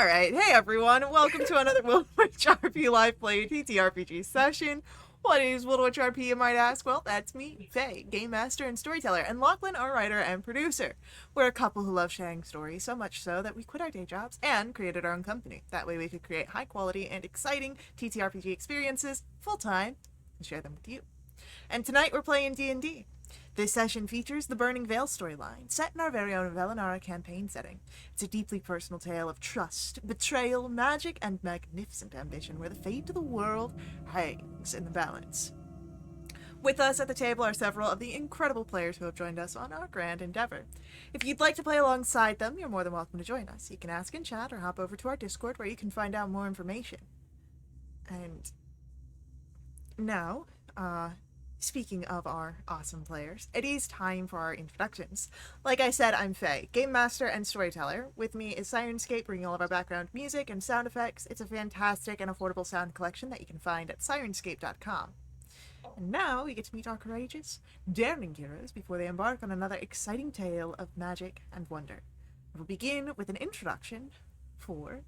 Alright, hey everyone, welcome to another Wildewitch RP Live Play TTRPG session. What is Wildewitch RP, you might ask? Well, that's me, Faye, Game Master and Storyteller, and Lachlan, our writer and producer. We're a couple who love sharing stories, so much so that we quit our day jobs and created our own company. That way we could create high quality and exciting TTRPG experiences full-time and share them with you. And tonight we're playing D&D. This session features the Burning Veil storyline, set in our very own Velinara campaign setting. It's a deeply personal tale of trust, betrayal, magic, and magnificent ambition where the fate of the world hangs in the balance. With us at the table are several of the incredible players who have joined us on our grand endeavor. If you'd like to play alongside them, you're more than welcome to join us. You can ask in chat or hop over to our Discord where you can find out more information. And now, speaking of our awesome players, it is time for our introductions. Like I said, I'm Faye, Game Master and Storyteller. With me is Sirenscape, bringing all of our background music and sound effects. It's a fantastic and affordable sound collection that you can find at sirenscape.com. And now we get to meet our courageous, daring heroes before they embark on another exciting tale of magic and wonder. We'll begin with an introduction for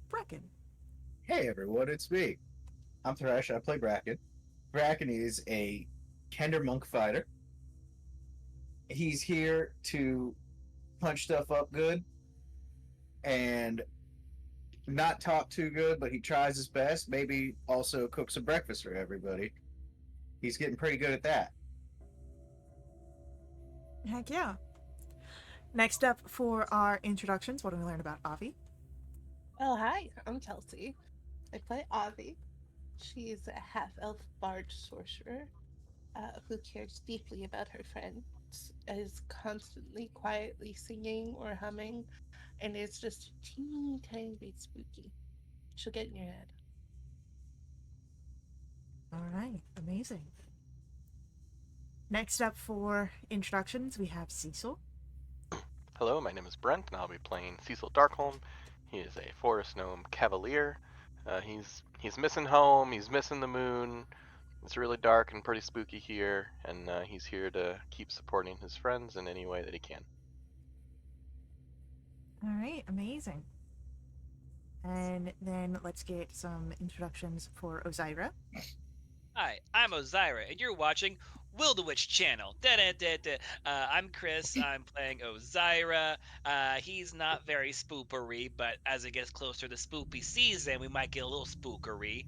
Bracken. Hey everyone, it's me. I'm Thresh, I play Bracken. Bracken is a Kender monk fighter. He's here to punch stuff up good and not talk too good, but he tries his best. Maybe also cook some breakfast for everybody. He's getting pretty good at that. Heck yeah. Next up for our introductions, what do we learn about Avi? Well, hi, I'm Kelsey. I play Avi. She is a half-elf bard sorcerer who cares deeply about her friends, is constantly quietly singing or humming, and is just a teeny tiny bit spooky. She'll get in your head. All right, amazing. Next up for introductions, we have Cecil. Hello, my name is Brent, and I'll be playing Cecil Darkholm. He is a forest gnome cavalier. He's missing home, he's missing the moon. It's really dark and pretty spooky here, and he's here to keep supporting his friends in any way that he can. All right, amazing. And then let's get some introductions for Ozira. Hi, I'm Ozira, and you're watching Wildewitch channel. Da-da-da-da. I'm Chris. I'm playing Ozira. He's not very spoopery, but as it gets closer to spoopy season, we might get a little spookery.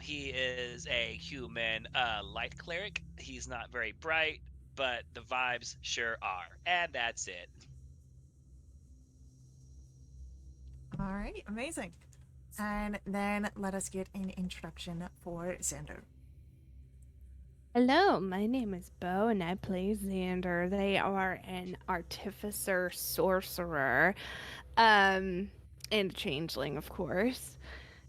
He is a human light cleric. He's not very bright, but the vibes sure are. And that's it. All right, amazing. And then let us get an introduction for Xander. Hello, my name is Bo, and I play Xander. They are an artificer sorcerer, and a changeling, of course,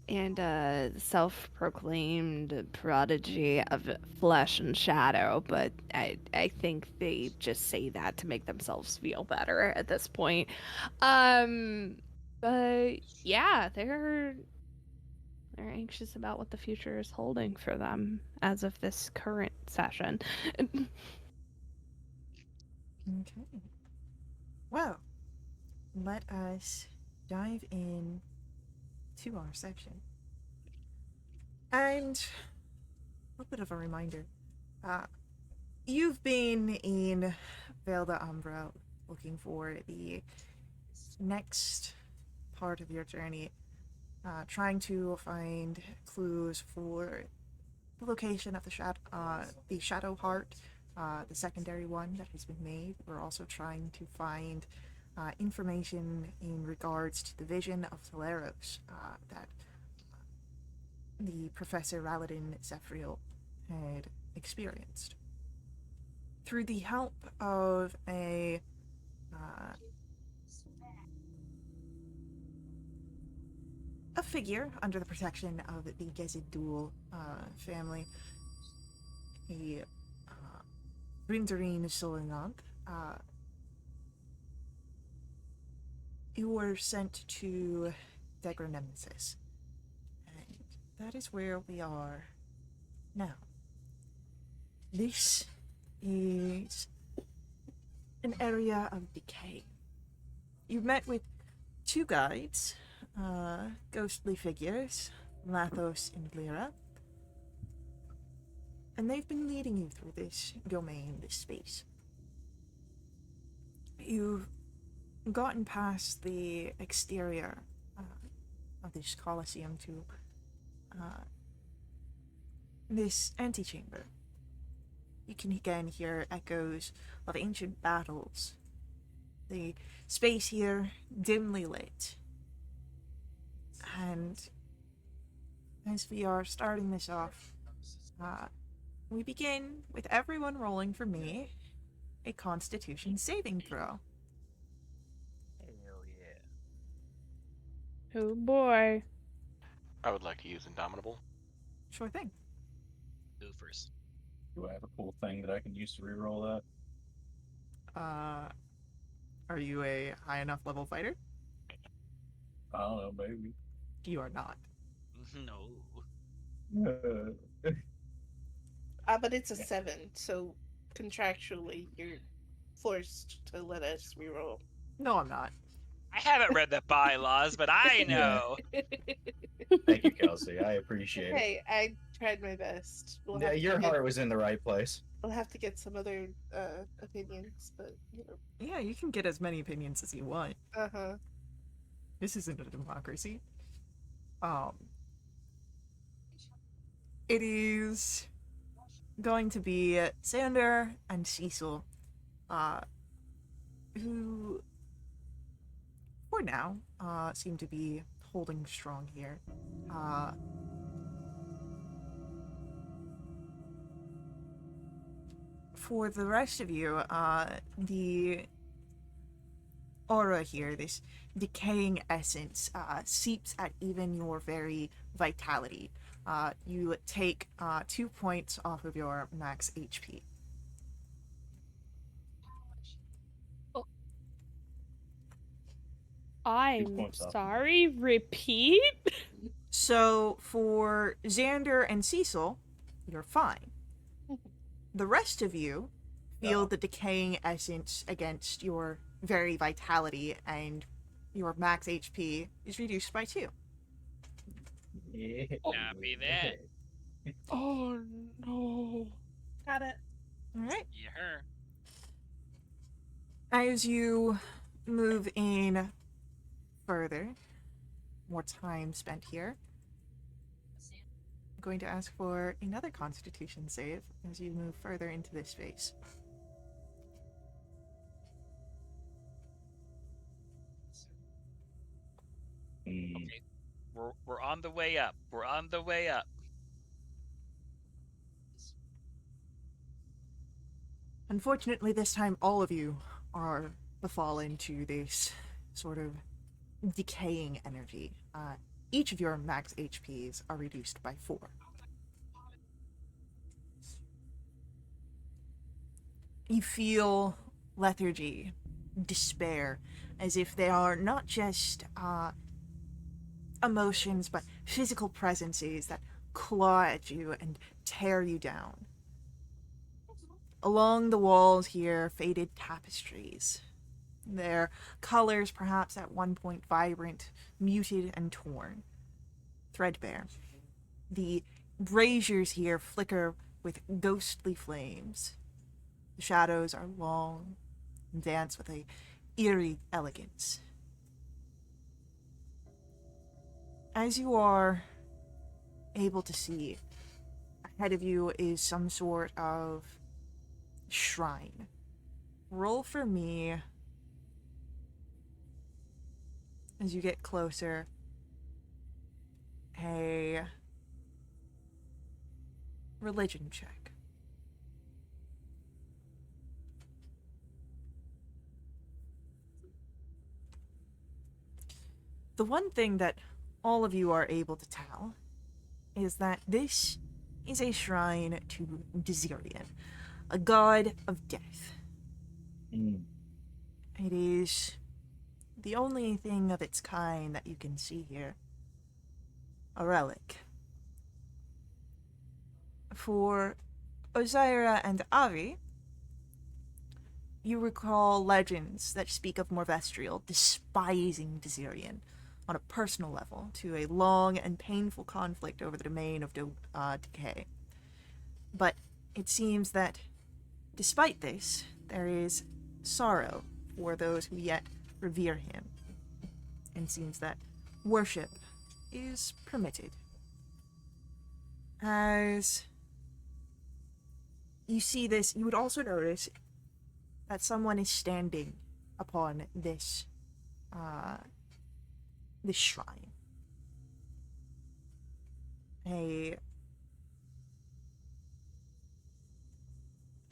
and a self-proclaimed prodigy of flesh and shadow, but I think they just say that to make themselves feel better at this point. But yeah, they're anxious about what the future is holding for them as of this current session. Okay. Well, let us dive in to our section. And a little bit of a reminder. You've been in Vale d'Umbra looking for the next part of your journey, trying to find clues for the location of the Shadow Heart, the secondary one that has been made. We're also trying to find information in regards to the vision of Teleros that the Professor Raladin Zephyriel had experienced. Through the help of a figure under the protection of the Gezidul family, a Rindarine Solinant, you were sent to Degranemesis. And that is where we are now. This is an area of decay. You met with two guides ghostly figures, Lathos and Lyra. And they've been leading you through this domain, this space. You've gotten past the exterior of this Colosseum to this antechamber. You can again hear echoes of ancient battles. The space here dimly lit. And as we are starting this off, we begin with everyone rolling for me a Constitution saving throw. Hell yeah. Oh boy. I would like to use Indomitable. Sure thing. Who first? Do I have a cool thing that I can use to reroll that? Are you a high enough level fighter? I don't know, maybe. You are not. No. But it's a 7, so contractually you're forced to let us reroll. No, I'm not. I haven't read the bylaws, but I know. Thank you, Kelsey. I appreciate it. Hey, I tried my best. Yeah, your heart was in the right place. We'll have to get some other opinions, but you know. Yeah, you can get as many opinions as you want. Uh-huh. This isn't a democracy. It is going to be Sander and Cecil, who, for now, seem to be holding strong here. For the rest of you, the aura here, this decaying essence, seeps at even your very vitality. You take 2 points off of your max HP. I'm points off. sorry, repeat? So for Xander and Cecil, you're fine. The rest of you feel the decaying essence against your very vitality, and your max HP is reduced by 2. Copy that. Oh no. Got it. Alright. You heard. As you move in further, more time spent here, I'm going to ask for another Constitution save as you move further into this space. Okay. We're on the way up. We're on the way up. Unfortunately, this time all of you are befallen to this sort of decaying energy. Each of your max HPs are reduced by 4. You feel lethargy, despair, as if they are not just emotions, but physical presences that claw at you and tear you down. Along the walls here, faded tapestries. Their colors perhaps at one point vibrant, muted, and torn. Threadbare. The braziers here flicker with ghostly flames. The shadows are long and dance with a eerie elegance. As you are able to see, ahead of you is some sort of shrine. Roll for me as you get closer a religion check. The one thing that all of you are able to tell is that this is a shrine to Desirian, a god of death. It is the only thing of its kind that you can see here. A relic. For Osiria and Avi, you recall legends that speak of Morvestrial despising Desirian, on a personal level to a long and painful conflict over the domain of decay. But it seems that despite this, there is sorrow for those who yet revere him, and seems that worship is permitted. As you see this, you would also notice that someone is standing upon this shrine. A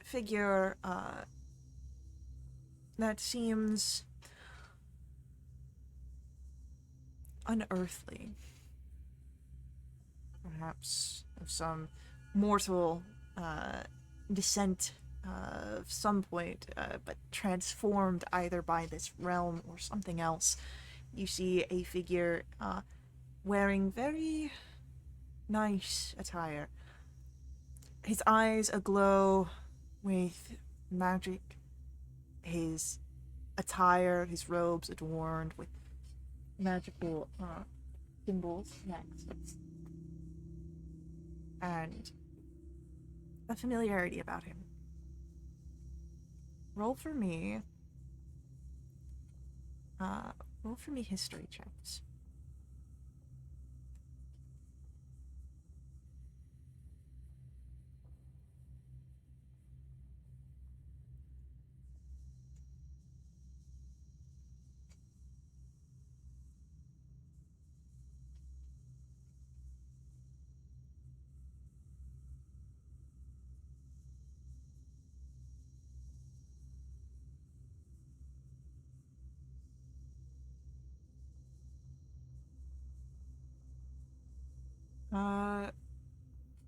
figure that seems unearthly. Perhaps of some mortal descent of some point, but transformed either by this realm or something else. You see a figure wearing very nice attire. His eyes aglow with magic. His attire, his robes adorned with magical symbols next. And a familiarity about him. Roll for me history checks.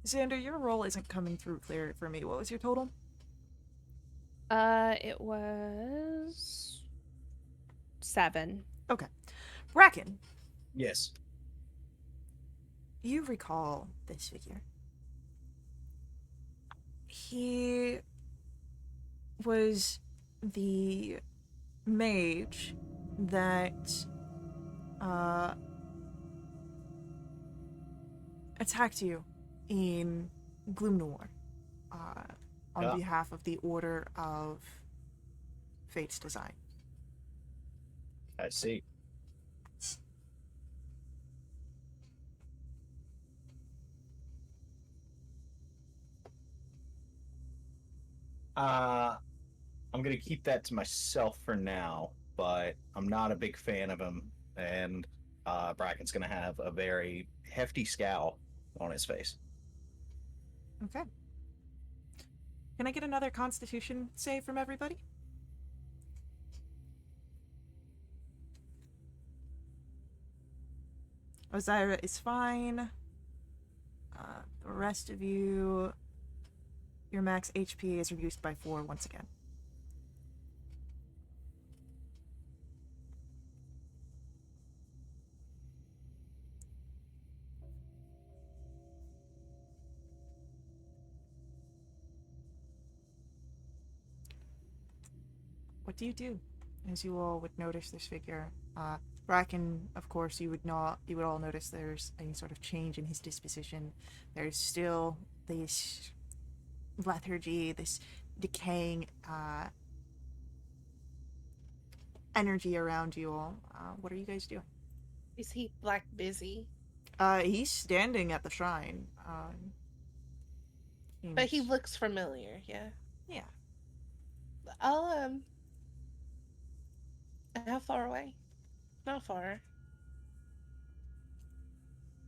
Xander, your roll isn't coming through clear for me. What was your total? It was 7. Okay. Bracken, Yes. you recall this figure. He was the mage that attacked you in Gloom Noir on behalf of the Order of Fate's Design. I see. I'm gonna keep that to myself for now, but I'm not a big fan of him, and Bracken's gonna have a very hefty scowl on his face. Okay. Can I get another Constitution save from everybody? Ozira is fine. The rest of you, your max HP is reduced by 4 once again. What do you do? As you all would notice this figure, Bracken, of course, you would all notice there's a sort of change in his disposition. There's still this lethargy, this decaying energy around you all. What are you guys doing? Is he like busy? He's standing at the shrine. But he looks familiar, yeah. Yeah. I'll how far away? Not far.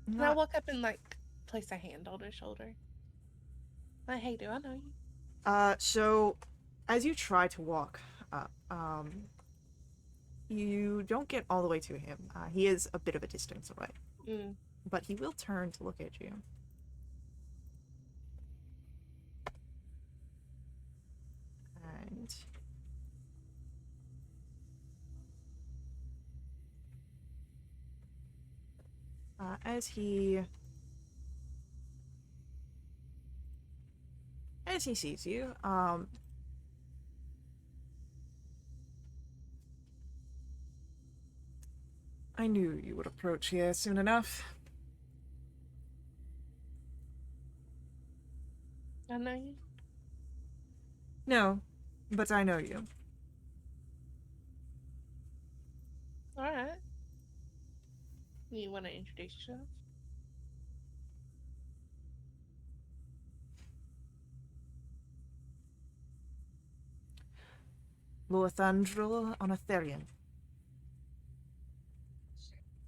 Can I walk up and like place a hand on his shoulder? Like, hey, do I know you? So as you try to walk up, you don't get all the way to him. He is a bit of a distance away. But he will turn to look at you. And as he sees you, I knew you would approach here soon enough. I know you. No, but I know you. All right. You want to introduce yourself? Lorthandril Onatherian.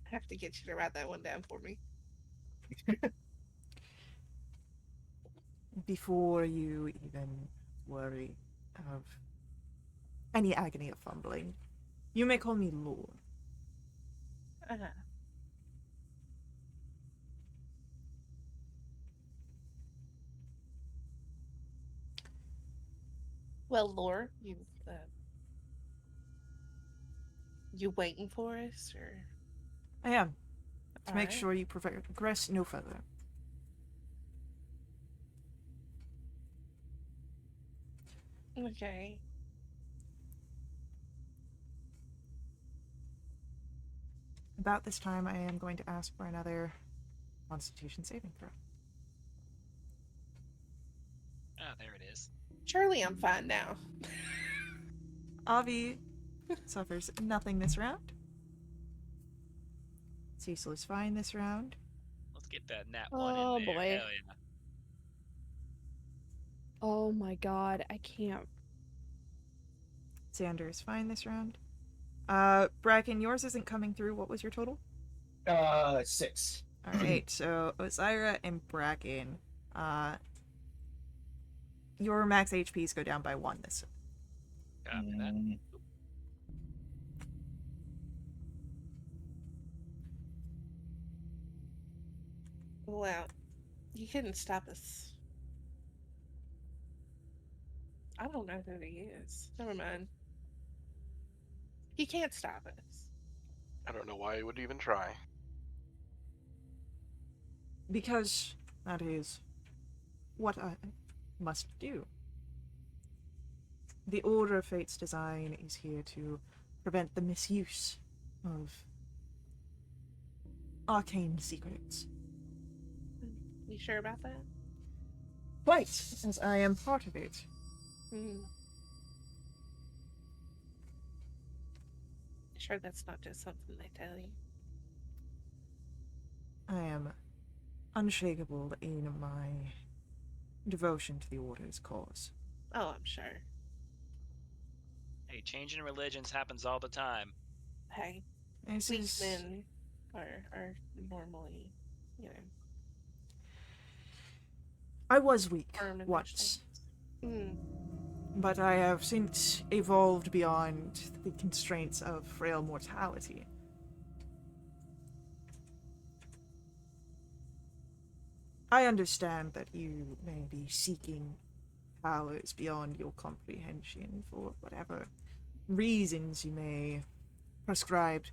I have to get you to write that one down for me. Before you even worry of any agony of fumbling, you may call me Lord. Uh-huh. Well, Lore, you waiting for us, or? I am, to make Alright. sure you progress no further. Okay. About this time, I am going to ask for another Constitution saving throw. Oh, there it is. Surely I'm fine now. Avi suffers nothing this round. Cecil is fine this round. Let's get that nat 1 Oh, in there. boy. Hell yeah. Oh my god, I can't. Xander is fine this round. Bracken, yours isn't coming through. What was your total? 6. Alright, so Osiris and Bracken, your max HPs go down by 1 this. Copy that. Well, you couldn't stop us. I don't know who he is. Never mind. He can't stop us. I don't know why he would even try. Because that is what I must do. The Order of Fate's design is here to prevent the misuse of arcane secrets. You sure about that? Quite, as I am part of it. Hmm. Sure that's not just something they tell you? I am unshakable in my devotion to the Order's cause. Oh, I'm sure. Hey, changing religions happens all the time. Hey, This weak is... men are normally, you know, I was weak firm in their once, stance. but I have since evolved beyond the constraints of frail mortality. I understand that you may be seeking powers beyond your comprehension for whatever reasons you may prescribe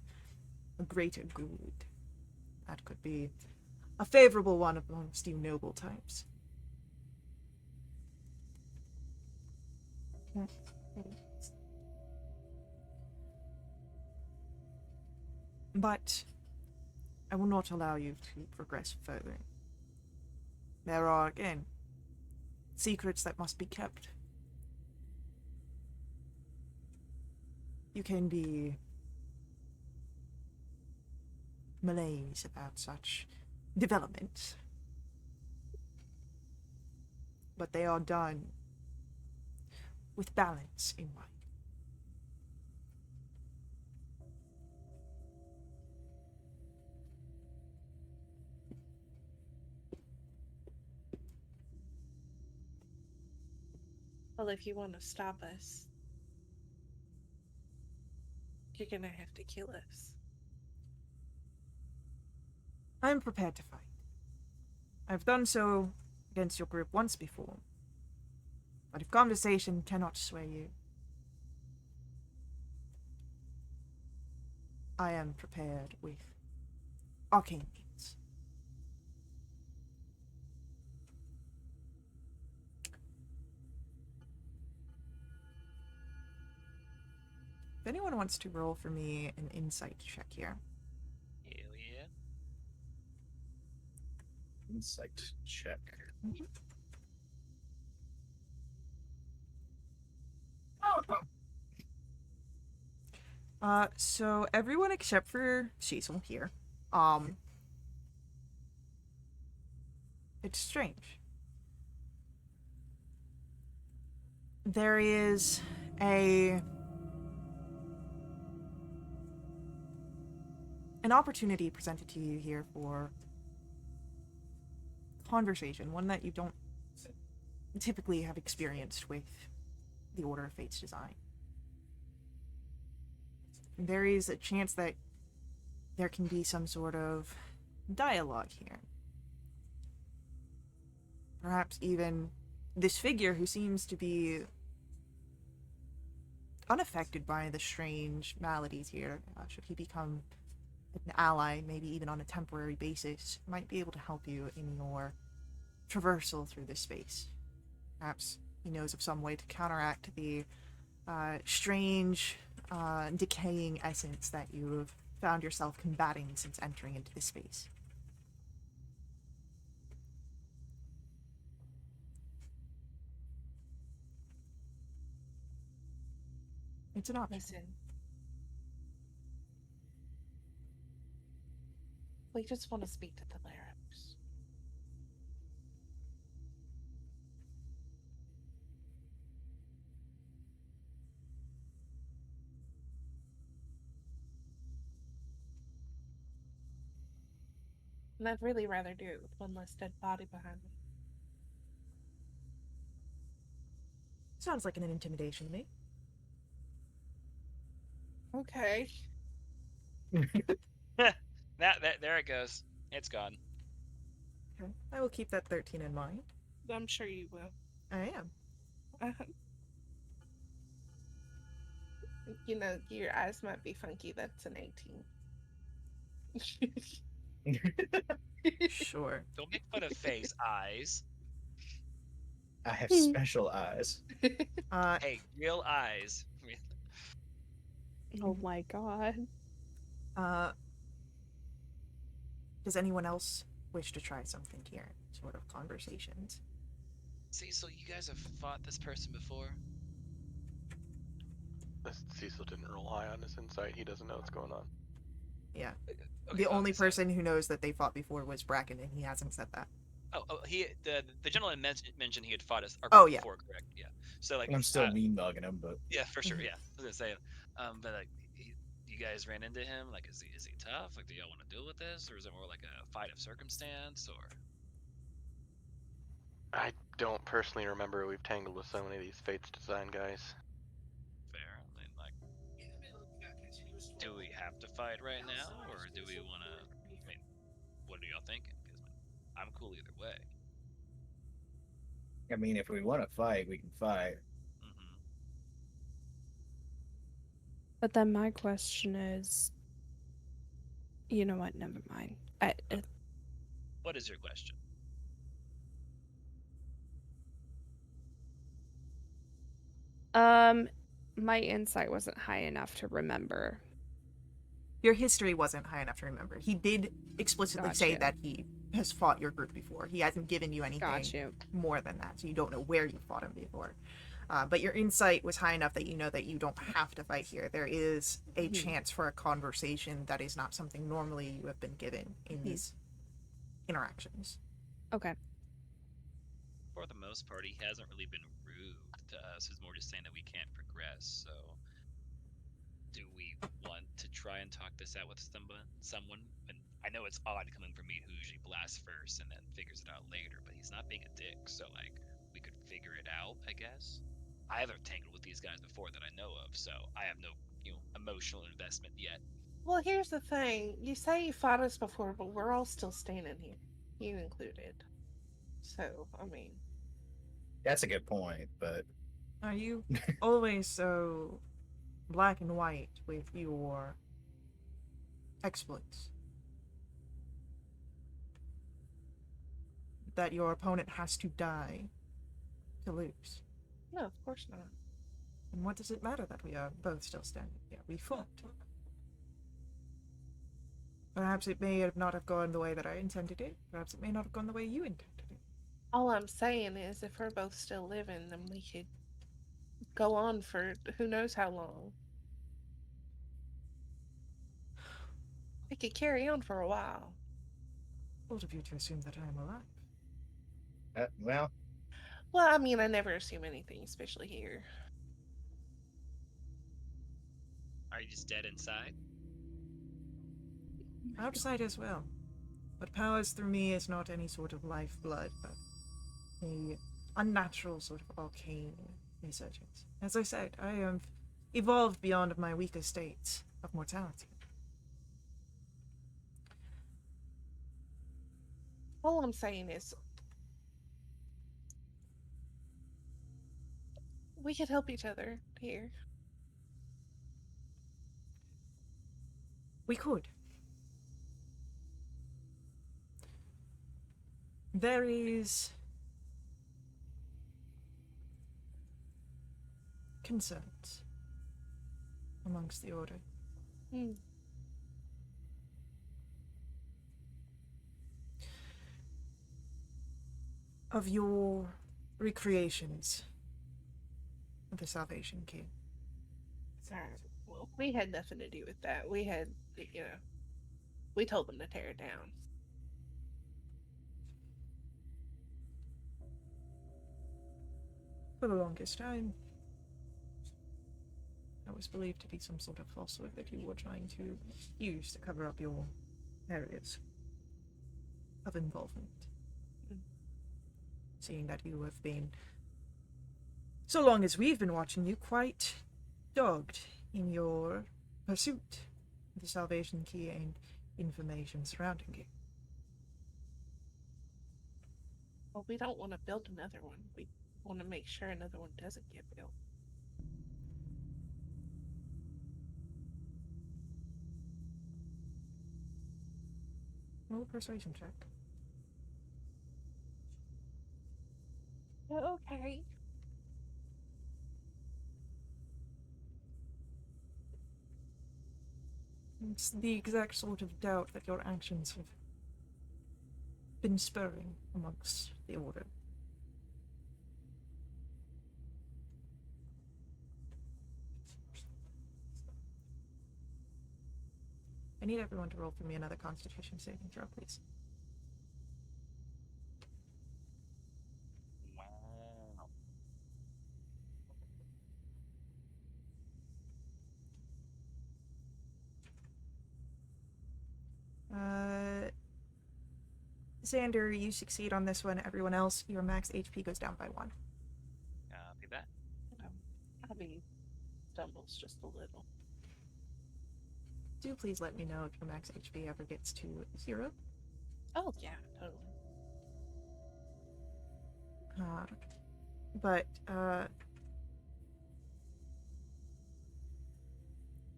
a greater good. That could be a favorable one amongst you noble types. But I will not allow you to progress further. There are, again, secrets that must be kept. You can be malaise about such developments, but they are done with balance in mind. Well, if you want to stop us, you're gonna have to kill us. I am prepared to fight. I've done so against your group once before. But if conversation cannot sway you, I am prepared with arcane means. If anyone wants to roll for me an insight check here. insight check. So everyone except for Cecil here, it's strange. There is an opportunity presented to you here for conversation, one that you don't typically have experienced with the Order of Fate's design. There is a chance that there can be some sort of dialogue here. Perhaps even this figure who seems to be unaffected by the strange maladies here, should he become an ally, maybe even on a temporary basis, might be able to help you in your traversal through this space. Perhaps he knows of some way to counteract the strange, decaying essence that you have found yourself combating since entering into this space. It's an option. Listen. We just want to speak to the Laros. And I'd really rather do it with one less dead body behind me. Sounds like an intimidation to me. Okay. There it goes. It's gone. Okay. I will keep that 13 in mind. I'm sure you will. I am. You know, your eyes might be funky. That's an 18. Sure. Don't make fun of face eyes. I have special eyes. Hey, real eyes. Oh my god. Does anyone else wish to try something here? Sort of conversations. Cecil, you guys have fought this person before? Cecil didn't roll high on his insight. He doesn't know what's going on. Yeah. Okay, The only so- person who knows that they fought before was Bracken, and he hasn't said that. The gentleman mentioned he had fought us Yeah. before, correct? Yeah. So like I'm still mean mugging him, but yeah, for sure. Yeah, I was gonna say, but like, you guys ran into him. Like, is he tough? Like, do y'all want to deal with this, or is it more like a fight of circumstance? Or I don't personally remember. We've tangled with so many of these Fates design guys. fair? I mean, like, do we have to fight right now, or do we want to? I mean, what are y'all thinking? Because I'm cool either way. I mean, if we want to fight, we can fight. Mm-hmm. But then my question is, you know what? Never mind. What is your question? My insight wasn't high enough to remember. Your history wasn't high enough to remember. He did explicitly say Gotcha. that he has fought your group before. He hasn't given you anything Got you. more than that, so you don't know where you fought him before. But your insight was high enough that you know that you don't have to fight here. There is a chance for a conversation that is not something normally you have been given in these interactions. Okay. For the most part, he hasn't really been rude to us. He's more just saying that we can't progress. So, do we want to try and talk this out with someone? And I know it's odd coming from me, who usually blasts first and then figures it out later. But he's not being a dick, so like we could figure it out, I guess. I haven't tangled with these guys before that I know of, so I have no, emotional investment yet. Well, here's the thing. You say you fought us before, but we're all still standing here. You included. So, I mean... That's a good point, but Are you always so black and white with your exploits? That your opponent has to die to lose? No, of course not. And what does it matter that we are both still standing here? We fought. Perhaps it may not have gone the way that I intended it. Perhaps it may not have gone the way you intended it. All I'm saying is, if we're both still living, then we could go on for who knows how long. We could carry on for a while. Bold of you to assume that I am alive. Well, Well, I mean, I never assume anything, especially here. Are you just dead inside? Outside as well. What powers through me is not any sort of lifeblood, but a unnatural sort of arcane resurgence. As I said, I have evolved beyond my weaker states of mortality. All I'm saying is, we could help each other here. We could. There is concerns amongst the Order. Hmm. Of your recreations of the Salvation King. Sorry. Well, we had nothing to do with that. We had, we told them to tear it down. For the longest time, that was believed to be some sort of falsehood that you were trying to use to cover up your areas of involvement. Seeing that you have been, so long as we've been watching you, quite dogged in your pursuit of the Salvation Key and information surrounding you. Well, we don't want to build another one. We want to make sure another one doesn't get built. Roll a persuasion check. Okay. It's the exact sort of doubt that your actions have been spurring amongst the Order. I need everyone to roll for me another Constitution saving throw, please. Wow. Xander, you succeed on this one. Everyone else, your max HP goes down by 1. Copy that. Abby stumbles just a little. Do please let me know if your max HP ever gets to 0. Oh, yeah, totally.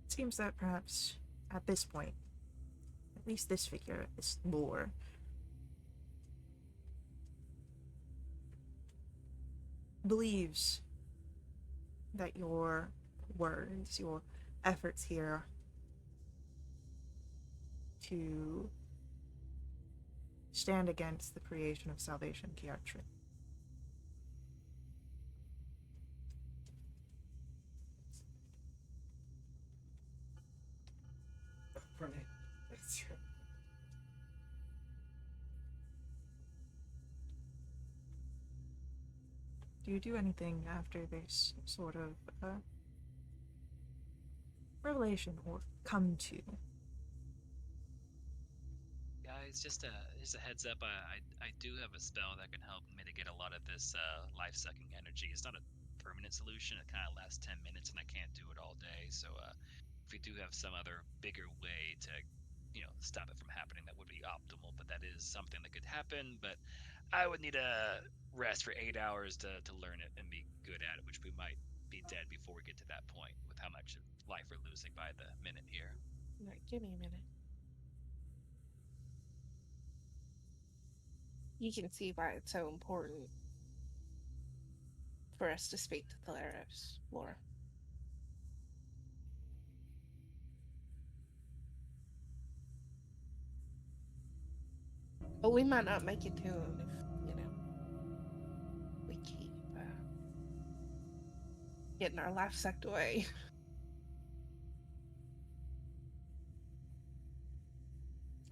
It seems that perhaps at this point, at least this figure, this lore, believes that your words, your efforts here to stand against the creation of Salvation Key are true. That's true. Do you do anything after this sort of revelation or come to? Guys, just a heads up. I do have a spell that can help mitigate a lot of this life-sucking energy. It's not a permanent solution. It kind of lasts 10 minutes, and I can't do it all day. So if we do have some other bigger way to, stop it from happening, that would be optimal. But that is something that could happen. But I would need a rest for 8 hours to learn it and be good at it, which we might be dead before we get to that point with how much life we're losing by the minute here. All right, give me a minute. You can see why it's so important for us to speak to Thalaros more. But we might not make it to him if, we keep getting our life sucked away.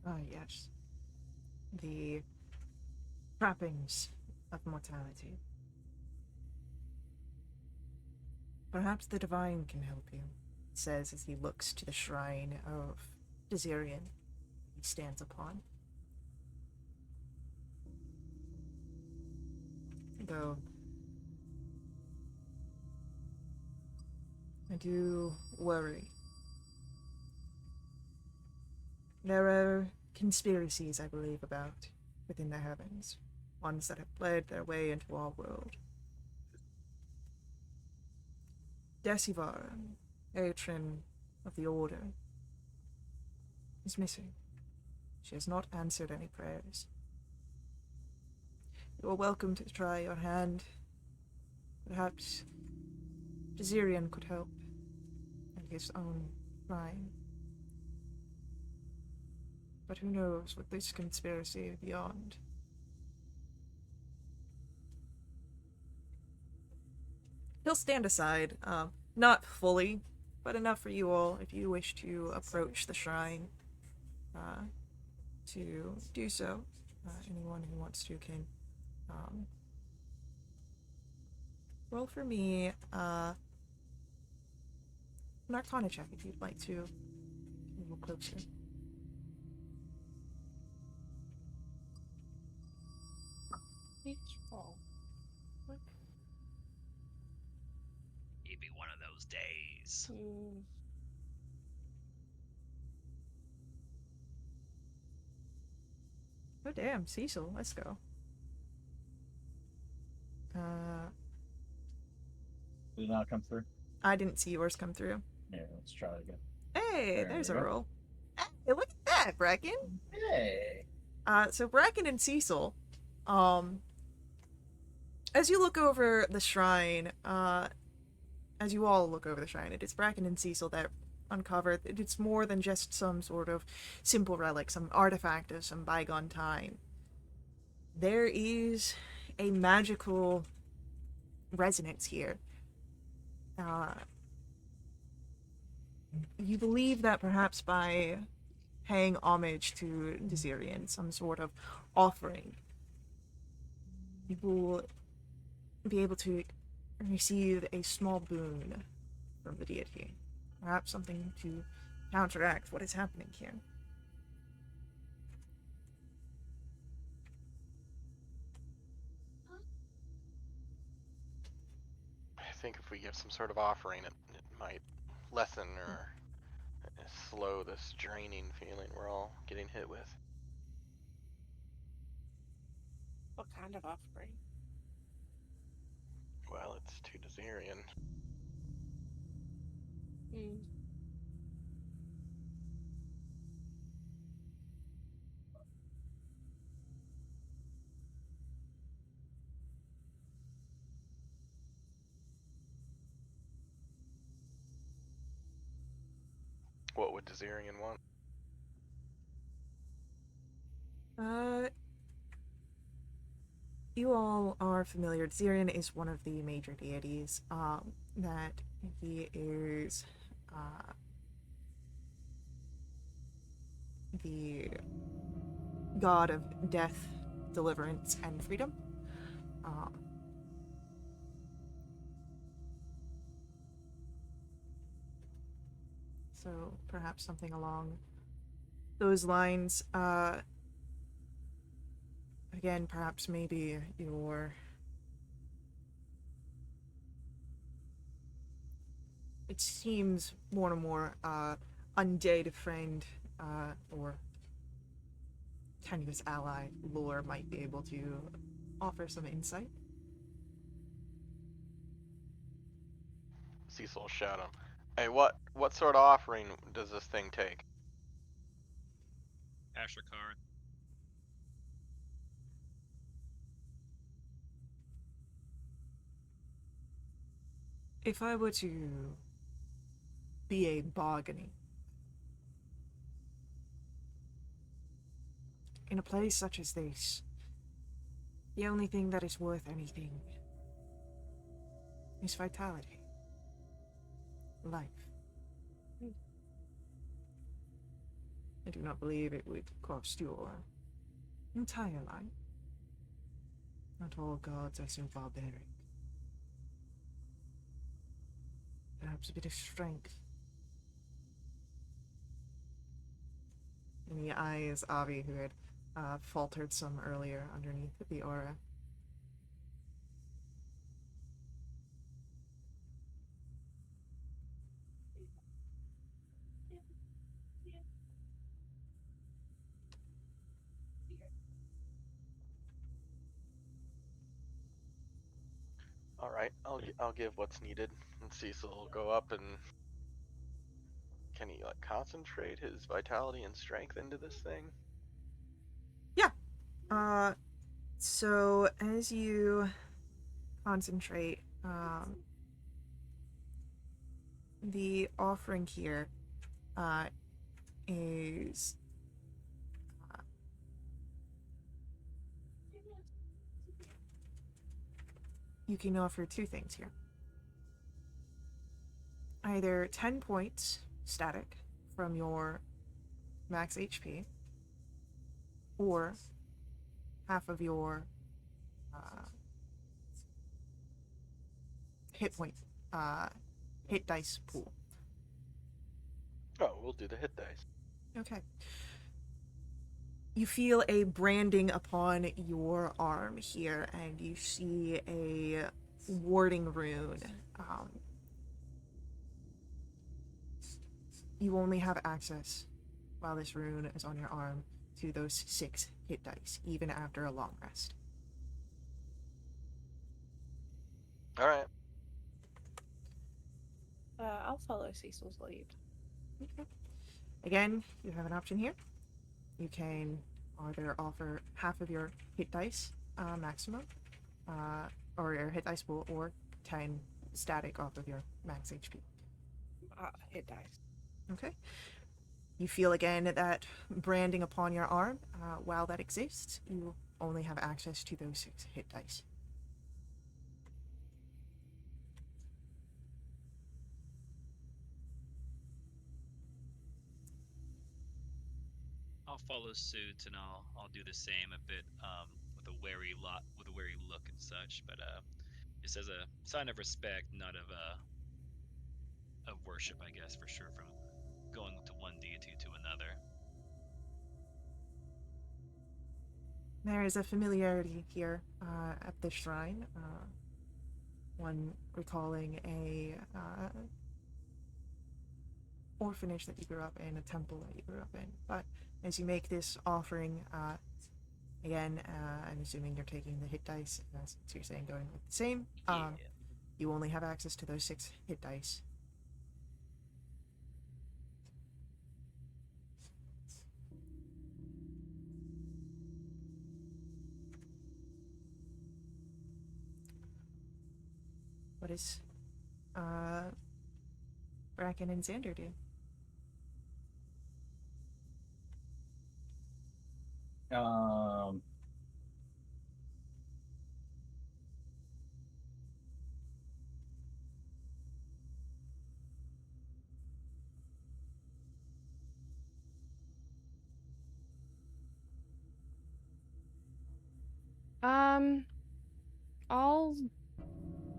Ah, yes. The trappings of mortality. Perhaps the divine can help you, he says as he looks to the shrine of Desirian he stands upon. Though I do worry. There are conspiracies, I believe, about within the heavens, ones that have played their way into our world. Desivar, patron of the Order, is missing. She has not answered any prayers. You are welcome to try your hand. Perhaps Desirian could help in his own shrine. But who knows with this conspiracy beyond? He'll stand aside, not fully, but enough for you all if you wish to approach the shrine to do so. Anyone who wants to can roll for me an Arcana check if you'd like to get a little closer. Maybe one of those days. Oh damn, Cecil, let's go. Did it not come through? I didn't see yours come through. Yeah, let's try it again. Hey, There there's we a go. roll. Hey, look at that, Bracken. Hey. So Bracken and Cecil, as you look over the shrine, as you all look over the shrine, it is Bracken and Cecil that uncover it's more than just some sort of simple relic, some artifact of some bygone time. There is a magical resonance here. You believe that perhaps by paying homage to Desirian, some sort of offering, you will be able to receive a small boon from the deity. Perhaps something to counteract what is happening here. I think if we give some sort of offering, it might lessen or slow this draining feeling we're all getting hit with. What kind of offering? Well, it's to Desirian. What would Desirian want? You all are familiar. Desirian is one of the major deities, that he is, the god of death, deliverance, and freedom. So perhaps something along those lines. Again, perhaps maybe your... It seems more and more undead friend or tenuous ally lore might be able to offer some insight. Cecil will shout him. Hey, what sort of offering does this thing take? Asher card. If I were to be a bargaining, in a place such as this, the only thing that is worth anything is vitality. Life. I do not believe it would cost your entire life. Not all gods are so barbaric. Perhaps a bit of strength. And the eye is Avi, who had faltered some earlier underneath the aura. All right, I'll give what's needed, and Cecil will go up and can he like concentrate his vitality and strength into this thing? Yeah. So as you concentrate, the offering here is you can offer two things here. Either 10 points static from your max HP, or half of your hit dice pool. Oh, we'll do the hit dice. Okay. You feel a branding upon your arm here, and you see a warding rune. You only have access, while this rune is on your arm, to those 6 hit dice, even after a long rest. All right. I'll follow Cecil's lead. Okay. Again, you have an option here. You can either offer half of your hit dice maximum, or your hit dice pool, or 10 static off of your max HP. Hit dice. Okay. You feel again that branding upon your arm. While that exists, you only have access to those 6 hit dice. I'll follow suit and I'll do the same a bit with a wary look and such, but just as a sign of respect, not of worship, I guess, for sure, from going to one deity to another. There is a familiarity here at the shrine. One recalling a orphanage that you grew up in, a temple that you grew up in. But as you make this offering, again, I'm assuming you're taking the hit dice, since you're saying going with the same. Yeah. You only have access to those 6 hit dice. What does Bracken and Xander do?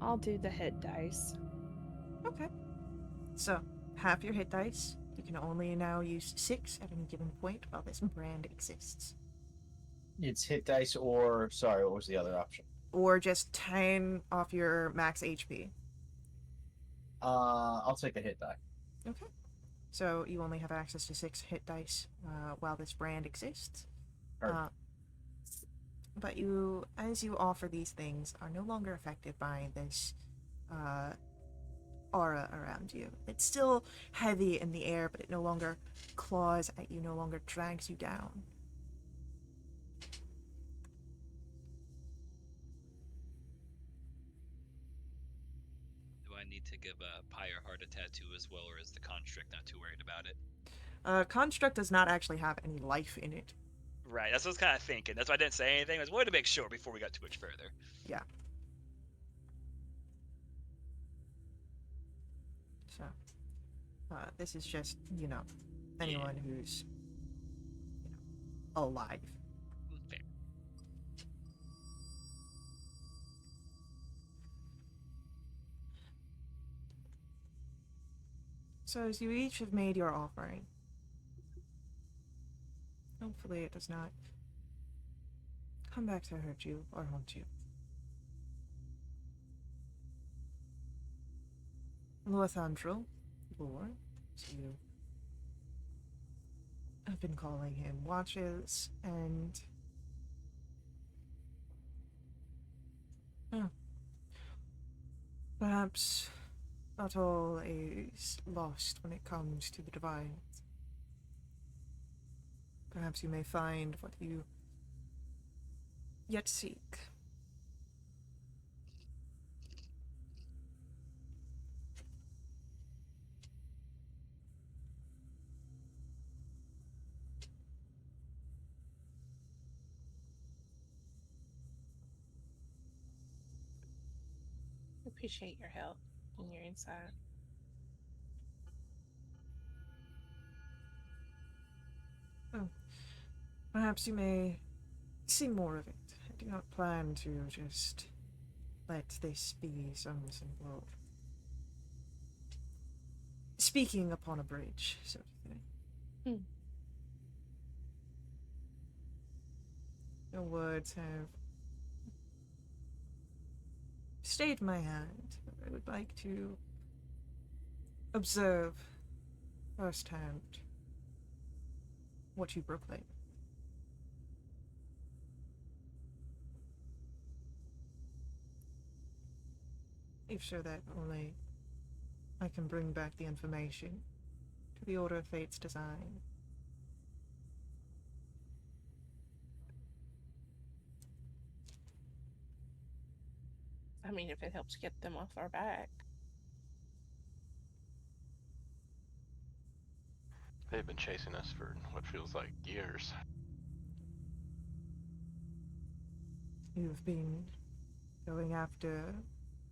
I'll do the hit dice. Okay. So, half your hit dice. You can only now use 6 at any given point while this brand exists. It's hit dice or, sorry, what was the other option? Or just 10 off your max HP. I'll take a hit die. Okay. So you only have access to 6 hit dice while this brand exists. But you, as you offer these things, are no longer affected by this aura around you. It's still heavy in the air, but it no longer claws at you, no longer drags you down. Do I need to give Pyre Heart a tattoo as well, or is the construct not too worried about it? Construct does not actually have any life in it. Right, that's what I was kind of thinking. That's why I didn't say anything. I just wanted to make sure before we got too much further. Yeah. So, this is just, anyone who's, alive. Fair. So, as you each have made your offering, hopefully it does not come back to hurt you or haunt you. Lothandril, Lord, so you have been calling him, watches, and perhaps not all is lost when it comes to the divines. Perhaps you may find what you yet seek. Appreciate your help and your insight. Perhaps you may see more of it. I do not plan to just let this be some simple speaking upon a bridge, sort of thing. Your words have stayed my hand. I would like to observe firsthand what you proclaim. If so that only I can bring back the information to the Order of Fate's design. I mean, if it helps get them off our back. They've been chasing us for what feels like years. You've been going after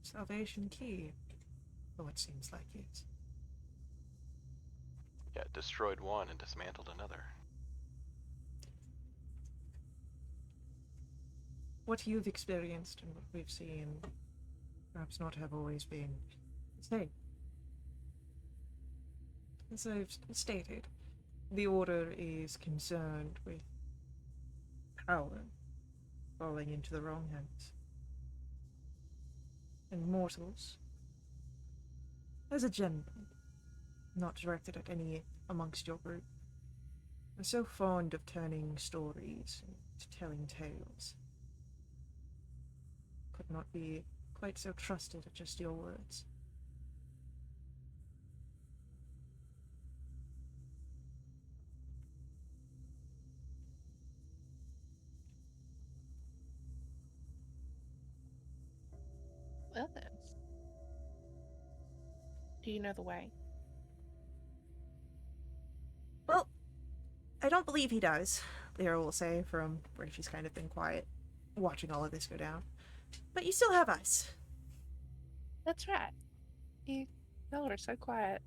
Salvation Key, or it seems like it. Yeah, destroyed one and dismantled another. What you've experienced and what we've seen perhaps not have always been the same. As I've stated, the Order is concerned with power falling into the wrong hands. And mortals, as a general, not directed at any amongst your group, are so fond of turning stories and telling tales. Could not be quite so trusted at just your words. Well then. Do you know the way? Well, I don't believe he does, Lyra will say from where she's kind of been quiet, watching all of this go down. But you still have us. That's right. Y'all are so quiet.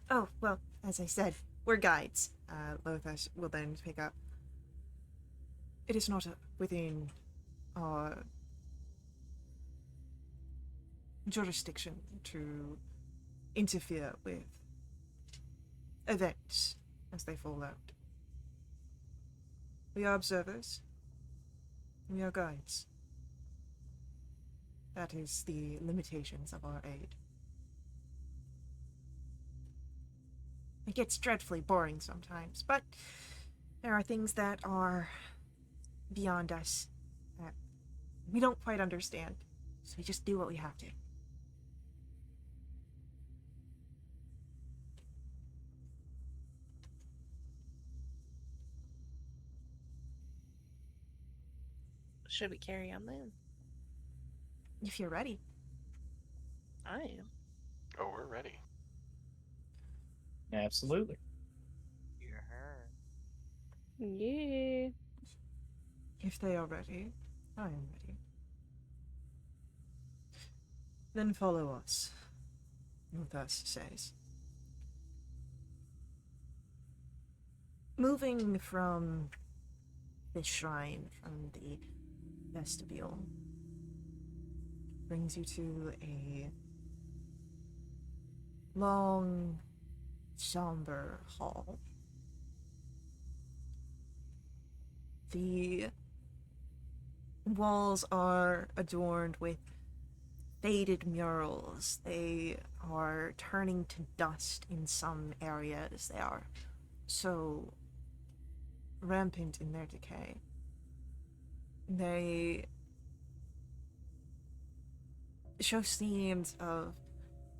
Oh, well, as I said, we're guides. Lothar will then pick up. It is not within our jurisdiction to interfere with events as they fall out. We are observers. We are guides. That is the limitations of our aid. It gets dreadfully boring sometimes, but there are things that are beyond us that we don't quite understand, so we just do what we have to. Should we carry on then? If you're ready. I am. Oh, we're ready. Absolutely. Yeah. Yeah. If they are ready, I am ready. Then follow us, Thus says. Moving from this shrine, from the vestibule, brings you to a long, somber hall. The walls are adorned with faded murals. They are turning to dust in some areas. They are so rampant in their decay. They show scenes of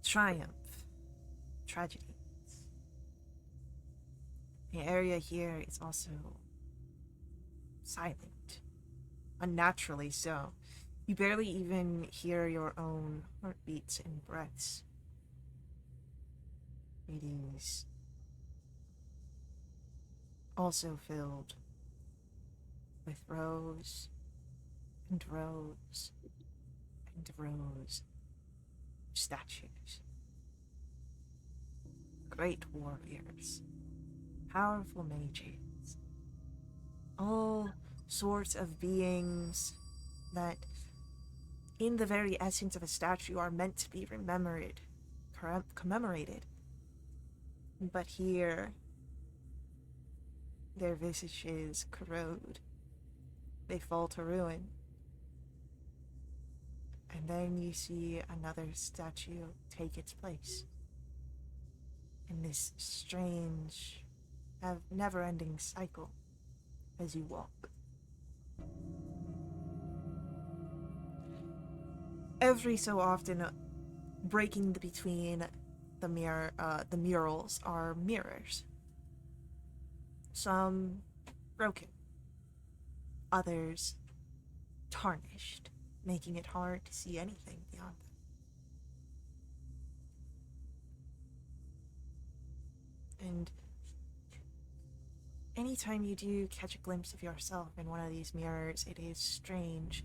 triumph, tragedy. The area here is also silent, unnaturally so. You barely even hear your own heartbeats and breaths. It is also filled with rows and rows and rows of statues. Great warriors, powerful mages, all sorts of beings that, in the very essence of a statue, are meant to be commemorated. But here, their visages corrode. They fall to ruin. And then you see another statue take its place. In this strange, never-ending cycle as you walk. Every so often, breaking between the murals are mirrors. Some broken, others tarnished, making it hard to see anything beyond them. And anytime you do catch a glimpse of yourself in one of these mirrors, it is strange,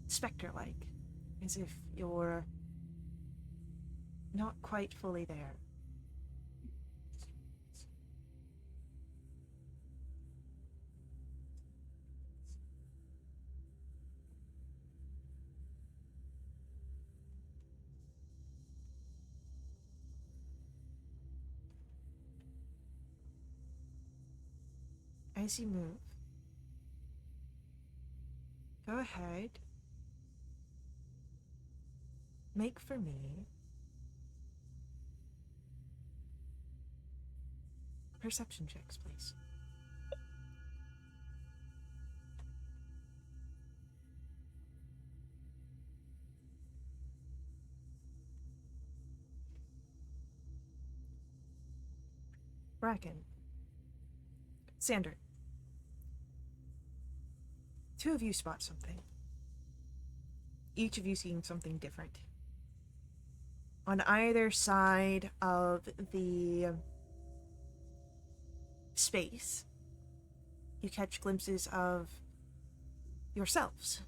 specter-like, as if you're not quite fully there. As you move, go ahead, make for me perception checks, please. Bracken, Sander, two of you spot something. Each of you seeing something different. On either side of the space, you catch glimpses of yourselves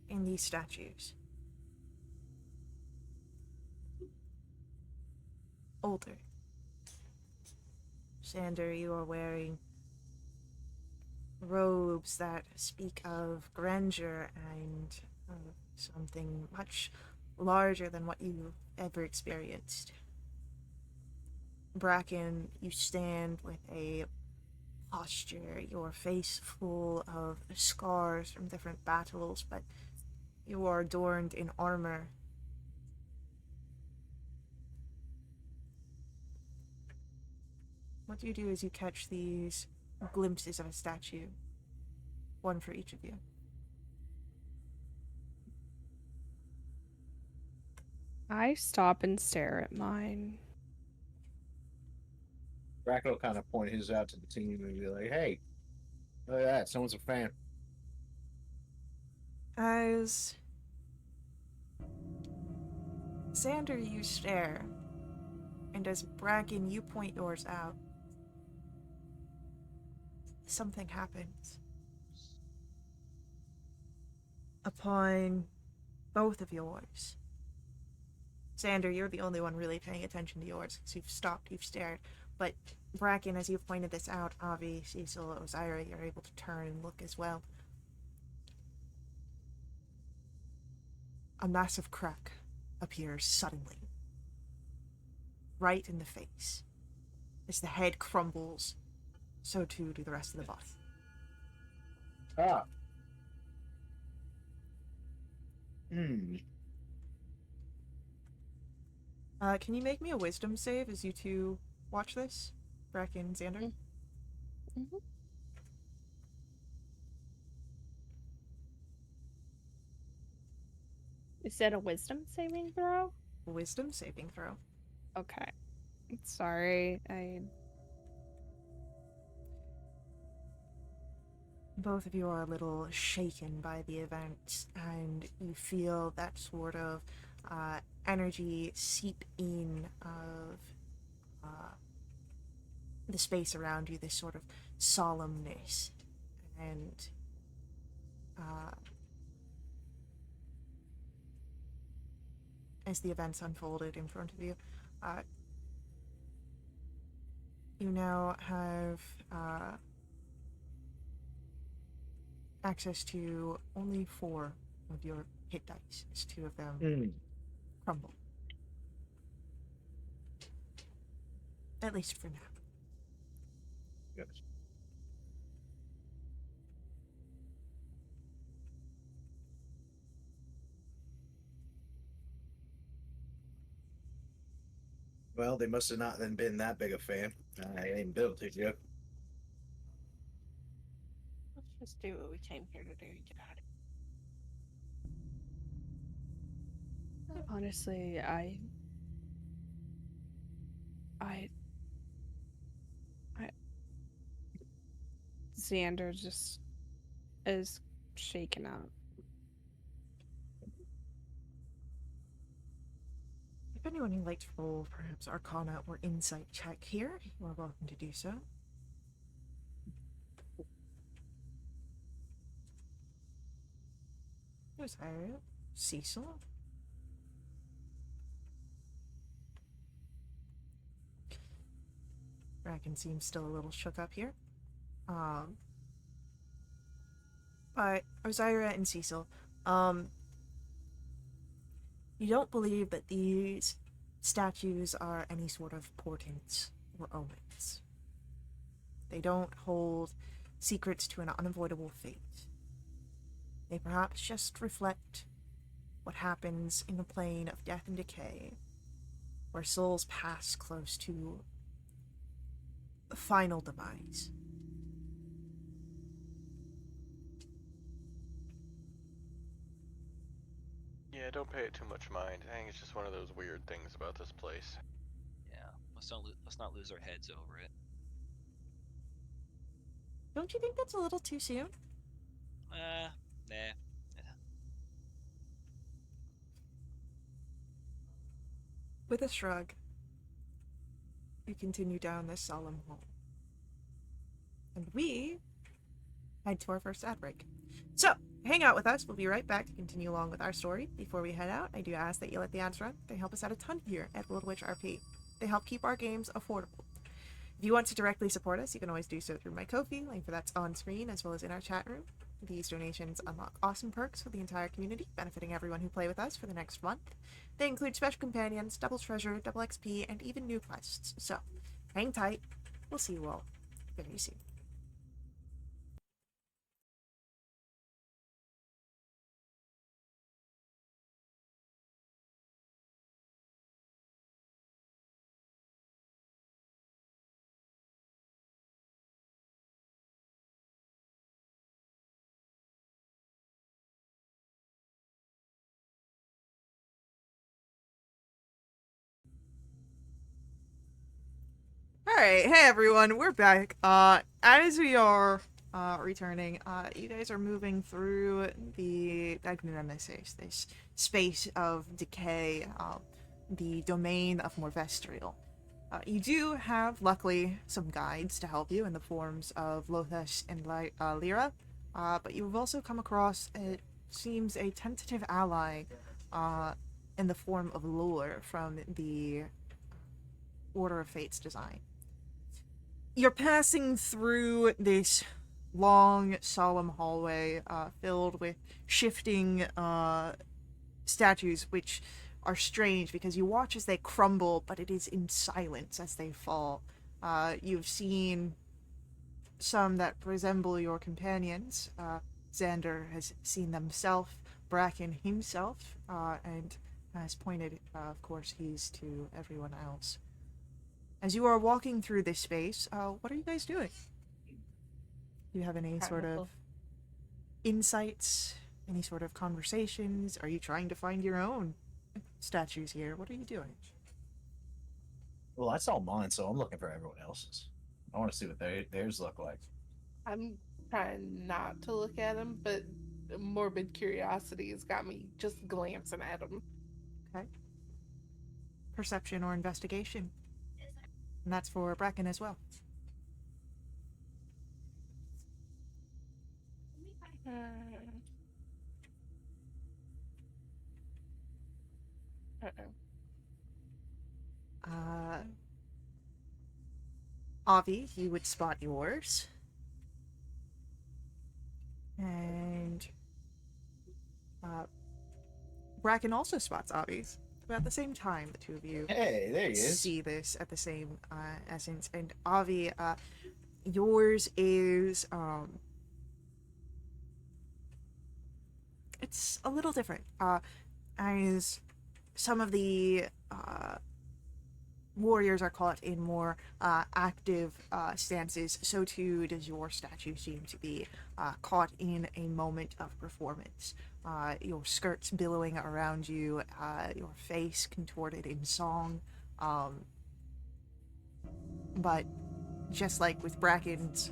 in these statues. Older. Sander, you are wearing robes that speak of grandeur and something much larger than what you've ever experienced. Bracken, you stand with a posture, your face full of scars from different battles, but you are adorned in armor. What you do is you catch these glimpses of a statue, one for each of you. I stop and stare at mine. Bracken will kind of point his out to the team and be like, hey, look at that, someone's a fan. As Sander, you stare, and as Bracken, you point yours out. something happens. Upon both of yours. Xander, you're the only one really paying attention to yours, because you've stopped, you've stared. But Bracken, as you've pointed this out, Avi, Cecil, Osiris, you're able to turn and look as well. A massive crack appears suddenly, right in the face. As the head crumbles, so too do the rest of the body. Ah. Can you make me a wisdom save as you two watch this? Bracken, Xander? Mm-hmm. Is that a wisdom saving throw? Wisdom saving throw. Okay. Sorry, Both of you are a little shaken by the event, and you feel that sort of energy seep in of the space around you, this sort of solemnness. And as the events unfolded in front of you, you now have access to only 4 of your hit dice, as 2 of them crumble. At least for now. Good. Well, they must have not then been that big a fan. I ain't built it yet. Let's just do what we came here to do and get out of here. honestly, Xander just is shaken up. If anyone would like to roll perhaps Arcana or Insight check here, you are welcome to do so. Here's Harriet. Cecil. Bracken seems still a little shook up here. But Osiris and Cecil, you don't believe that these statues are any sort of portents or omens. They don't hold secrets to an unavoidable fate. They perhaps just reflect what happens in the plane of death and decay, where souls pass close to the final demise. Yeah, don't pay it too much mind. I think it's just one of those weird things about this place. Yeah, let's not lose our heads over it. Don't you think that's a little too soon? Nah. With a shrug, you continue down this solemn hall. And we head to our first ad break. So, hang out with us. We'll be right back to continue along with our story. Before we head out, I do ask that you let the ads run. They help us out a ton here at Wildewitch RP. They help keep our games affordable. If you want to directly support us, you can always do so through my Ko-fi, link for that's on screen, as well as in our chat room. These donations unlock awesome perks for the entire community, benefiting everyone who play with us for the next month. They include special companions, double treasure, double XP, and even new quests. So, hang tight. We'll see you all very soon. Alright, hey everyone, we're back. As we are returning, you guys are moving through the Agnemesis, this space of decay, the domain of Morvestrial. You do have, luckily, some guides to help you in the forms of Lothus and Lyra, but you've also come across, it seems, a tentative ally in the form of Lure from the Order of Fate's design. You're passing through this long, solemn hallway filled with shifting statues, which are strange because you watch as they crumble, but it is in silence as they fall. You've seen some that resemble your companions. Xander has seen themselves, Bracken himself, and has pointed, of course, he's to everyone else. As you are walking through this space, what are you guys doing? Do you have any sort of insights? Any sort of conversations? Are you trying to find your own statues here? What are you doing? Well, that's all mine, so I'm looking for everyone else's. I want to see what theirs look like. I'm trying not to look at them, but morbid curiosity has got me just glancing at them. Okay. Perception or investigation. And that's for Bracken as well. Avi, you would spot yours. And Bracken also spots Avi's. About the same time, the two of you Hey, there he is. see this at the same essence. And Avi, yours is it's a little different. As some of the warriors are caught in more active stances, so too does your statue seem to be caught in a moment of performance. Your skirts billowing around you, your face contorted in song. But just like with Bracken's,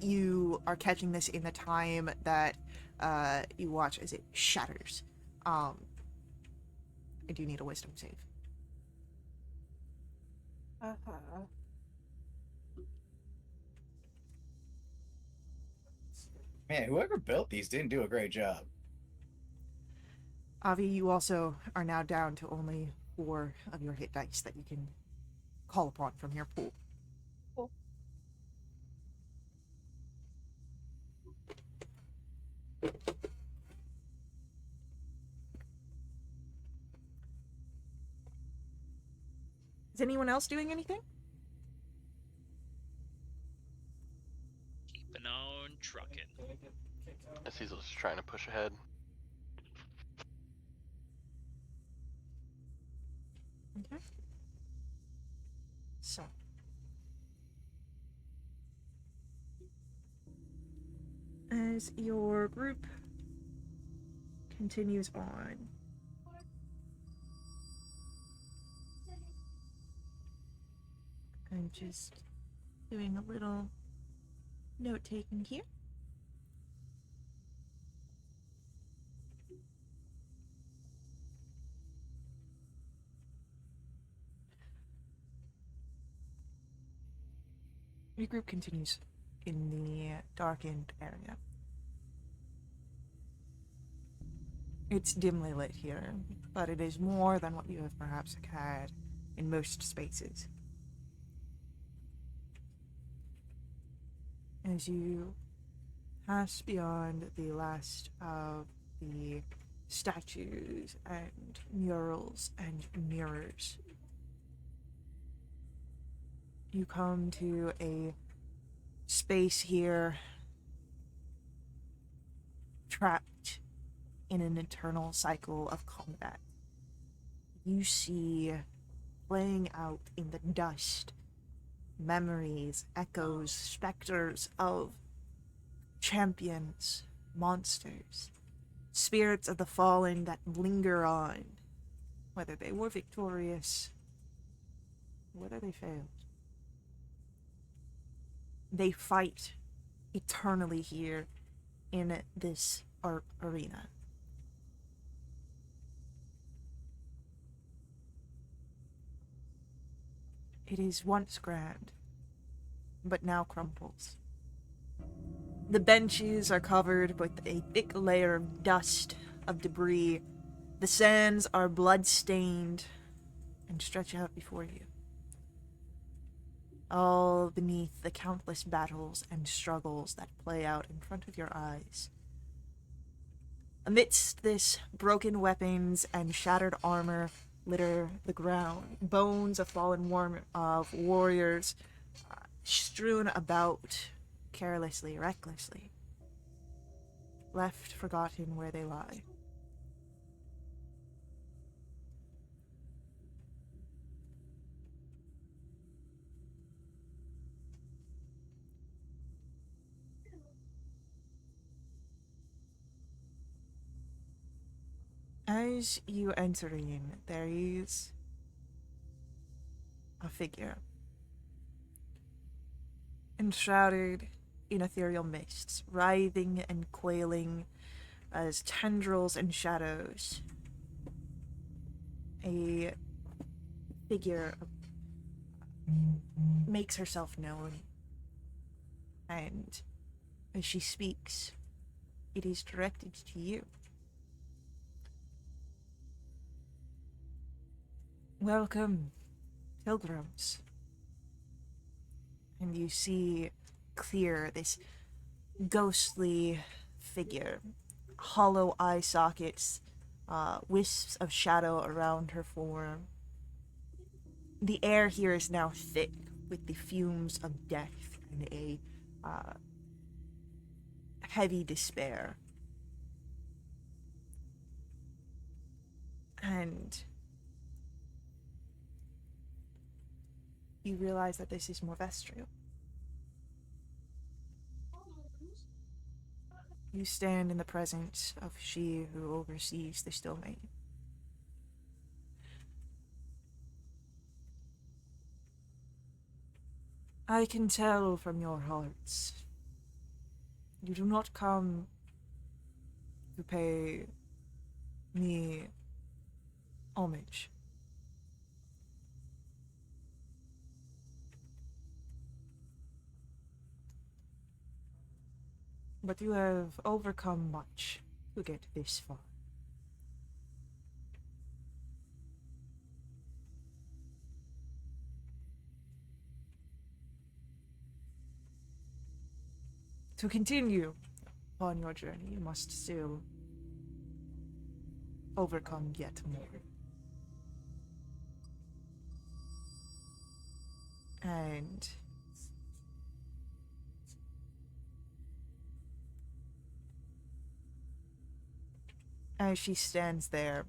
you are catching this in the time that you watch as it shatters. I do need a wisdom save. Man, whoever built these didn't do a great job. Avi, you also are now down to only 4 of your hit dice that you can call upon from your pool. Cool. Is anyone else doing anything? Keeping on trucking. Cecil's just trying to push ahead. Okay. So. As your group continues on, I'm just doing a little note taking here. Your group continues in the darkened area. It's dimly lit here, but it is more than what you have perhaps had in most spaces. As you pass beyond the last of the statues and murals and mirrors, you come to a space here trapped in an eternal cycle of combat. You see playing out in the dust memories, echoes, specters of champions, monsters, spirits of the fallen that linger on, whether they were victorious, whether they failed. They fight eternally here in this arena. It is once grand, but now crumbles. The benches are covered with a thick layer of dust, of debris. The sands are blood-stained and stretch out before you, all beneath the countless battles and struggles that play out in front of your eyes. Amidst this, broken weapons and shattered armor litter the ground. Bones of fallen warriors strewn about carelessly, recklessly, left forgotten where they lie. As you enter in, there is a figure enshrouded in ethereal mists, writhing and quailing as tendrils and shadows. A figure makes herself known, and as she speaks, it is directed to you. Welcome, pilgrims. And you see clear this ghostly figure, hollow eye sockets, wisps of shadow around her form. The air here is now thick with the fumes of death and a heavy despair. And you realize that this is Morvestrio. You stand in the presence of she who oversees this domain. I can tell from your hearts, you do not come to pay me homage. But you have overcome much to get this far. To continue upon your journey, you must still overcome yet more. And as she stands there,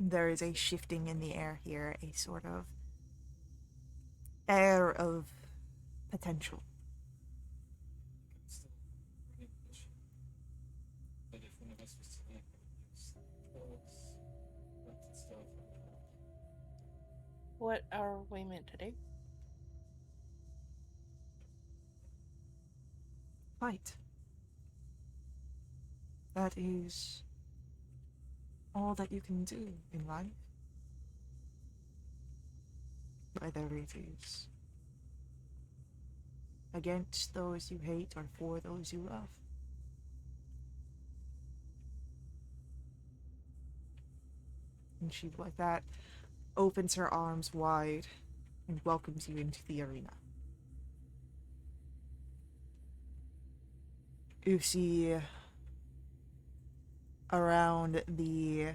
there is a shifting in the air here, a sort of air of potential. What are we meant to do? Fight. That is all that you can do in life. Whether it is against those you hate or for those you love. And she, like that, opens her arms wide and welcomes you into the arena. You see around the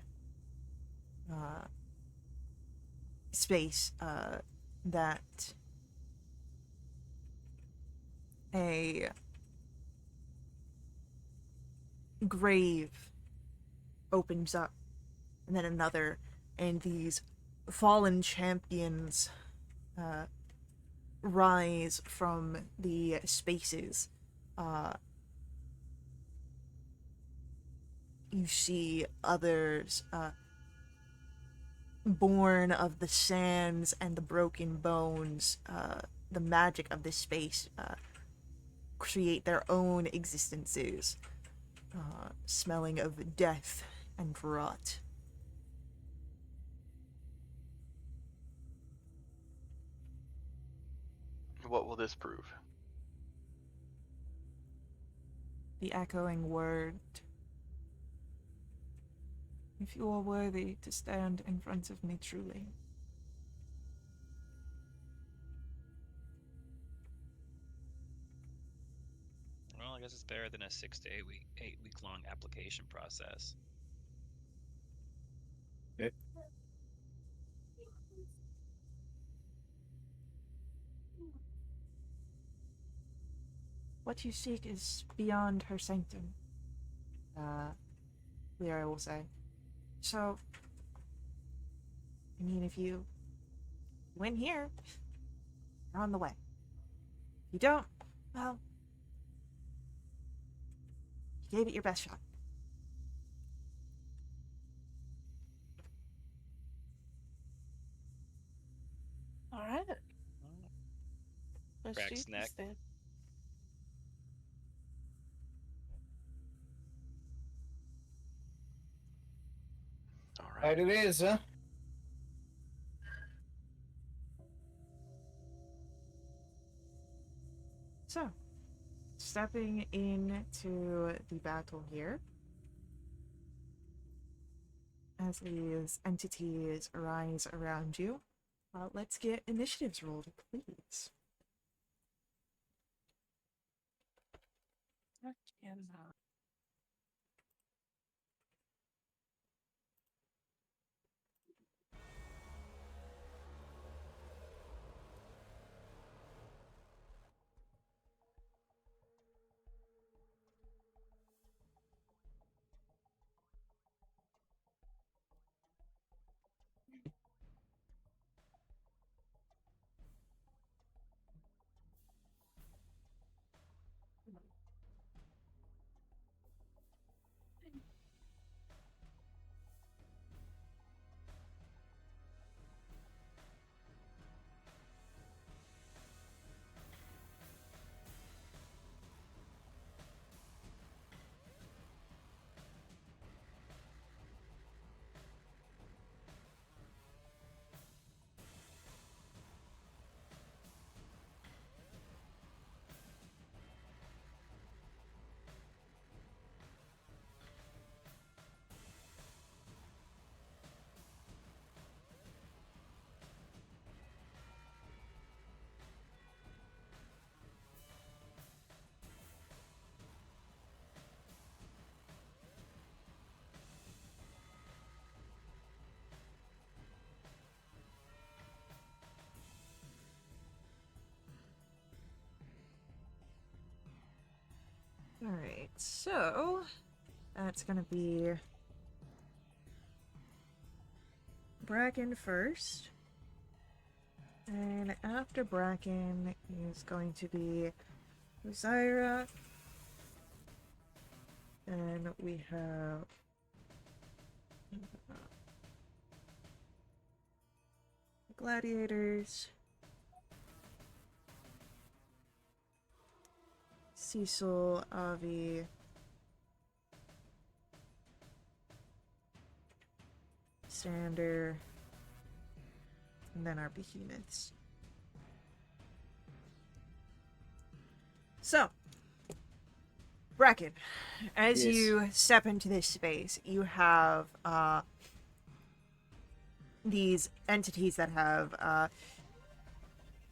space that a grave opens up, and then another, and these fallen champions rise from the spaces. You see others born of the sands and the broken bones, the magic of this space, create their own existences, smelling of death and rot. what will this prove? The echoing word. If you are worthy to stand in front of me truly. Well, I guess it's better than a 6 to 8 week long application process. Okay. What you seek is beyond her sanctum. Lyra will say. So, I mean, if you win here, you're on the way. If you don't, well, you gave it your best shot. All right. Let's Crack's do neck. this then. All Right, right. it is, huh? So, stepping into the battle here, as these entities arise around you, let's get initiatives rolled, please. I cannot. Alright, so that's gonna be Bracken first. And after Bracken is going to be Zyra. Then we have Gladiators. Cecil, Avi, Sander, and then our behemoths. So, Bracken, as Yes. you step into this space, you have these entities that have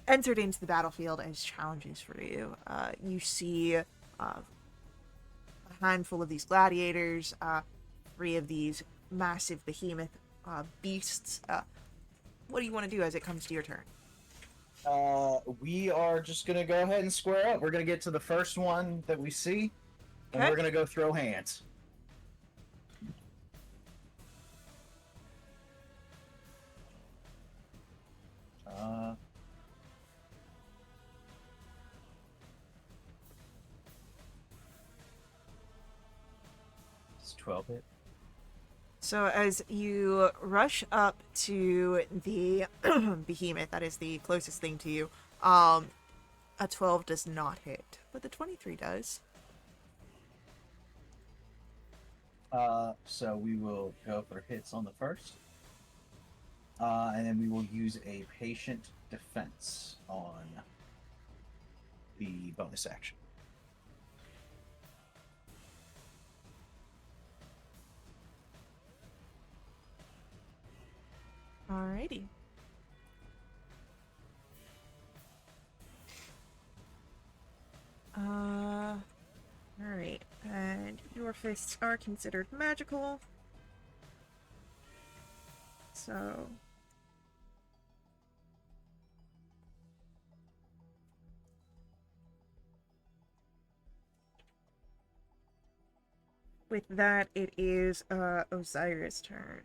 entered into the battlefield as challenges for you. You see a handful of these gladiators, 3 of these massive behemoth beasts. What do you want to do as it comes to your turn? We are just gonna go ahead and square up. We're gonna get to the first one that we see, and Okay. we're gonna go throw hands. It's 12 hit. So as you rush up to the behemoth, that is the closest thing to you, a 12 does not hit, but the 23 does. So we will go for hits on the first. And then we will use a patient defense on the bonus action. Alrighty. Alright. And your fists are considered magical. So... with that, it is Osiris' turn.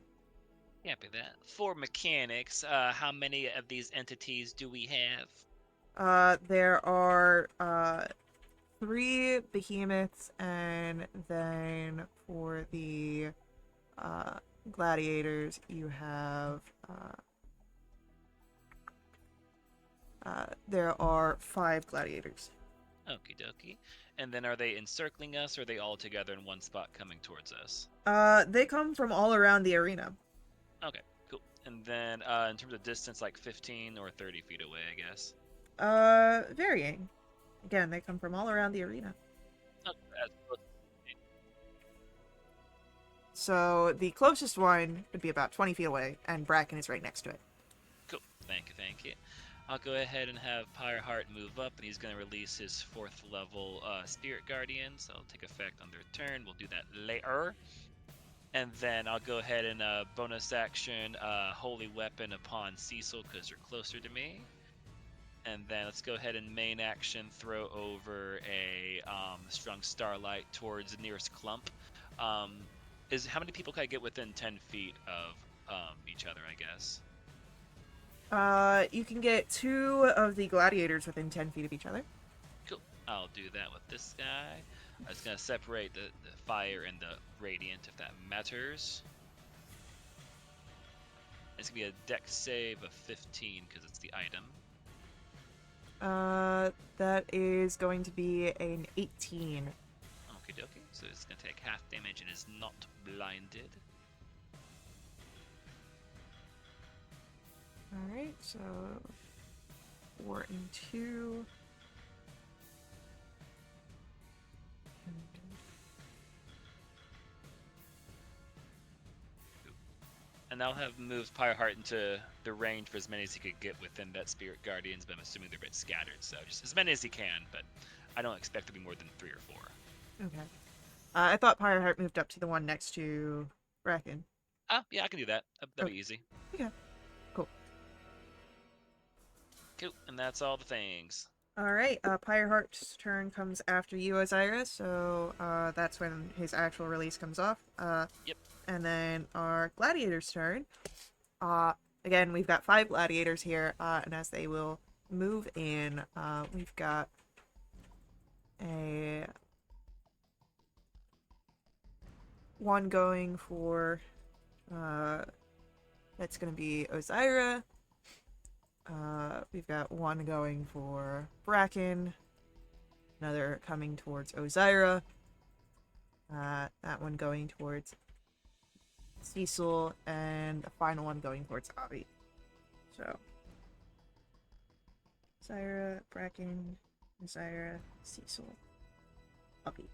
Copy that. For mechanics, how many of these entities do we have? There are 3 behemoths, and then for the gladiators, you have there are 5 gladiators. Okie dokie. And then are they encircling us, or are they all together in one spot coming towards us? They come from all around the arena. Okay, cool. And then in terms of distance, like 15 or 30 feet away, I guess. Varying. Again, they come from all around the arena. Okay, that's close. So the closest one would be about 20 feet away, and Bracken is right next to it. Cool. Thank you, thank you. I'll go ahead and have Pyreheart move up, and he's going to release his 4th level Spirit Guardian, so it'll take effect on their turn. We'll do that later. And then I'll go ahead and bonus action Holy Weapon upon Cecil, because you're closer to me. And then let's go ahead and main action throw over a Strong Starlight towards the nearest clump. How many people can I get within 10 feet of each other, I guess? You can get 2 of the gladiators within 10 feet of each other. Cool. I'll do that with this guy. I was going to separate the fire and the radiant, if that matters. It's going to be a dex save of 15, because it's the item. That is going to be an 18. Okie dokie. So it's going to take half damage and is not blinded. Alright, so 4 and 2. And I'll have moved Pyreheart into the range for as many as he could get within that Spirit Guardians, but I'm assuming they're a bit scattered, so just as many as he can, but I don't expect to be more than 3 or 4. Okay. I thought Pyreheart moved up to the one next to Bracken. Yeah, I can do that. That'll be easy. Okay. Cool. Cool, and that's all the things. Alright, Pyreheart's turn comes after you, Osiris, so that's when his actual release comes off. Yep. And then our gladiator's turn. Again, we've got 5 gladiators here, and as they will move in, we've got a one going for that's going to be Osiris. We've got one going for Bracken, another coming towards Osiris, that one going towards Cecil, and a final one going towards Avi. So, Osiris, Bracken, Osiris, Cecil, Avi.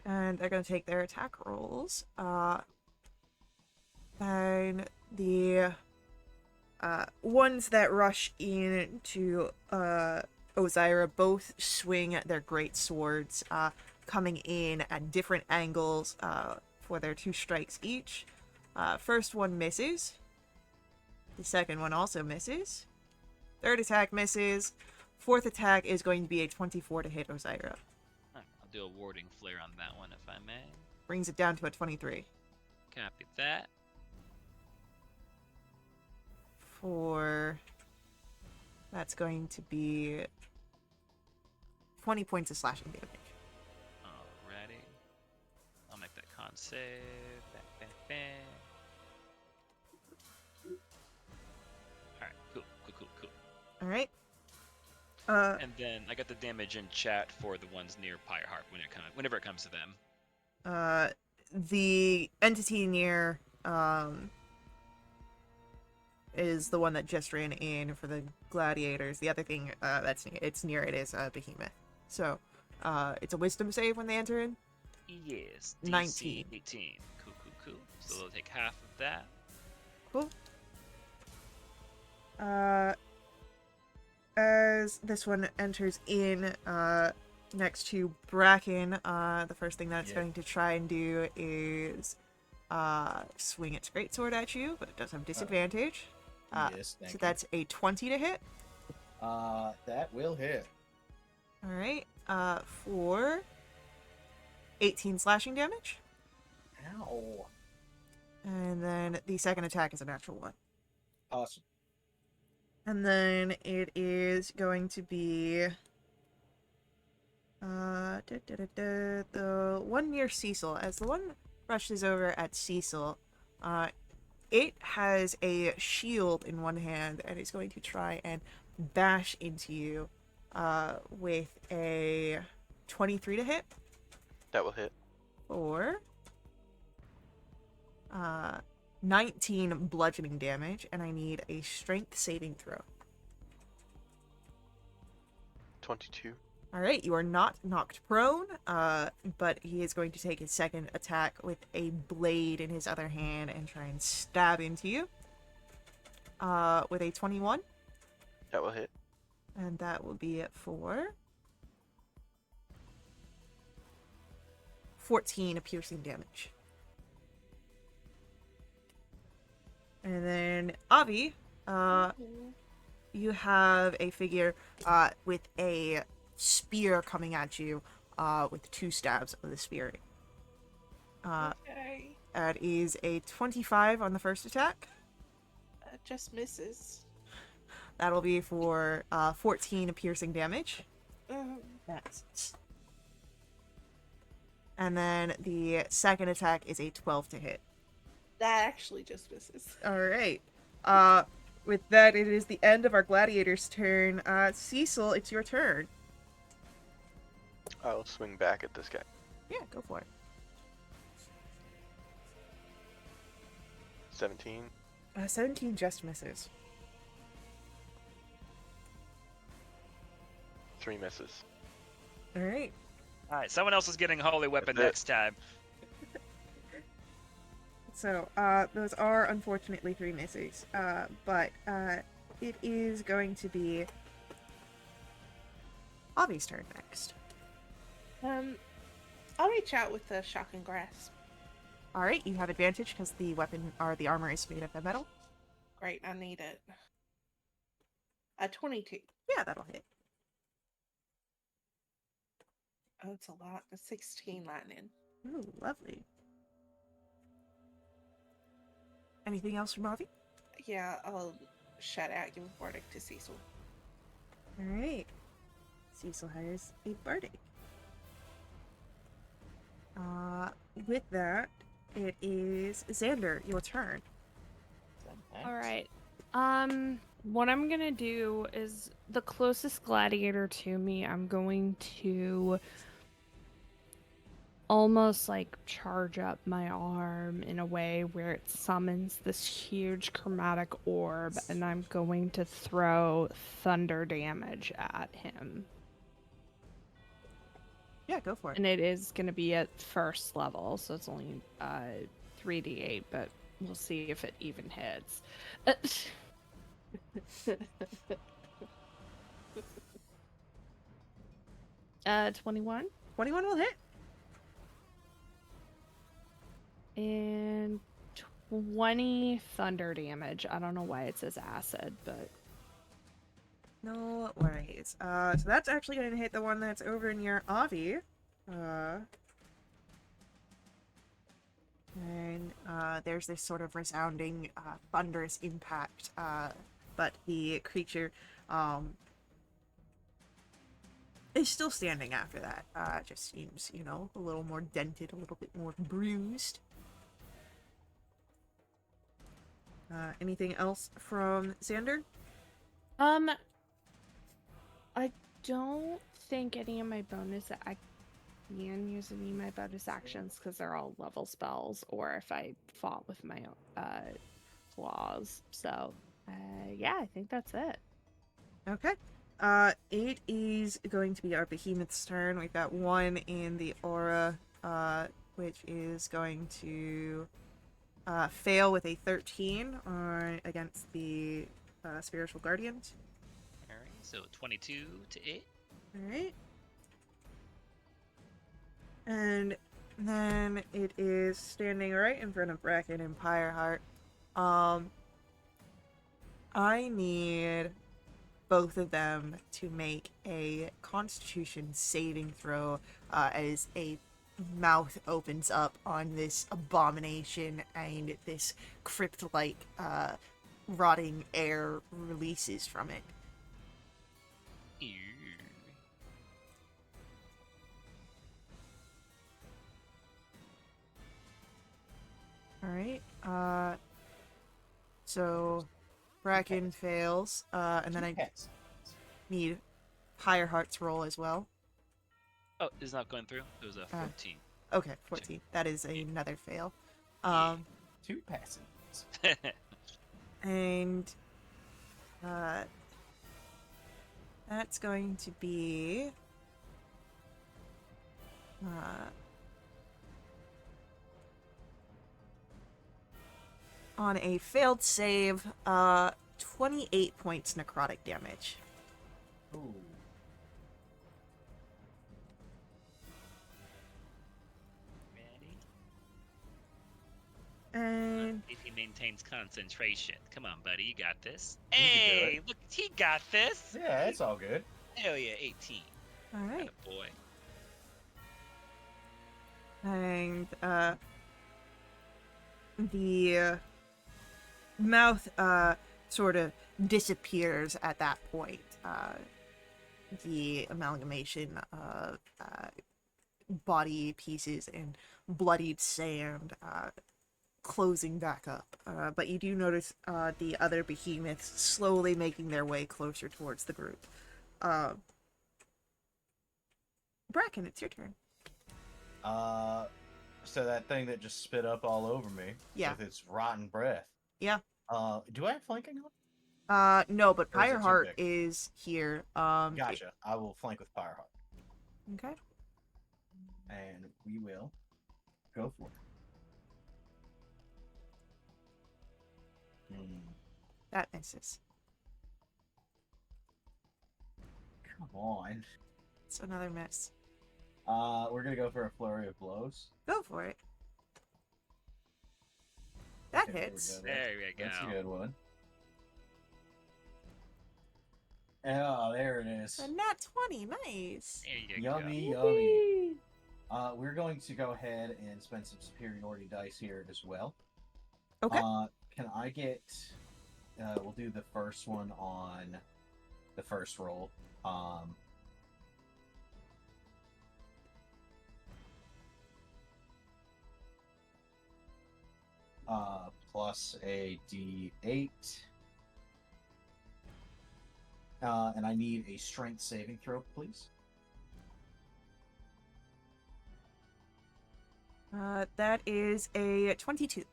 And they're going to take their attack rolls. And the ones that rush into Osiris both swing their great swords, coming in at different angles for their 2 strikes each. First one misses. The second one also misses. Third attack misses. Fourth attack is going to be a 24 to hit Osiris. I'll do a warding flare on that one, if I may. Brings it down to a 23. Copy that. That's going to be 20 points of slashing damage. Alrighty. I'll make that con save. Bang, bang, bang. Alright, cool. Alright. And then I got the damage in chat for the ones near Pyreheart whenever it comes to them. The entity near is the one that just ran in for the gladiators. The other thing it's near it is Behemoth. So it's a wisdom save when they enter in. Yes. DC 19. 18. Cool. So they'll take half of that. Cool. As this one enters in next to Bracken, the first thing that it's going to try and do is swing its greatsword at you, but it does have disadvantage. Yes, thank So you. that's a 20 to hit. That will hit. All right. For 18 slashing damage. Ow. And then the second attack is a natural one. Awesome. And then it is going to be the one near Cecil. As the one rushes over at Cecil, it has a shield in one hand and is going to try and bash into you with a 23 to hit. That will hit. For 19 bludgeoning damage, and I need a strength saving throw. 22. Alright, you are not knocked prone, but he is going to take his second attack with a blade in his other hand and try and stab into you. With a 21. That will hit. And that will be it for 14 piercing damage. And then Avi, you have a figure with a spear coming at you with 2 stabs of the spear. Okay. That is a 25 on the first attack. Just misses. That'll be for 14 piercing damage. That's And then the second attack is a 12 to hit. that actually just misses. Alright. With that, it is the end of our gladiator's turn. Cecil, it's your turn. I'll swing back at this guy. Yeah, go for it. 17. 17 just misses. 3 misses. Alright. All right, someone else is getting a holy weapon That's it. next time. So, those are unfortunately 3 misses. But it is going to be Avi's turn next. I'll reach out with the shocking grasp. Alright, you have advantage because the weapon or the armor is made of metal. Great, I need it. A 22. Yeah, that'll hit. Oh, it's a lot. A 16 lightning. Ooh, lovely. Anything else from Avi? Yeah, I'll shout out, give a verdict to Cecil. Alright. Cecil has a bardic. With that, it is Xander, your turn. All right. What I'm gonna do is the closest gladiator to me, I'm going to almost like charge up my arm in a way where it summons this huge chromatic orb, and I'm going to throw thunder damage at him. Yeah, go for it. And it is going to be at first level, so it's only 3d8, but we'll see if it even hits. 21. 21 will hit. And 20 thunder damage. I don't know why it says acid, but... No worries. So that's actually going to hit the one that's over near Avi. And there's this sort of resounding, thunderous impact. But the creature is still standing after that. Just seems, you know, a little more dented, a little bit more bruised. Anything else from Xander? I don't think any of my I can use any of my bonus actions because they're all level spells, or if I fought with my claws. So Yeah, I think that's it. Okay. It is going to be our behemoth's turn. We've got one in the aura, which is going to fail with a 13 against the spiritual guardians. All right, so 22 to 8. All right. And then it is standing right in front of Bracken and Pyreheart. I need both of them to make a Constitution saving throw as a mouth opens up on this abomination and this crypt-like rotting air releases from it. Ew. All right. So Bracken fails, and then I Yes. need Pyreheart's roll as well. Oh, it's not going through. It was a 14. Okay, 14. That is another fail. 2 passes. And that's going to be on a failed save, 28 points necrotic damage. Ooh. Ready? And If he maintains concentration. Come on, buddy, you got this. You can do Hey, look, he got this. Yeah, it's all good. Hell yeah, 18. all right. Boy. And the mouth sort of disappears at that point. The amalgamation of body pieces and bloodied sand closing back up. But you do notice the other behemoths slowly making their way closer towards the group. Bracken, it's your turn. So that thing that just spit up all over me Yeah. with its rotten breath. Yeah. Do I have flanking on? No, but Or is it too Pyreheart big? is here. Gotcha. I will flank with Fireheart. Okay. And we will go for it. That misses. Come on. It's another miss. We're gonna go for a flurry of blows. Go for it. That Okay, there we hits. go. There we go. That's a good one. Oh, there it is. A nat 20, nice. There you Yummy, go. yummy. We're going to go ahead and spend some superiority dice here as well. Okay. Can I get? We'll do the first one on the first roll. Plus a D8. And I need a strength saving throw, please. That is a 22.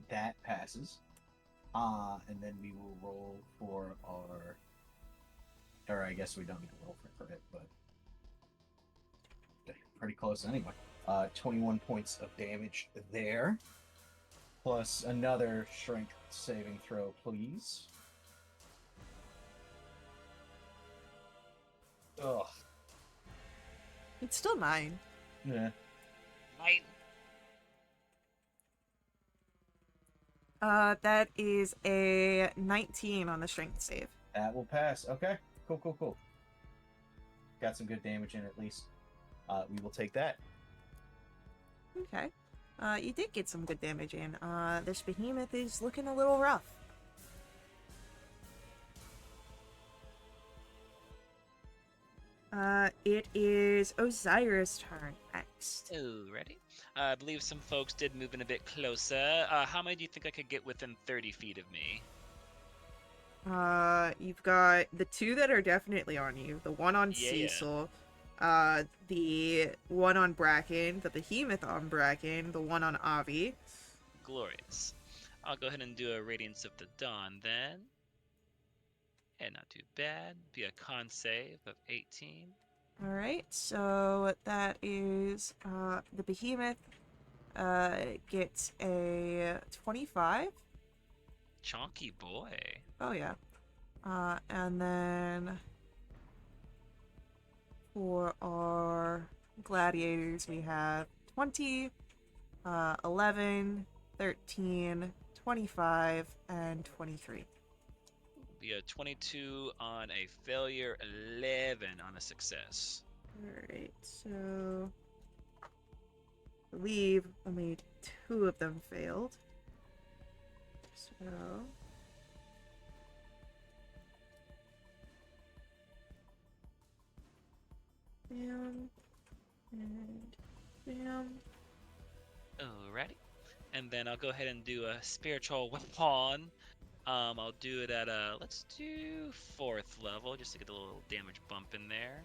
That passes. And then we will roll for our... Or I guess we don't need to roll for credit, but... Pretty close anyway. 21 points of damage there. Plus another strength saving throw, please. Ugh. It's still 9. Yeah. Mine. That is a 19 on the strength save. That will pass. Okay. Cool. Got some good damage in at least. We will take that. Okay. You did get some good damage in. This behemoth is looking a little rough. It is Osiris' turn next. Oh, ready? I believe some folks did move in a bit closer. How many do you think I could get within 30 feet of me? You've got the 2 that are definitely on you. The one on Yeah. Cecil, the one on Bracken, the behemoth on Bracken, the one on Avi. Glorious. I'll go ahead and do a Radiance of the Dawn then. And not too bad. Be a con save of 18. All right, so that is the behemoth gets a 25. Chonky boy. Oh yeah. And then for our gladiators, we have 20, 11, 13, 25, and 23. Be a 22 on a failure, 11 on a success. Alright, so I believe only 2 of them failed. So bam and bam. Alrighty. And then I'll go ahead and do a spiritual weapon. I'll do it at let's do 4th level just to get a little damage bump in there.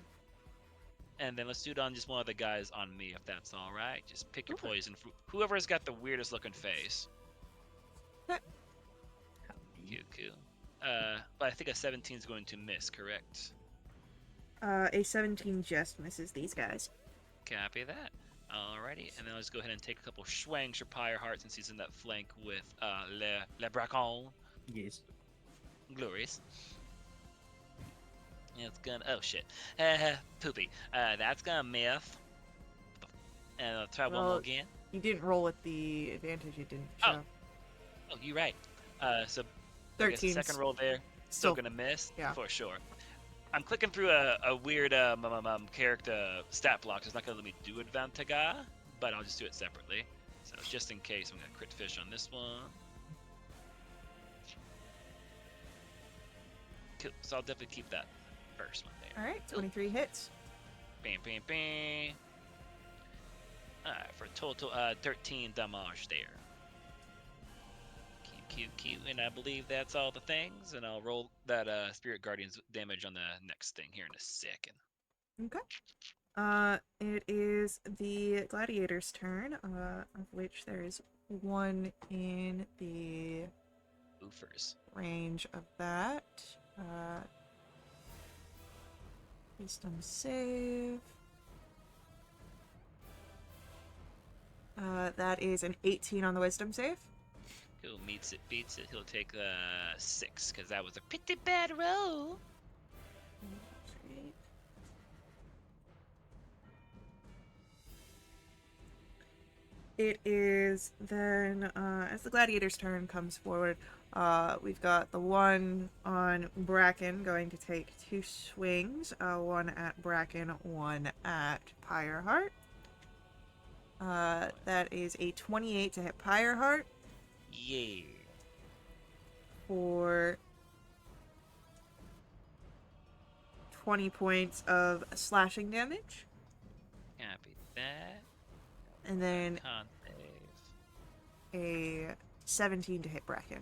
And then let's do it on just one of the guys on me if that's alright. Just pick your Okay. poison. Whoever's got the weirdest looking face. Okay. Cool. But I think a 17 is going to miss, correct? A 17 just misses these guys. Copy that. Alrighty, and then let's go ahead and take a couple schwangs for Pyre Heart since he's in that flank with Le Bracon. Yes. Glorious. It's gonna. Oh shit. Poopy. That's gonna miss. And I'll try one Well, more again. You didn't roll with the advantage it didn't show. Oh, you're right. So I guess the 13. second roll there still gonna miss yeah. for sure. I'm clicking through a weird character stat block. It's not gonna let me do Advantaga, but I'll just do it separately. So just in case, I'm gonna crit fish on this one. Cool. So I'll definitely keep that first one there. Alright, 23 hits. Bam, bam, bam. Alright, for total 13 damage there. Cute. And I believe that's all the things. And I'll roll that Spirit Guardian's damage on the next thing here in a second. Okay. It is the gladiator's turn, of which there is one in the Oofers. range of that. Wisdom save. That is an 18 on the wisdom save. Cool, meets it, beats it. He'll take 6, because that was a pretty bad roll. It is then, as the gladiator's turn comes forward, we've got the one on Bracken going to take 2 swings, one at Bracken, one at Pyreheart. That is a 28 to hit Pyreheart Yeah. for 20 points of slashing damage. Copy that. And then Con save. a 17 to hit Bracken.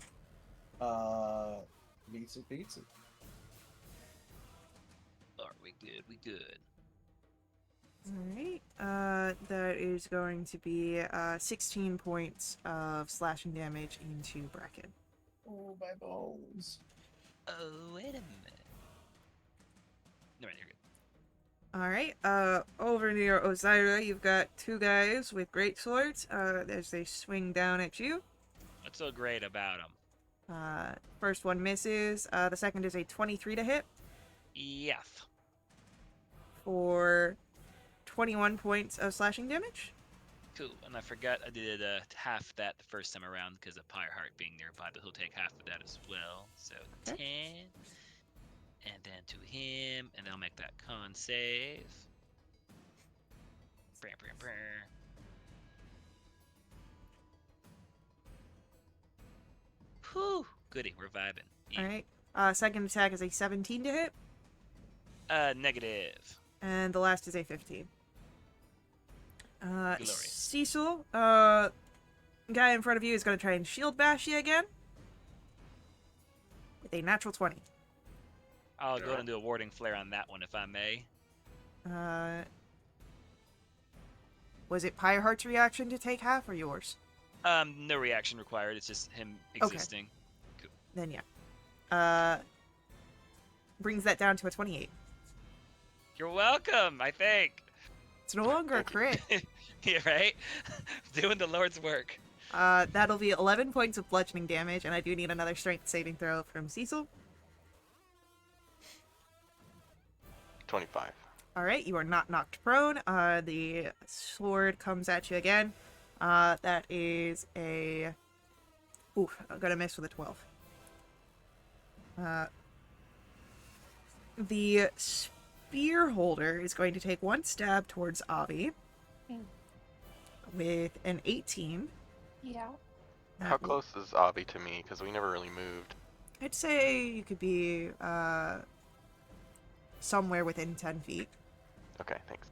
Beats it. Are we good? We good. Alright. That is going to be 16 points of slashing damage into Bracken. Oh, my bones. Oh, wait a minute. No, you're good. Alright, over near Ozira, you've got 2 guys with great swords, as they swing down at you. What's so great about him? First one misses, the second is a 23 to hit Yes. for 21 points of slashing damage. Cool. And I forgot I did half that the first time around because of Pyreheart being nearby, but he'll take half of that as well. So 10. And then to him, and then I'll make that con save. Brr, brr, brr. Whew. Goody, we're vibing. Yeah. Alright, second attack is a 17 to hit, Negative. and the last is a 15. Glorious. Cecil, guy in front of you is going to try and shield bash you again with a natural 20. I'll go ahead and do a warding flare on that one if I may. Was it Pyreheart's reaction to take half or yours? No reaction required. It's just him Okay. existing. Then yeah. Brings that down to a 28. You're welcome. I think. It's no longer a crit. Yeah, right. Doing the Lord's work. That'll be 11 points of bludgeoning damage, and I do need another strength saving throw from Cecil. 25. Alright, you are not knocked prone. The sword comes at you again. That is a... Oof, I'm gonna miss with a 12. The spear holder is going to take one stab towards Avi with an 18. Yeah. How close is Avi to me? Because we never really moved. I'd say you could be somewhere within 10 feet. Okay, thanks.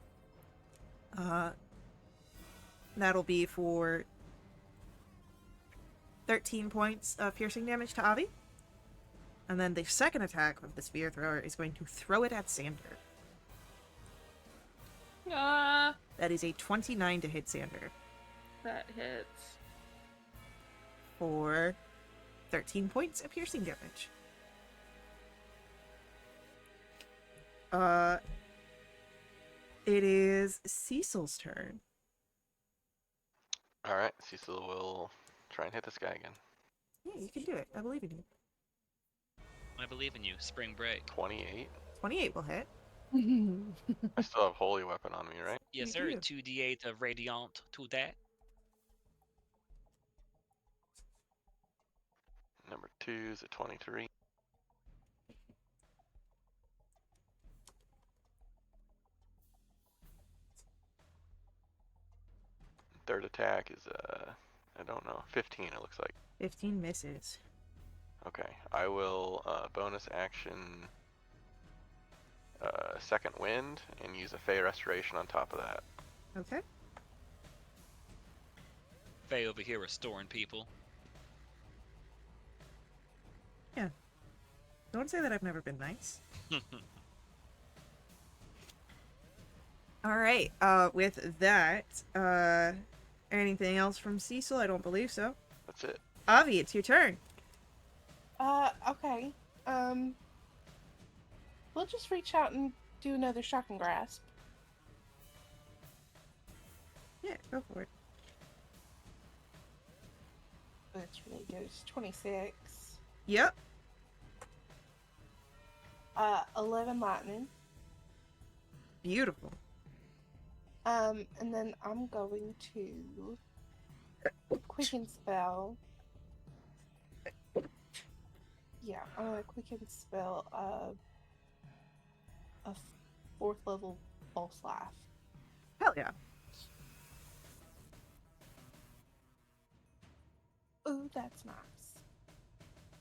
That'll be for 13 points of piercing damage to Avi. And then the second attack of the spear thrower is going to throw it at Sander. That is a 29 to hit Sander That hits. for 13 points of piercing damage. It is Cecil's turn. Alright, Cecil will try and hit this guy again. Yeah, you can do it. I believe in you. I believe in you. Spring break. 28. 28 will hit. I still have Holy Weapon on me, right? Yes, You sir. do. 2d8 of radiant to that. Number 2 is a 23. Third attack is I don't know, 15 it looks like. 15 misses. Okay, I will bonus action Second Wind and use a Fey Restoration on top of that. Okay. Faye over here restoring people. Don't say that I've never been nice. Alright, with that, anything else from Cecil? I don't believe so. That's it. Avi, it's your turn. Okay. We'll just reach out and do another shocking grasp. Yeah, go for it. Which really goes 26. Yep. 11 lightning. Beautiful. And then I'm going to quicken spell. Yeah, I'm gonna quicken spell a 4th level pulse life. Hell yeah. Ooh, that's nice.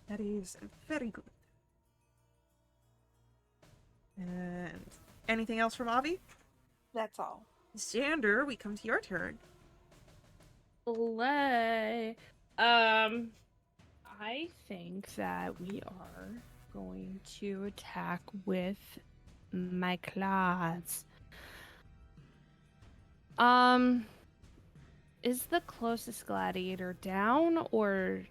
That is very good. And anything else from Avi? That's all. Xander, we come to your turn. Play. I think that we are going to attack with my claws. Is the closest gladiator down or?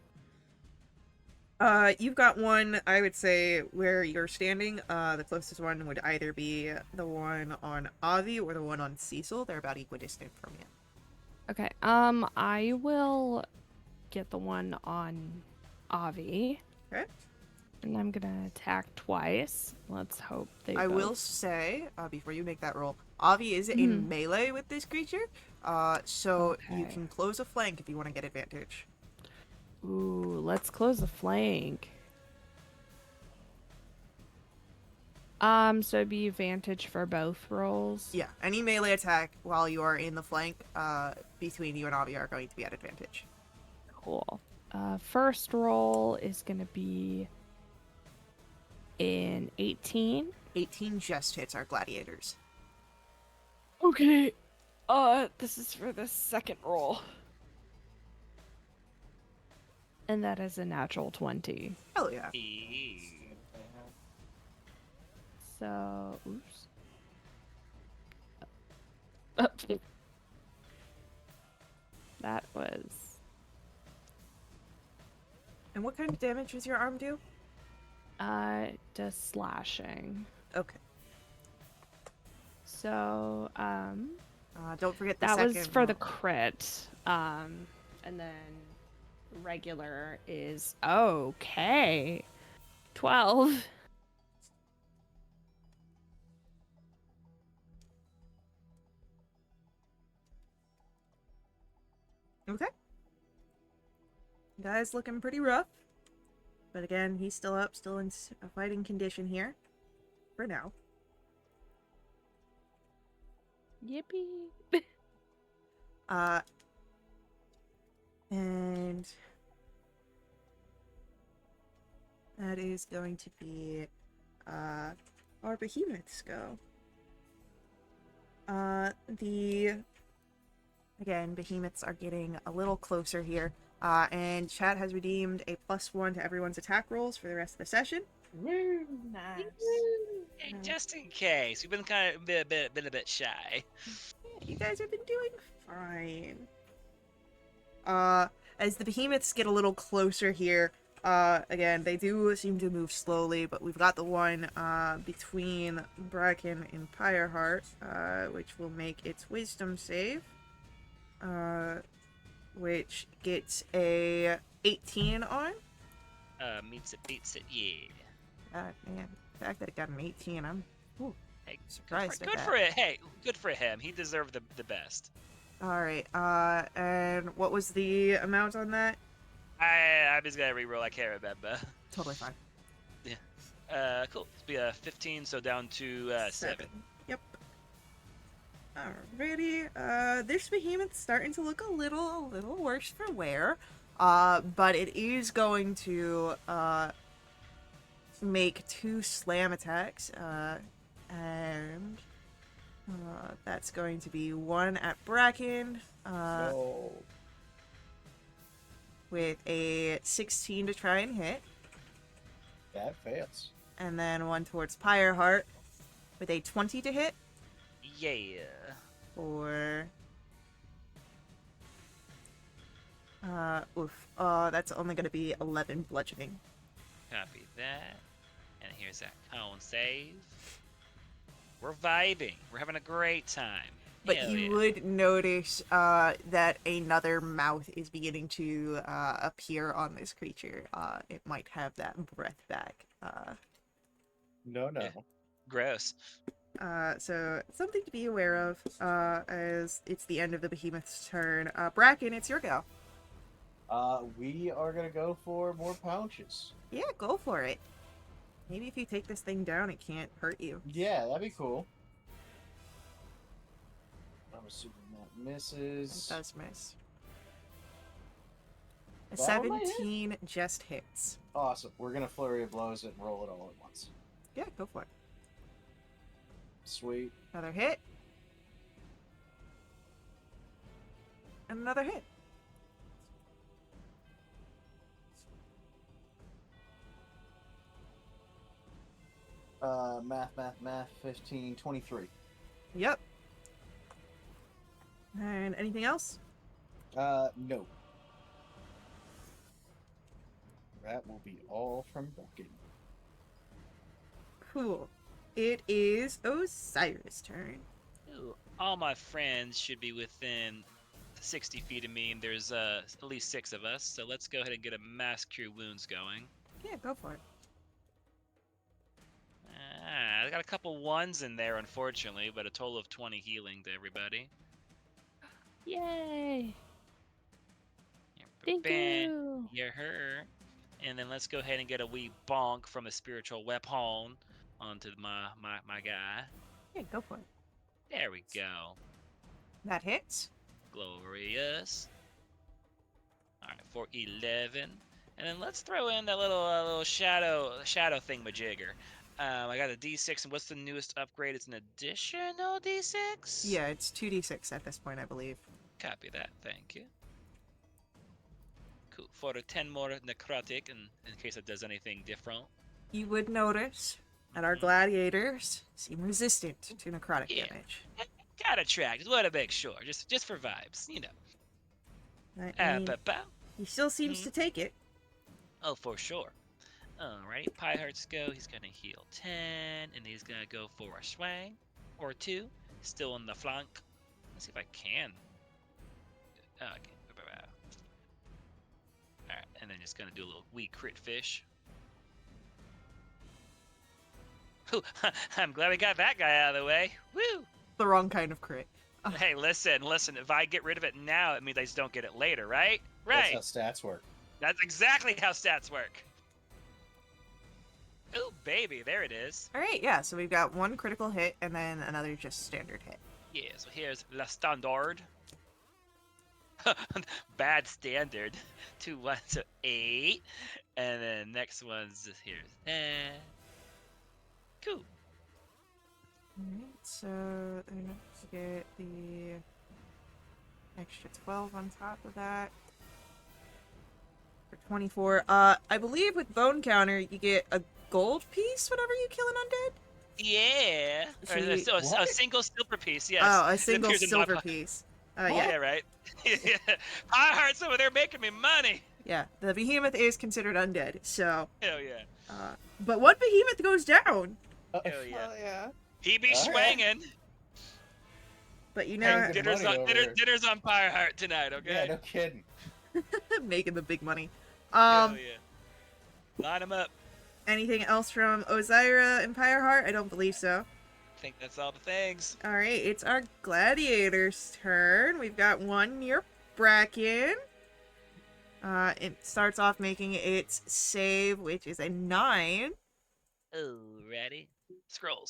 You've got one, I would say, where you're standing. The closest one would either be the one on Avi or the one on Cecil. They're about equidistant from you. Okay. I will get the one on Avi. Okay. And I'm gonna attack twice. Let's hope they I both... will say, before you make that roll, Avi is in melee with this creature, so you Okay. can close a flank if you want to get advantage. Ooh, let's close the flank. So it'd be advantage for both rolls. Yeah, any melee attack while you are in the flank between you and Avi are going to be at advantage. Cool. First roll is gonna be an 18. 18 just hits our gladiators. Okay. This is for the second roll. And that is a natural 20. Hell yeah. So, oops. That was what kind of damage does your arm do? Does slashing. Okay. So, Don't forget the that second. was for the crit. And then regular is okay. 12. Okay. Guy's looking pretty rough. But again, he's still up, still in a fighting condition here. For now. Yippee. And that is going to be our behemoths go. Again, behemoths are getting a little closer here. And chat has redeemed a +1 to everyone's attack rolls for the rest of the session. Woo, nice. Hey, just in case, we've been kind of been a bit shy. You guys have been doing fine. As the behemoths get a little closer here, again, they do seem to move slowly, but we've got the one between Bracken and Pyreheart, which will make its wisdom save, which gets a 18 on. Meets it, beats it, yeah. God, man, the fact that it got an 18, I'm Hey, surprised good at for that. it. Hey, good for him. He deserved the best. Alright, and what was the amount on that? I'm just gonna reroll. I can't remember. Totally fine. Cool. It's be a 15, so down to 7. Yep. Alrighty. This behemoth's starting to look a little worse for wear. But it is going to make 2 slam attacks. And that's going to be 1 at Bracken. No. With a 16 to try and hit. That fails. And then 1 towards Pyreheart with a 20 to hit. Yeah. Or that's only going to be 11 bludgeoning. Copy that. And here's that cone save. We're vibing. We're having a great time. But Hell you yeah. would notice that another mouth is beginning to appear on this creature. It might have that breath back. No. Yeah. Gross. So something to be aware of as it's the end of the behemoth's turn. Bracken, it's your go. We are gonna go for more pouches. Yeah, go for it. Maybe if you take this thing down, it can't hurt you. Yeah, that'd be cool. I'm assuming that It misses. does miss. A That one might hit. 17 just hits. Awesome. We're gonna flurry of blows it and roll it all at once. Yeah, go for it. Sweet. Another hit. And another hit. Math. 15, 23. Yep. And anything else? No. That will be all from Bracken. Cool. It is Osiris' turn. Ooh, all my friends should be within 60 feet of me, and there's at least 6 of us. So let's go ahead and get a mass cure wounds going. Yeah, go for it. I got a couple 1s in there, unfortunately, but a total of 20 healing to everybody. Yay. Yeah, Thank bam. you. You're her. And then let's go ahead and get a wee bonk from a spiritual weapon onto my guy. Yeah, go for it. There we go. That hits. Glorious. Alright, for 11. And then let's throw in that little shadow thingamajigger. I got a D6, and what's the newest upgrade? It's an additional D6? Yeah, it's 2d6 at this point, I believe. Copy that, thank you. Cool. For 10 more necrotic, in case it does anything different. You would notice that our gladiators seem resistant to necrotic Yeah. damage. Gotta track, just wanna make sure, just for vibes, you know. I mean, Ba-ba. he still seems to take it. Oh, for sure. Alrighty, Piehearts go. He's gonna heal 10, and he's gonna go for a swang or two. Still on the flank. Let's see if I can. Okay. Alright, and then just gonna do a little wee crit fish. Whew, I'm glad we got that guy out of the way. Woo! The wrong kind of crit. Hey, listen. If I get rid of it now, it means I just don't get it later, right? Right. That's how stats work. That's exactly how stats work. Oh, baby, there it is. All right, yeah. So we've got one critical hit and then another just standard hit. Yeah, so here's La Standard. Bad standard. 2, 1, so 8. And then next one's just here's that. Cool. Alright, so then let's get the extra 12 on top of that. For 24. I believe with Bone Counter, you get a gold piece whenever you kill an undead? Yeah. So Or you- a single silver piece, yes. Oh, a It single appears in my silver po- piece. Yeah, Yeah. right. Pie Hearts over there making me money. Yeah, the behemoth is considered undead, so... Hell yeah. But one behemoth goes down! Hell yeah. Oh yeah. He be All right. swinging. But you Hey, know, good Dinner's money on, over there. dinner's on Pie Heart tonight, okay? Yeah, no kidding. making the big money. Hell yeah. Line them up. Anything else from Ozira and Pyreheart? I don't believe so. I think that's all the things. Alright, it's our gladiator's turn. We've got one near Bracken. It starts off making its save, which is a 9. Alrighty. Scroll.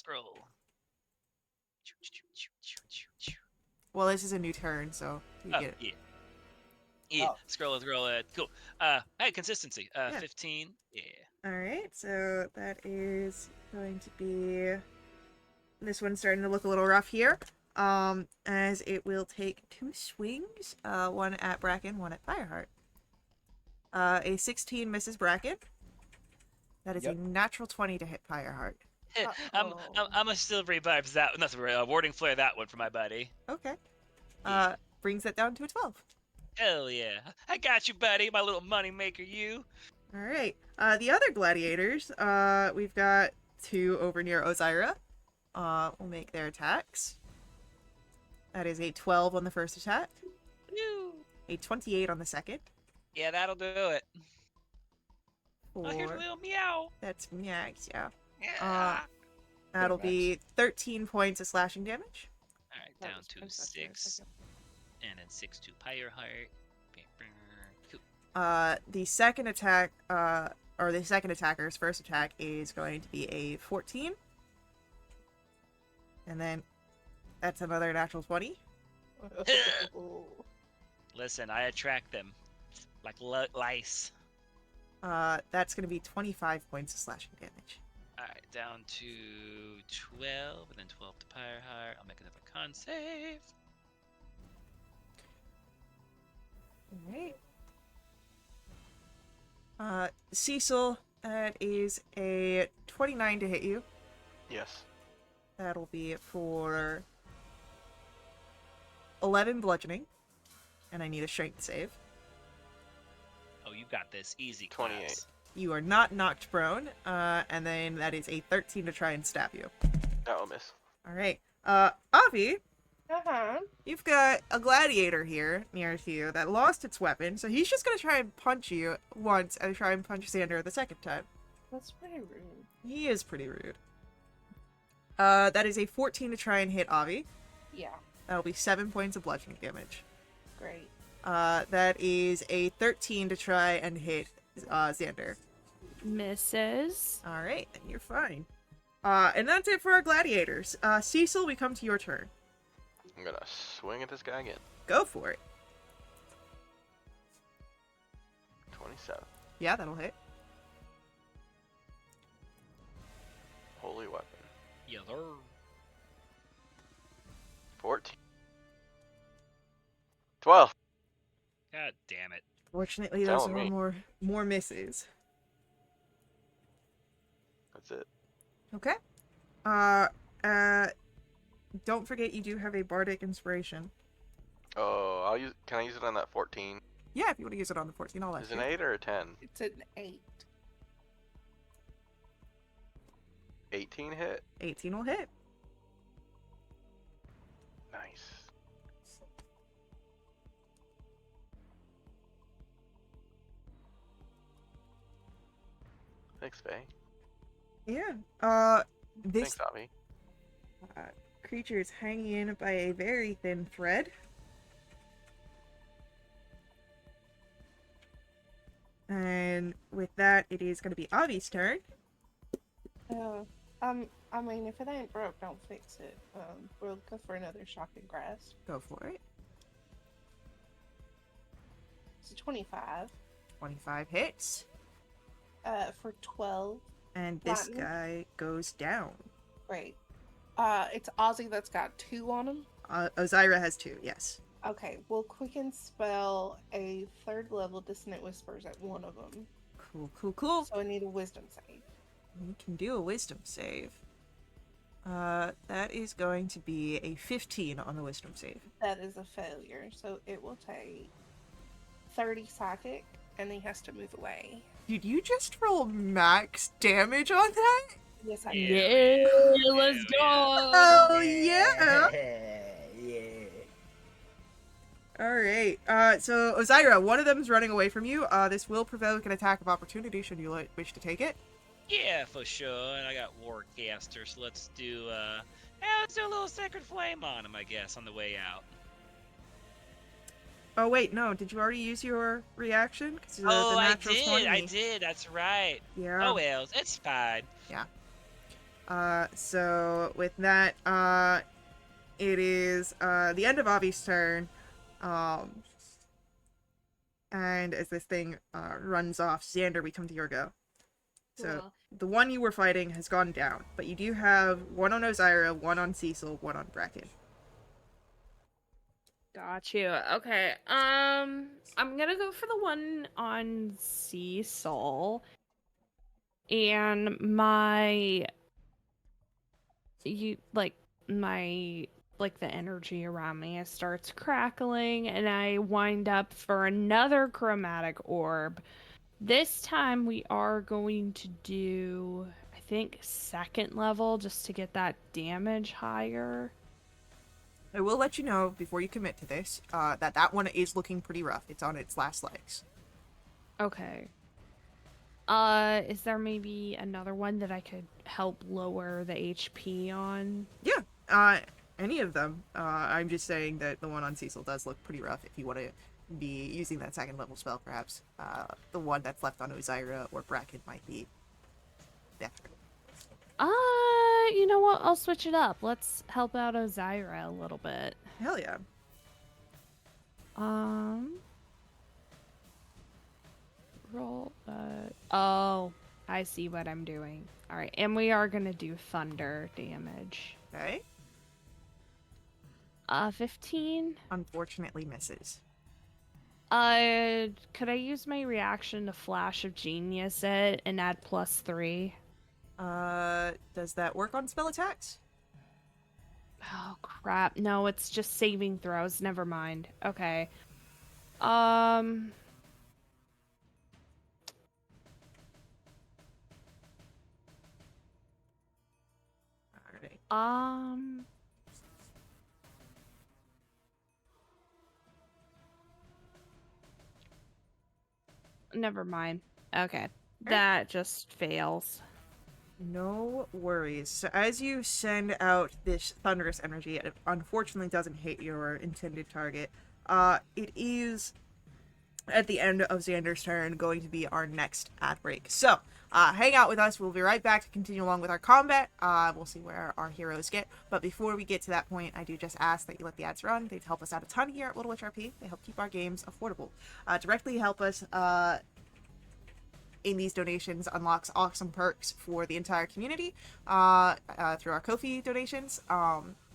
Well, this is a new turn, so you Oh, get it. yeah. Yeah, Oh. scroll. Cool. Hey, consistency. Yeah. 15. Yeah. Alright, so that is going to be... This one's starting to look a little rough here. As it will take 2 swings. One at Bracken, one at Fireheart. A 16 misses Bracken. That is Yep. a natural 20 to hit Fireheart. I'm a still revive that. Not warding flare that one for my buddy. Okay. Brings that down to a 12. Hell yeah. I got you, buddy. My little money maker, you. Alright. The other gladiators, we've got 2 over near Ozira. Will make their attacks. That is a 12 on the first attack. Woo. A 28 on the second. Yeah, that'll do it. Oh, here's a Or little meow. that's max, yeah. Yeah. That'll max. be 13 points of slashing damage. Alright, That down was to princess for a 6. second. And then 6 to Pyre Heart. Cool. The second attack, or the second attacker's first attack is going to be a 14. And then that's another natural 20. Listen, I attract them like lice. That's going to be 25 points of slashing damage. Alright, down to 12, and then 12 to Pyre Heart. I'll make another con save. Alright. Cecil, that is a 29 to hit you. Yes. That'll be for 11 bludgeoning. And I need a strength save. Oh, you got this. Easy. 28. Class. You are not knocked prone. And then that is a 13 to try and stab you. That will miss. Alright. Avi, Uh-huh. you've got a gladiator here near to you that lost its weapon, so he's just gonna try and punch you once and try and punch Xander the second time. That's pretty rude. He is pretty rude. That is a 14 to try and hit Avi. Yeah. That'll be 7 points of bludgeoning damage. Great. That is a 13 to try and hit Xander. Misses. Alright, then you're fine. And that's it for our gladiators. Cecil, we come to your turn. I'm gonna swing at this guy again. Go for it. 27. Yeah, that'll hit. Holy weapon. Yeah, they're... 14. 12. God damn it. Fortunately, those Telling are me. more misses. That's it. Okay. Don't forget you do have a bardic inspiration. Oh, I'll use. Can I use it on that 14? Yeah, if you want to use it on the 14, I'll let Is you. it an 8 or a 10? It's an 8. 18 hit? 18 will hit. Nice. Thanks, Faye. Yeah. This Thanks, Avi. creature is hanging in by a very thin thread. And with that, it is going to be Avi's turn. I mean, if it ain't broke, don't fix it. We'll go for another shocking grasp. Go for it. It's a 25. 25 hits. For 12. And this Rotten. guy goes down. Great. It's Ozzy that's got 2 on him. Ozira has 2, yes. Okay, we'll quicken spell a 3rd level Dissonant Whispers at one of them. Cool. So I need a wisdom save. You can do a wisdom save. That is going to be a 15 on the wisdom save. That is a failure, so it will take 30 psychic, and he has to move away. Did you just roll max damage on that? Yes, I Yeah. did. Yeah, let's go. Oh, yeah! Yeah. Alright, so Ozira, one of them is running away from you. This will provoke an attack of opportunity should you wish to take it. Yeah, for sure. And I got Warcaster, so let's do let's do a little Sacred Flame on him, I guess, on the way out. Oh wait, no, did you already use your reaction? 'Cause the Oh, I natural's did, 20. that's right. Yeah. Oh well, it's fine. So with that, it is the end of Avi's turn. And as this thing runs off, Xander, we come to your go. So Cool. the one you were fighting has gone down, but you do have one on Ozira, one on Cecil, one on Bracken. Got you. Okay. I'm gonna go for the one on Cecil. And the energy around me starts crackling, and I wind up for another chromatic orb. This time we are going to do, I think, 2nd level, just to get that damage higher. I will let you know before you commit to this that one is looking pretty rough. It's on its last legs. Okay. Is there maybe another one that I could help lower the HP on? Yeah, any of them. I'm just saying that the one on Cecil does look pretty rough. If you want to be using that 2nd level spell, perhaps the one that's left on Ozira or Bracken might be better. You know what? I'll switch it up. Let's help out Ozira a little bit. Hell yeah. Roll. Oh, I see what I'm doing. All right, and we are gonna do thunder damage. Okay. 15. Unfortunately misses. Could I use my reaction to Flash of Genius it and add +3? Does that work on spell attacks? Oh crap! No, it's just saving throws. Never mind. Okay. Alright. Never mind. Okay. That just fails. No worries. So as you send out this thunderous energy, it unfortunately doesn't hit your intended target. It is, at the end of Xander's turn, going to be our next ad break. So, hang out with us. We'll be right back to continue along with our combat. We'll see where our heroes get. But before we get to that point, I do just ask that you let the ads run. They help us out a ton here at Wildewitch RP. They help keep our games affordable. Directly help us in these donations unlocks awesome perks for the entire community through our Ko-fi donations.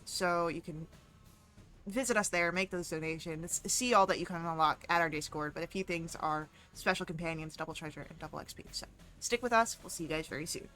So you can visit us there, make those donations, see all that you can unlock at our Discord, but a few things are special companions, double treasure, and double XP. So stick with us. We'll see you guys very soon.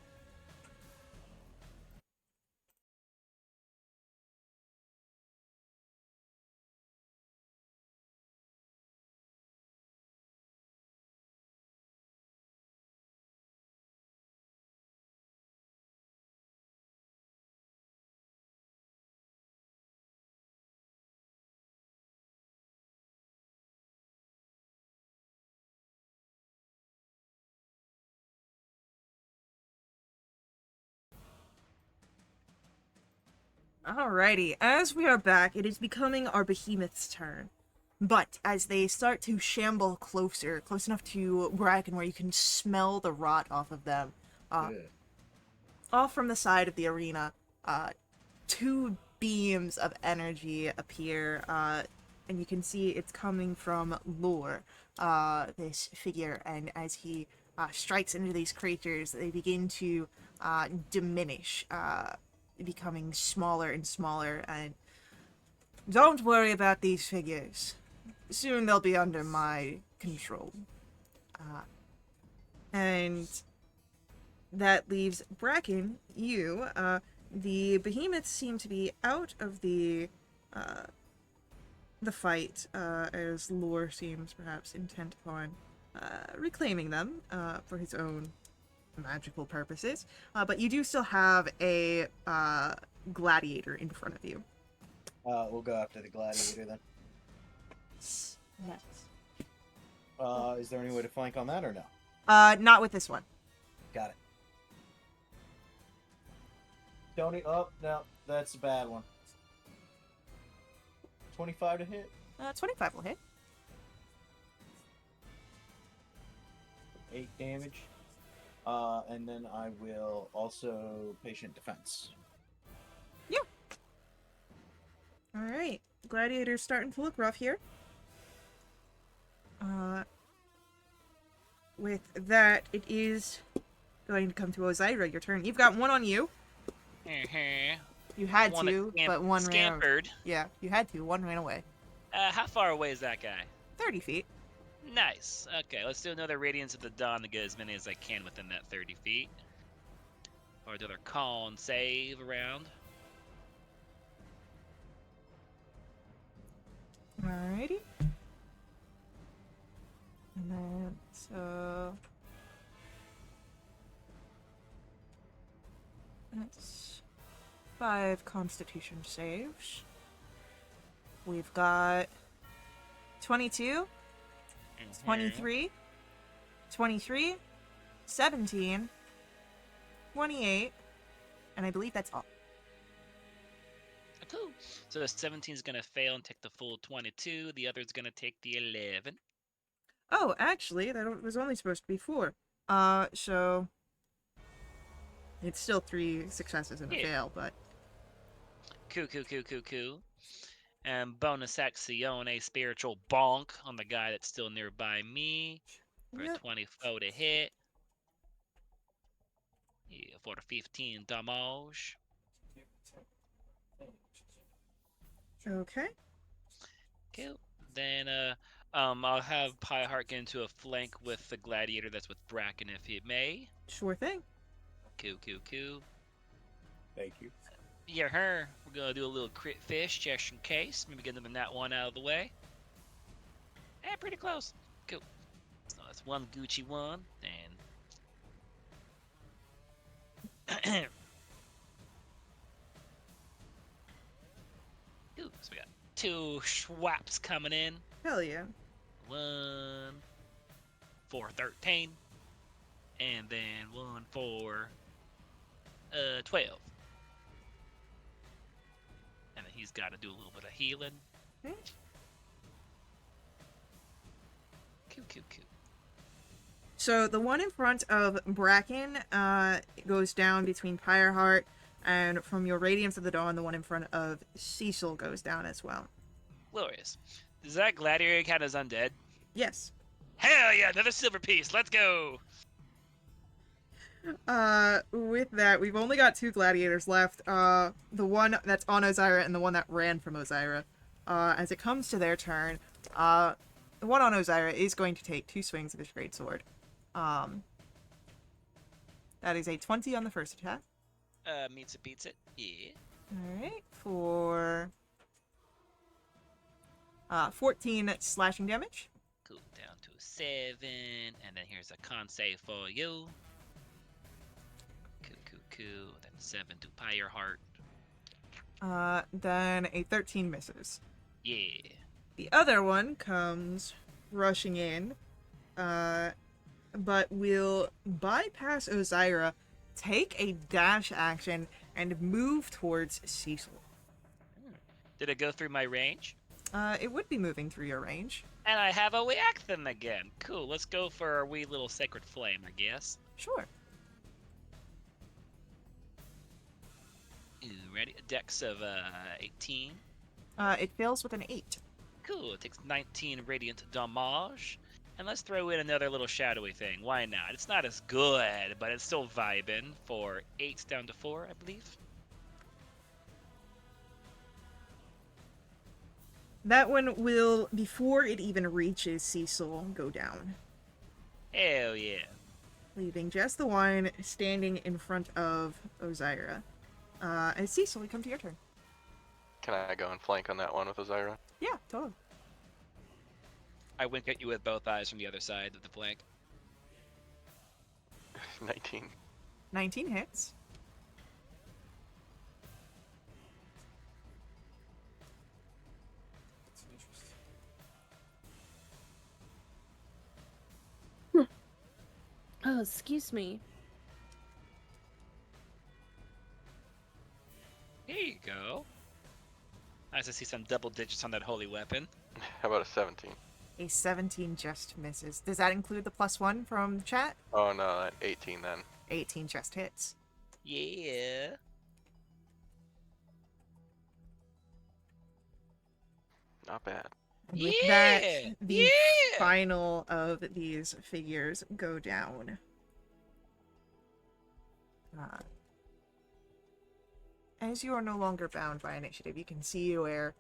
Alrighty, as we are back, it is becoming our behemoth's turn. But as they start to shamble closer, close enough to Bracken where you can smell the rot off of them, Good. off from the side of the arena, two beams of energy appear, and you can see it's coming from Lore, this figure, and as he strikes into these creatures, they begin to diminish, becoming smaller and smaller, and don't worry about these figures. Soon they'll be under my control. And that leaves Bracken, you. The behemoths seem to be out of the fight, as Lore seems perhaps intent upon reclaiming them for his own magical purposes. But you do still have a gladiator in front of you. We'll go after the gladiator then. Yes. Is there any way to flank on that or no? Not with this one. Got it. Tony, oh, no, that's a bad one. 25 to hit? 25 will hit. 8 damage. And then I will also patient defense. Yeah. Alright. Gladiator's starting to look rough here. With that, it is going to come to Ozira, your turn. You've got one on you. You had One to, that but one ran. scampered. Yeah, you had to. One ran away. How far away is that guy? 30 feet. Nice. Okay, let's do another Radiance of the Dawn to get as many as I can within that 30 feet. Or another con save around. Alrighty. And then, so... That's 5 Constitution saves. We've got 22, 23, 23, 17, 28, and I believe that's all. Cool. So the 17 is going to fail and take the full 22. The other's going to take the 11. Oh, actually, that was only supposed to be 4. So... It's still 3 successes and a fail, but... Cool. And bonus action, a spiritual bonk on the guy that's still nearby me. For a 24 to hit. Yeah, for the 15 damage. Okay. Cool. Then I'll have Pieheart get into a flank with the gladiator that's with Bracken if he may. Sure thing. Cool. Thank you. Yeah, we're gonna do a little crit fish just in case. Maybe get them in that one out of the way. Pretty close. Cool. So that's one Gucci one, and ooh, so we got 2 schwaps coming in. Hell yeah. 1 for 13, and then 1 for 12. And then he's got to do a little bit of healing. Okay. Cool. So the one in front of Bracken goes down between Pyreheart, and from your Radiance of the Dawn, the one in front of Cecil goes down as well. Glorious. Does that gladiator count as undead? Yes. Hell yeah, another silver piece. Let's go. With that, we've only got 2 gladiators left. The one that's on Ozira and the one that ran from Ozira. As it comes to their turn, the one on Ozira is going to take 2 swings of his greatsword. That is a 20 on the first attack. Meets it, beats it. Yeah. Alright, for 14 slashing damage. Cool, down to a 7, and then here's a con save for you. Cool. Then 7 to Pyreheart. Then a 13 misses. Yeah. The other one comes rushing in, but will bypass Ozira, take a dash action, and move towards Cecil. Did it go through my range? It would be moving through your range. And I have a whack them again. Cool, let's go for our wee little sacred flame, I guess. Sure. Ready? A dex of 18. It fails with an 8. Cool, it takes 19 radiant damage. And let's throw in another little shadowy thing. Why not? It's not as good, but it's still vibing for 8 down to 4, I believe. That one will, before it even reaches Cecil, go down, Hell yeah. leaving just the one standing in front of Ozira. And Cecil, we come to your turn. Can I go and flank on that one with Ozira? Yeah, totally. I wink at you with both eyes from the other side of the flank. 19. 19 hits. Oh, excuse me. Here you go. Nice to see some double digits on that holy weapon. How about a 17? A 17 just misses. Does that include the +1 from chat? Oh no, that 18 then. 18 just hits. Yeah. Not bad. And with Yeah! that, the Yeah! final of these figures go down. As you are no longer bound by initiative, you can see where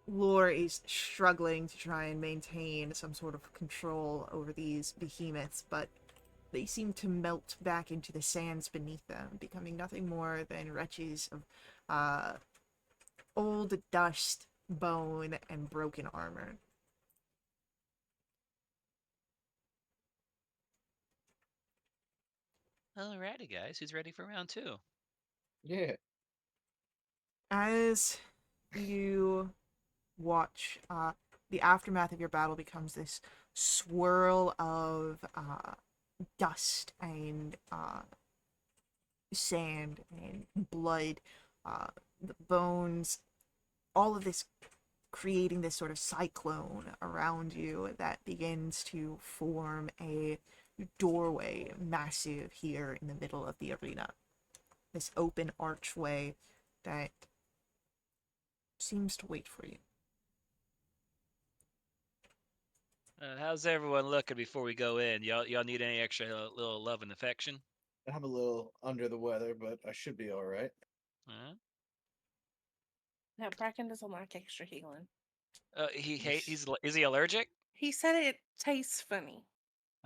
Lore is struggling to try and maintain some sort of control over these behemoths, but they seem to melt back into the sands beneath them, becoming nothing more than wretches of old dust, bone, and broken armor. Alrighty, guys. Who's ready for round 2? Yeah. As you watch, the aftermath of your battle becomes this swirl of dust and sand and blood, the bones, all of this creating this sort of cyclone around you that begins to form a doorway, massive, here in the middle of the arena. This open archway that seems to wait for you. How's everyone looking before we go in? Y'all need any extra little love and affection? I'm a little under the weather, but I should be all right. No, Bracken doesn't like extra healing. Is he allergic? He said it tastes funny.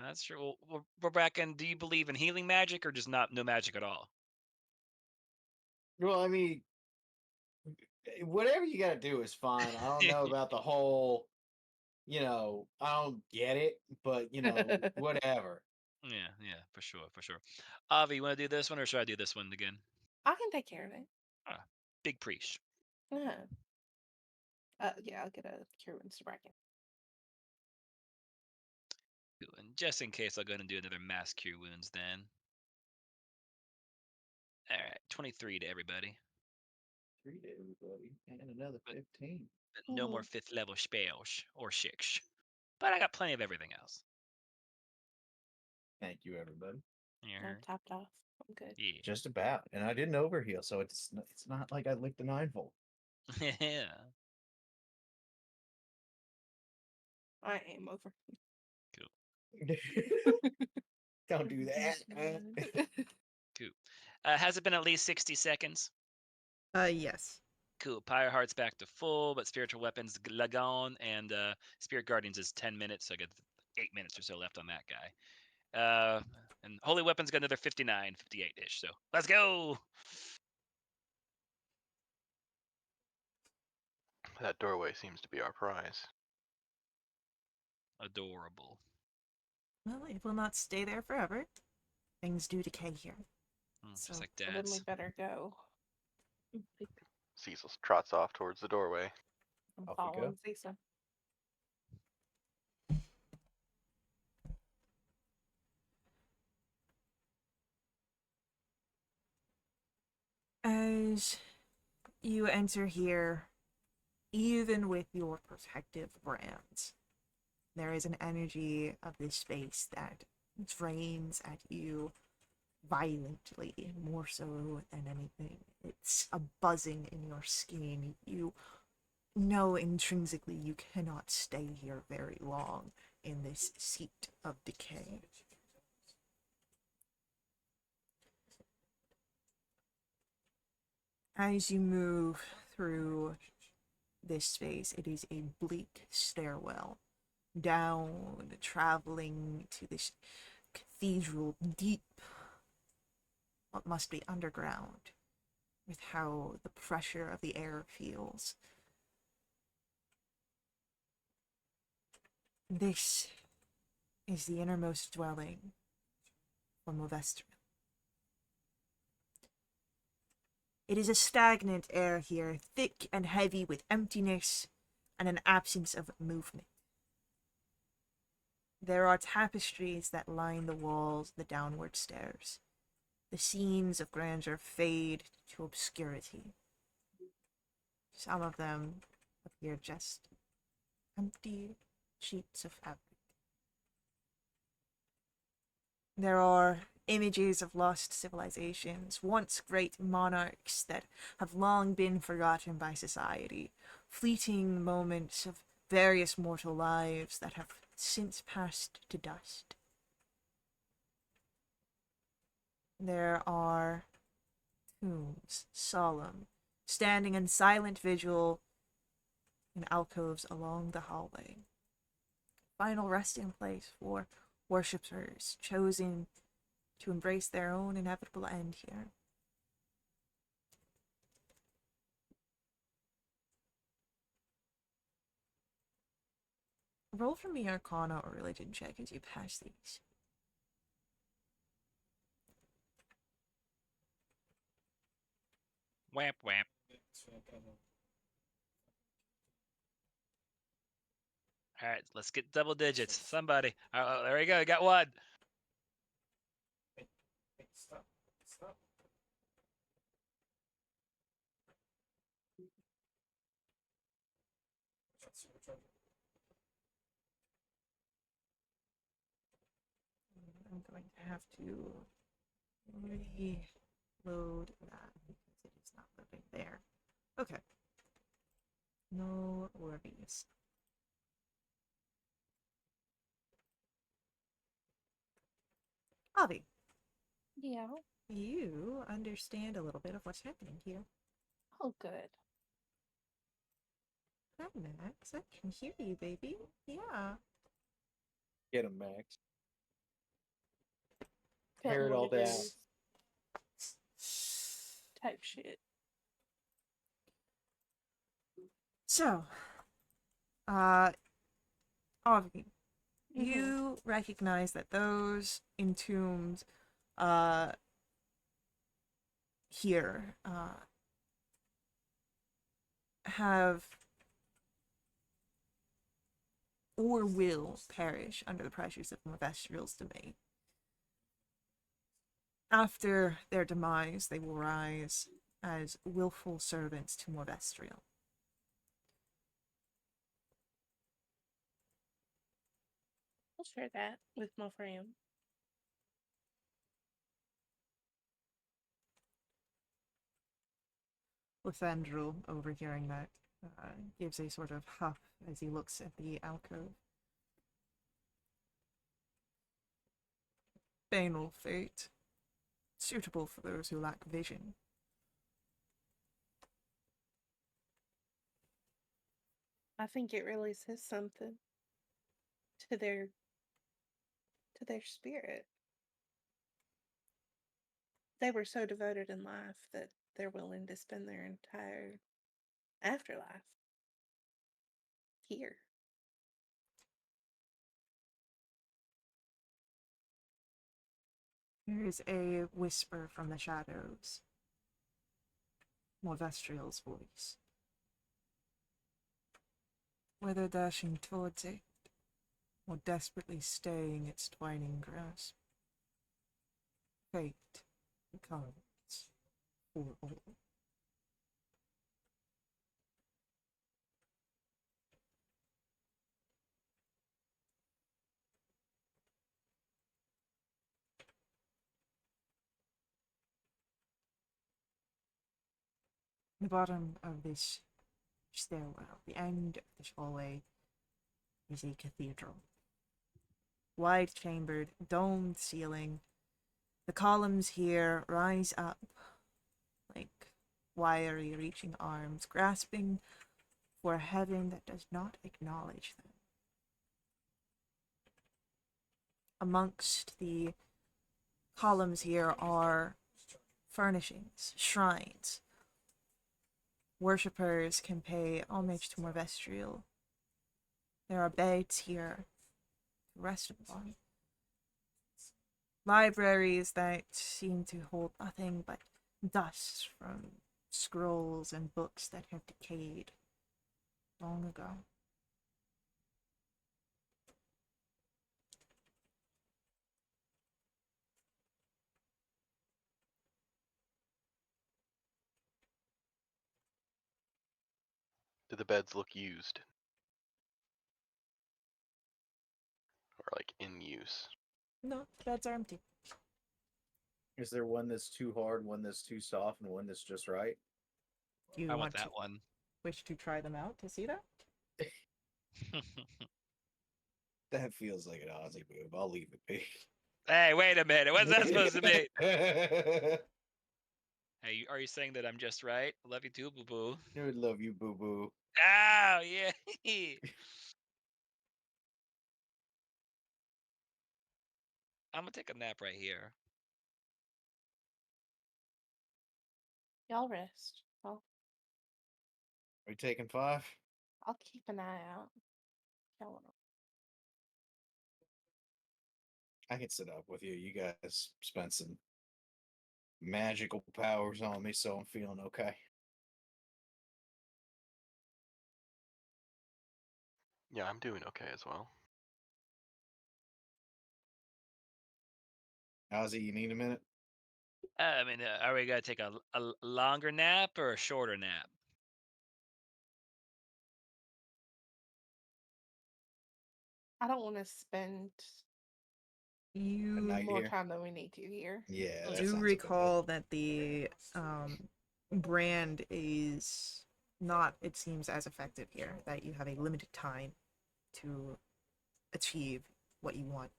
That's true. Well, Bracken, do you believe in healing magic or just no magic at all? Well, I mean, whatever you got to do is fine. I don't know about the whole, I don't get it, but whatever. Yeah, for sure. Avi, you want to do this one or should I do this one again? I can take care of it. Big priest. Yeah, I'll get a cure wounds to Bracken. Cool. And just in case, I'll go ahead and do another mass cure wounds then. All right, 23 to everybody. 3 to everybody, and another 15. But no more 5th level spells or shicks. But I got plenty of everything else. Thank you, everybody. Yeah. I'm topped off. I'm good. Yeah. Just about, and I didn't overheal, so it's not like I licked a 9-volt. Yeah. I am over. Don't do that. Cool. Has it been at least 60 seconds? Yes. Cool. Pyre Heart's back to full, but Spiritual Weapons Lagon and Spirit Guardians is 10 minutes, so I got 8 minutes or so left on that guy. And Holy Weapons got another 59, 58-ish, so let's go! That doorway seems to be our prize. Adorable. Well, it will not stay there forever. Things do decay here. Just So, like Then Dad's. we better go. Cecil trots off towards the doorway. I'm Off we go. following Cecil. As you enter here, even with your protective brands, there is an energy of this space that drains at you violently, more so than anything. It's a buzzing in your skin. You know intrinsically you cannot stay here very long in this seat of decay. As you move through this space, it is a bleak stairwell down, traveling to this cathedral deep, what must be underground, with how the pressure of the air feels. This is the innermost dwelling for Movestra. It is a stagnant air here, thick and heavy with emptiness and an absence of movement. There are tapestries that line the walls of the downward stairs. The scenes of grandeur fade to obscurity. Some of them appear just empty sheets of fabric. There are images of lost civilizations, once great monarchs that have long been forgotten by society, fleeting moments of various mortal lives that have since passed to dust. There are tombs, solemn, standing in silent vigil in alcoves along the hallway. Final resting place for worshippers chosen to embrace their own inevitable end here. Roll for me Arcana or Religion check as you pass these. Wamp wamp. All right, let's get double digits. Somebody. Oh, there we go. Got one. Stop. I'm going to have to reload that because it is not loading there. Okay. No worries. Avi, Yeah. you understand a little bit of what's happening here. Oh, good. Hi, Max. I can hear you, baby. Yeah. Get him, Max. Tell Tear me it what all down. is. Type shit. So, Avi, you recognize that those entombed, here, have or will perish under the pressures of Movestrial's domain. After their demise, they will rise as willful servants to Movestrial. I'll share that with my friend. Lethendril, overhearing that, gives a sort of huff as he looks at the alcove. Banal fate, suitable for those who lack vision. I think it really says something to their spirit. They were so devoted in life that they're willing to spend their entire afterlife here. There is a whisper from the shadows. Movestrial's voice. Whether dashing towards it, or desperately staying its twining grasp, fate becomes for all. The bottom of this stairwell, the end of this hallway, is a cathedral. Wide chambered, domed ceiling. The columns here rise up like wiry reaching arms, grasping for a heaven that does not acknowledge them. Amongst the columns here are furnishings, shrines. Worshippers can pay homage to more vestigial. There are beds here to rest upon. Libraries that seem to hold nothing but dust from scrolls and books that have decayed long ago. Do the beds look used? Or like in use? No, the beds are empty. Is there one that's too hard, one that's too soft, and one that's just right? Do you I want want that to one. wish to try them out to see that? That feels like an Aussie move. I'll leave it be. Hey, wait a minute. What's that supposed to mean? Hey, are you saying that I'm just right? Love you too, boo boo. I would love you, boo boo. Oh, yeah. I'm gonna take a nap right here. Y'all rest. I'll Are we taking 5? I'll keep an eye out. Y'all wanna- I can sit up with you. You guys spent some magical powers on me, so I'm feeling okay. Yeah, I'm doing okay as well. Ozzy, you need a minute? I mean, are we gonna take a longer nap or a shorter nap? I don't want to spend A You night more here? time than we need to here. Yeah, that do sounds recall that the brand is not, it seems, as effective here, that you have a limited time to achieve what you want.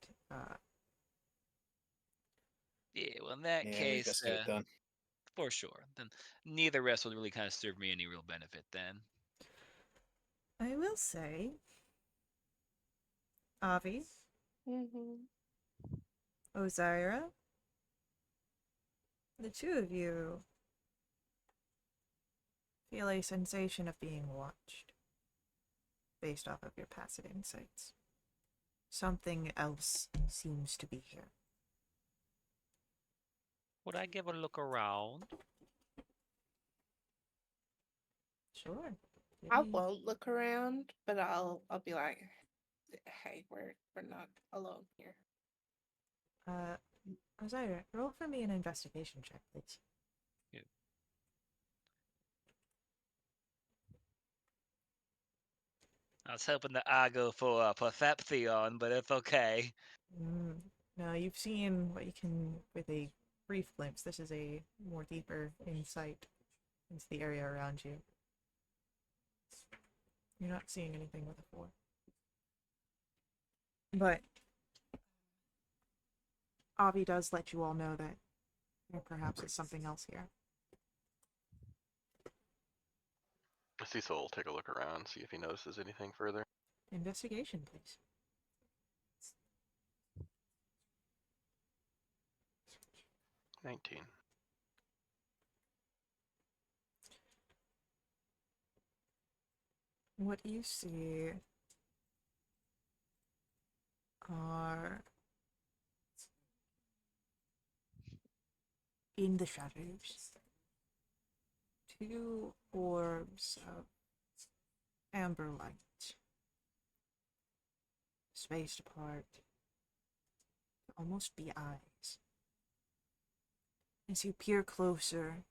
Yeah, well, in that about it. Yeah, we case, just get it done. for sure. Then neither rest would really kind of serve me any real benefit then. I will say, Avi, Mm-hmm. Ozira, the two of you feel a sensation of being watched based off of your passive insights. Something else seems to be here. Would I give a look around? Sure. Give I me- won't look around, but I'll be like, hey, we're not alone here. Ozira, roll for me an investigation check, please. I was hoping that I go for a Perception, but it's okay. No, you've seen what you can with a brief glimpse. This is a more deeper insight into the area around you. You're not seeing anything with a 4. But Avi does let you all know that there perhaps is something else here. Cecil will take a look around, see if he notices anything further. Investigation, please. 19. What you see are in the shadows 2 orbs of amber light, spaced apart to almost be eyes. As you peer closer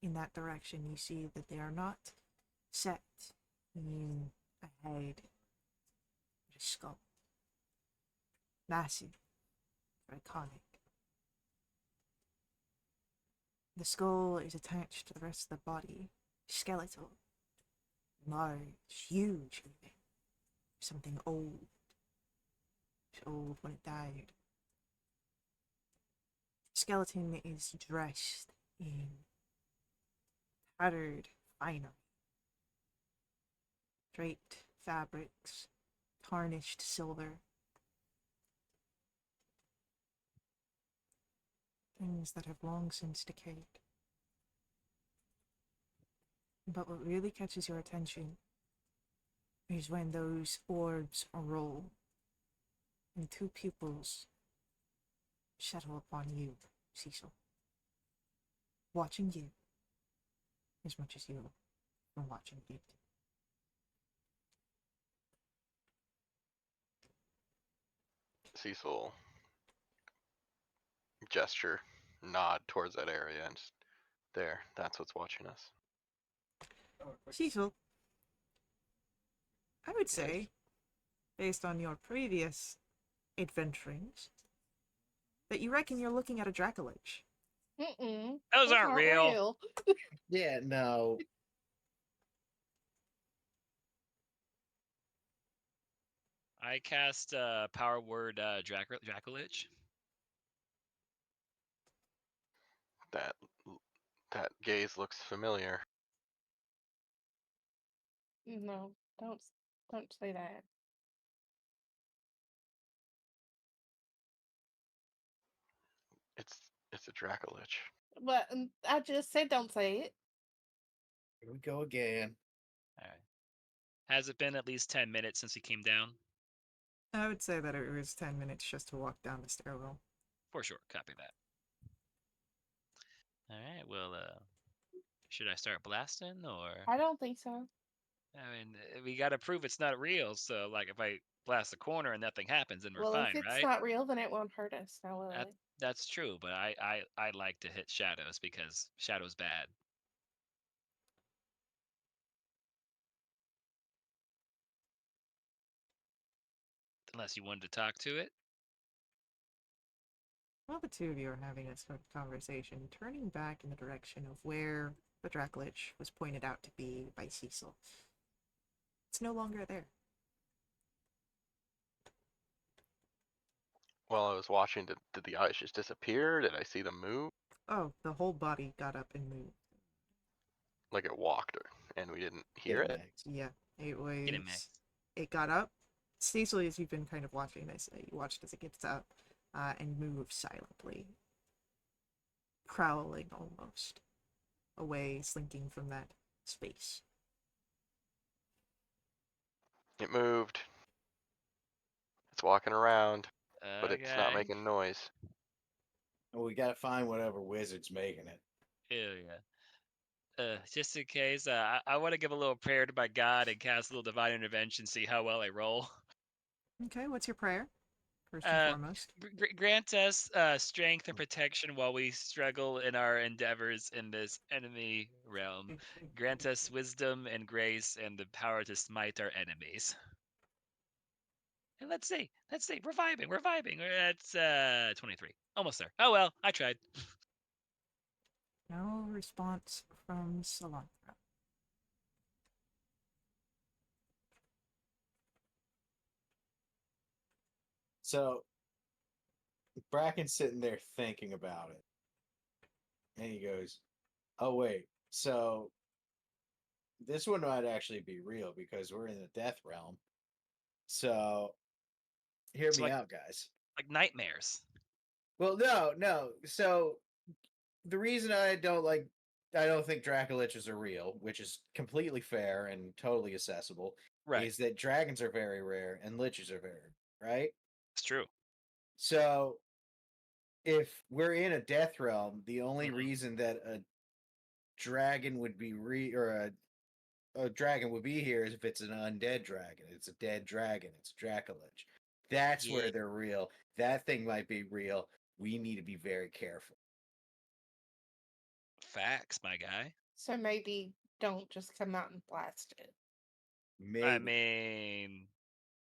in that direction, you see that they are not set in a head, but a skull. Massive, iconic. The skull is attached to the rest of the body skeletal. Large, huge even. Something old. It's old when it died. Skeleton is dressed in tattered finery. Draped fabrics, tarnished silver. Things that have long since decayed. But what really catches your attention is when those orbs roll and two pupils settle upon you, Cecil. Watching you as much as you are watching it. Cecil gesture, nod towards that area, and just there. That's what's watching us. Cecil, I would say, based on your previous adventurings, that you reckon you're looking at a Dracolich. Mm-mm. Those That's aren't not real. Yeah, no. I cast power word Dracolich. That gaze looks familiar. No, don't say that. It's a Dracolich. But I just said don't say it. Here we go again. All right. Has it been at least 10 minutes since he came down? I would say that it was 10 minutes just to walk down the stairwell. For sure. Copy that. All right. Well, should I start blasting or? I don't think so. I mean, we got to prove it's not real. So, like, if I blast the corner and nothing happens, then we're Well, fine, if it's right? not real, then it won't hurt us. Now will That, it? that's true, but I like to hit shadows because shadows bad. Unless you wanted to talk to it. While the two of you are having this sort of conversation, turning back in the direction of where the Dracolich was pointed out to be by Cecil, it's no longer there. While I was watching, did the eyes just disappear? Did I see them move? Oh, the whole body got up and moved. Like it walked, and we didn't Get hear it? Max. Yeah, it Get him, was. Max. It got up. Cecil, as you've been kind of watching this, you watched as it gets up and moved silently, prowling almost away, slinking from that space. It moved. It's walking around, but it's not Okay. making noise. Well, we gotta find whatever wizard's making it. Ew, yeah. Just in case, I want to give a little prayer to my God and cast a little divine intervention, see how well I roll. Okay, what's your prayer? First and foremost. Grant us strength and protection while we struggle in our endeavors in this enemy realm. Grant us wisdom and grace and the power to smite our enemies. And let's see, we're vibing. That's 23, almost there. Oh well, I tried. No response from Salanthra. So Bracken's sitting there thinking about it. And he goes, oh wait, so this one might actually be real because we're in the death realm. So hear It's me like out, guys. nightmares. Well, no. So the reason I don't think Dracoliches are real, which is completely fair and totally accessible, Right, is that dragons are very rare and liches are very right. it's true. So if we're in a death realm, the only Mhm. reason that a dragon would be a dragon would be here is if it's an undead dragon. It's a dead dragon. It's a Dracolich. That's Yeah, where they're real. That thing might be real. We need to be very careful. facts, my guy. So maybe don't just come out and blast it. Maybe. I mean,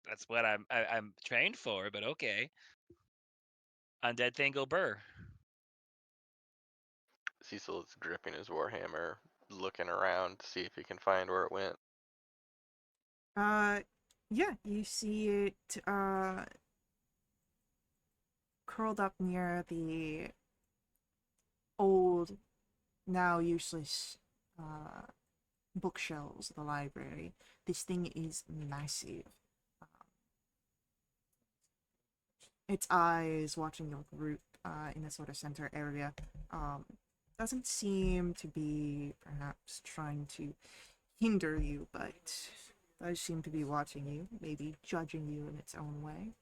that's what I'm trained for, but okay. Undead thing go burr. Cecil is gripping his warhammer looking around to see if he can find where it went. Yeah, you see it curled up near the old, now useless bookshelves of the library. This thing is massive. Its eyes watching your group in the sort of center area doesn't seem to be perhaps trying to hinder you, but does seem to be watching you, maybe judging you in its own way.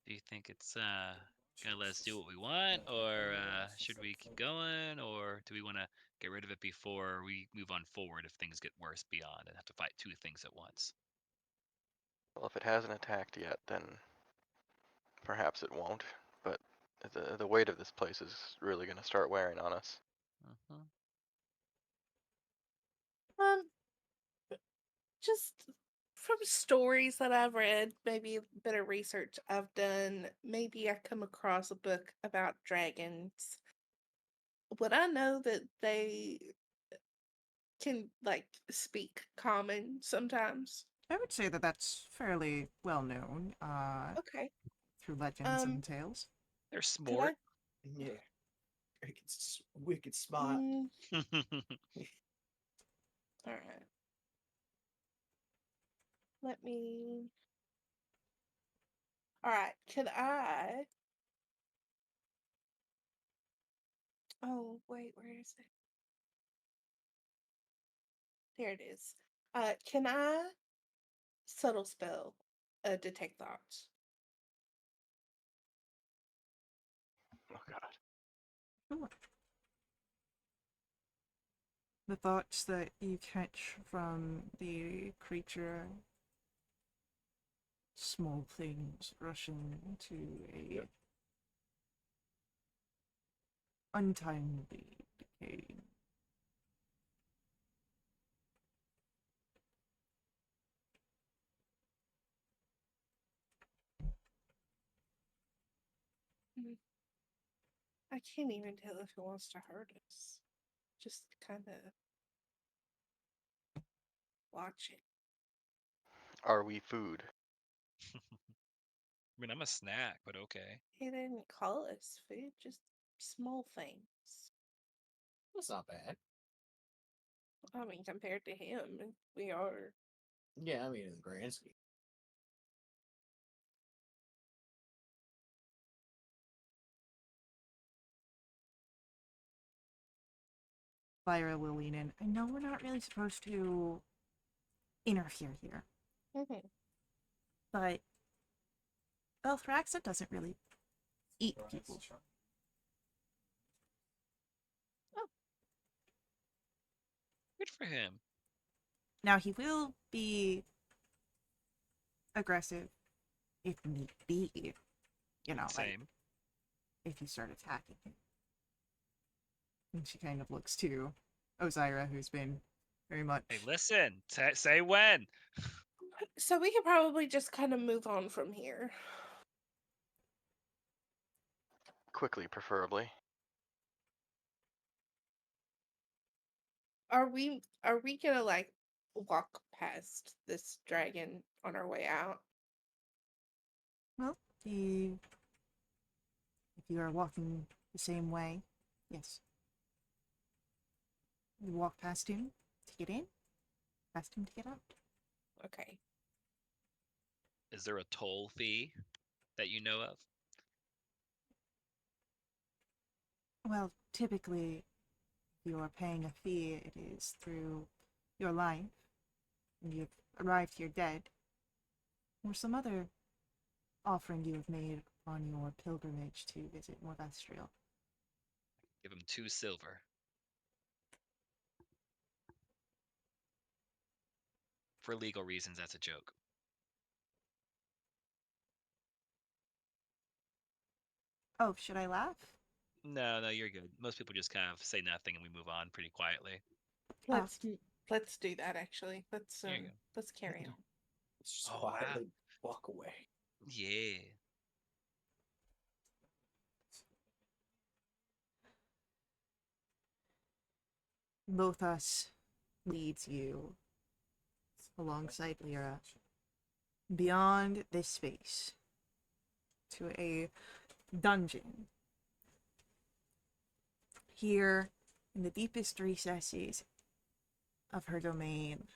Do you think it's gonna let us do what we want, or should we keep going, or do we want to get rid of it before we move on forward if things get worse beyond and have to fight two things at once? Well, if it hasn't attacked yet, then perhaps it won't. But the weight of this place is really going to start wearing on us. Uh-huh. Just from stories that I've read, maybe a bit of research I've done, maybe I come across a book about dragons. Would I know that they can like speak common sometimes? I would say that that's fairly well known Okay. through legends Um, and tales. They're could I? smart. Yeah. It's wicked smart. Mm, all right. Let me. All right. Could I? Oh wait, where is it? There it is. Can I subtle spell detect thoughts? Oh God. Sure. The thoughts that you catch from the creature, small things rushing to a untimely decay. Mm, I can't even tell if it wants to hurt us. Just kind of watch it. Are we food? I mean, I'm a snack, but okay. He didn't call us food, just small things. That's not bad. I mean, compared to him, we are. Yeah, I mean in the grand scheme. Lyra will lean in. I know we're not really supposed to interfere here, Mhm. but Elthraxa doesn't really eat people. Oh, Good for him. Now he will be aggressive if need be. You know, like Same. if you start attacking him. And she kind of looks to Ozira, who's been very much. Hey, listen. Say when. so we could probably just kind of move on from here. Quickly, preferably. Are we gonna like walk past this dragon on our way out? Well, if you are walking the same way, yes. You walk past him to get in, past him to get out. Okay. Is there a toll fee that you know of? Well, typically, if you are paying a fee, it is through your life, and you've arrived here dead, or some other offering you have made on your pilgrimage to visit Morvestrial. Give him 2 silver. For legal reasons, that's a joke. Oh, should I laugh? No, you're good. Most people just kind of say nothing and we move on pretty quietly. Ah. Let's do that actually. Here you go. Let's carry on. Let's just Oh, wow. quietly walk away. Yeah. Lothas leads you, alongside Lyra, beyond this space to a dungeon. Here, in the deepest recesses of her domain,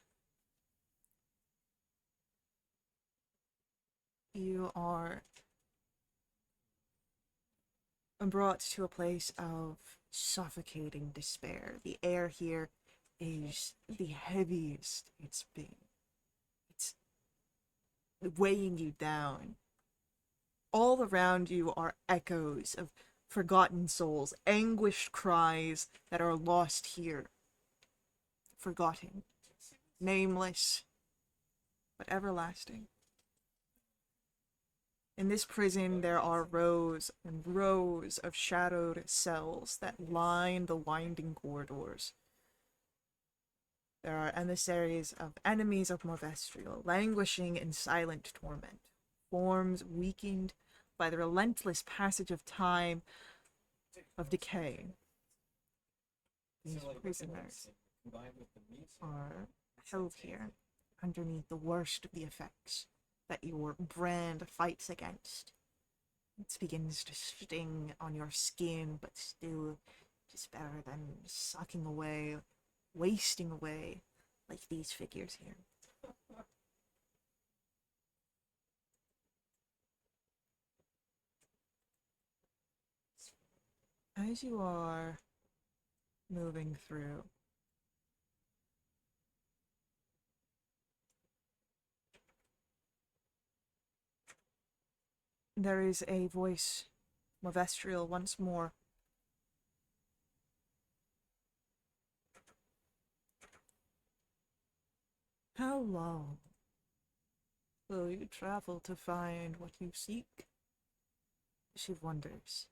you are brought to a place of suffocating despair. The air here is the heaviest it's been. It's weighing you down. All around you are echoes of forgotten souls, anguished cries that are lost here. Forgotten, nameless, but everlasting. In this prison, there are rows and rows of shadowed cells that line the winding corridors. There are emissaries of enemies of Morvestrial, languishing in silent torment, forms weakened by the relentless passage of time, of decay. These prisoners are held here underneath the worst of the effects that your brand fights against. It begins to sting on your skin, but still just better than sucking away, wasting away, like these figures here. As you are moving through, there is a voice, Morvestrial once more. How long will you travel to find what you seek? She wonders.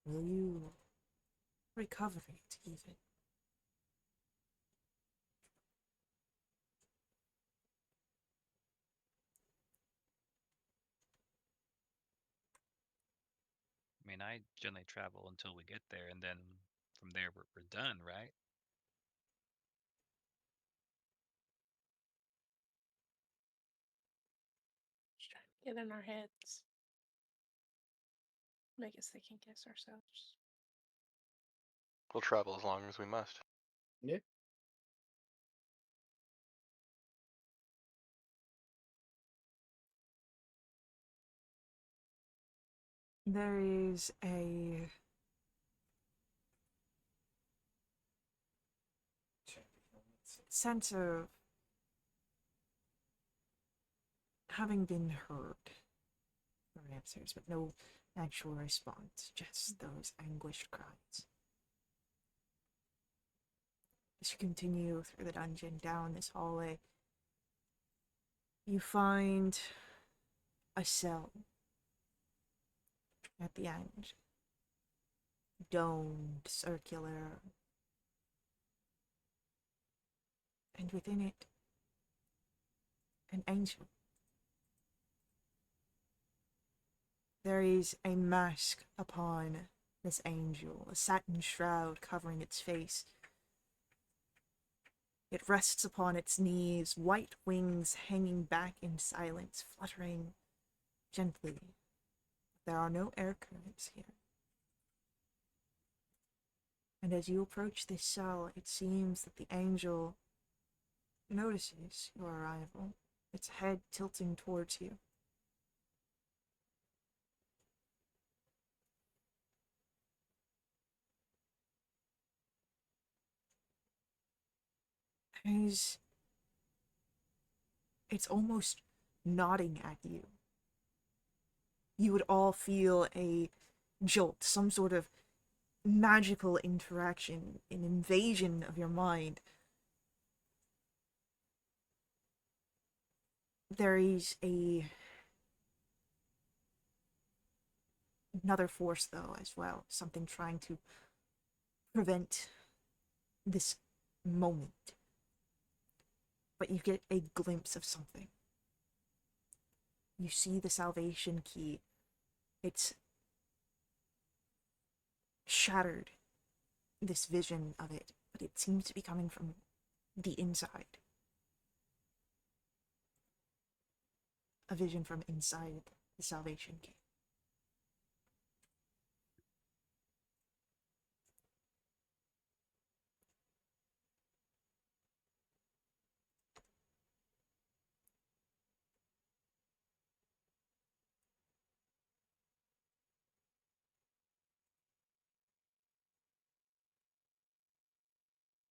Will you recover it, even? I mean, I generally travel until we get there, and then from there we're done, right? Just trying to get in our heads. Make us second guess ourselves. We'll travel as long as we must. Yeah. There is a sense of having been heard for answers, but no actual response, just those anguished cries. As you continue through the dungeon, down this hallway, you find a cell at the end. Domed, circular, and within it, an angel. There is a mask upon this angel, a satin shroud covering its face. It rests upon its knees, white wings hanging back in silence, fluttering gently. There are no air currents here. And as you approach this cell, it seems that the angel notices your arrival, its head tilting towards you. It's almost nodding at you. You would all feel a jolt, some sort of magical interaction, an invasion of your mind. There is another force, though, as well. Something trying to prevent this moment. But you get a glimpse of something. You see the salvation key. It's shattered this vision of it, but it seems to be coming from the inside. A vision from inside the Salvation King.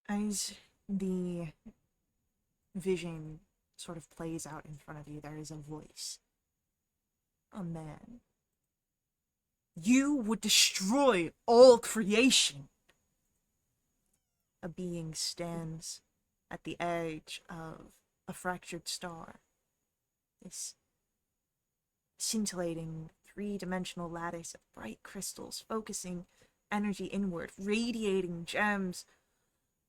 As the vision sort of plays out in front of you, there is a voice. A man. You would destroy all creation. A being stands at the edge of a fractured star. This scintillating three-dimensional lattice of bright crystals, focusing energy inward, radiating gems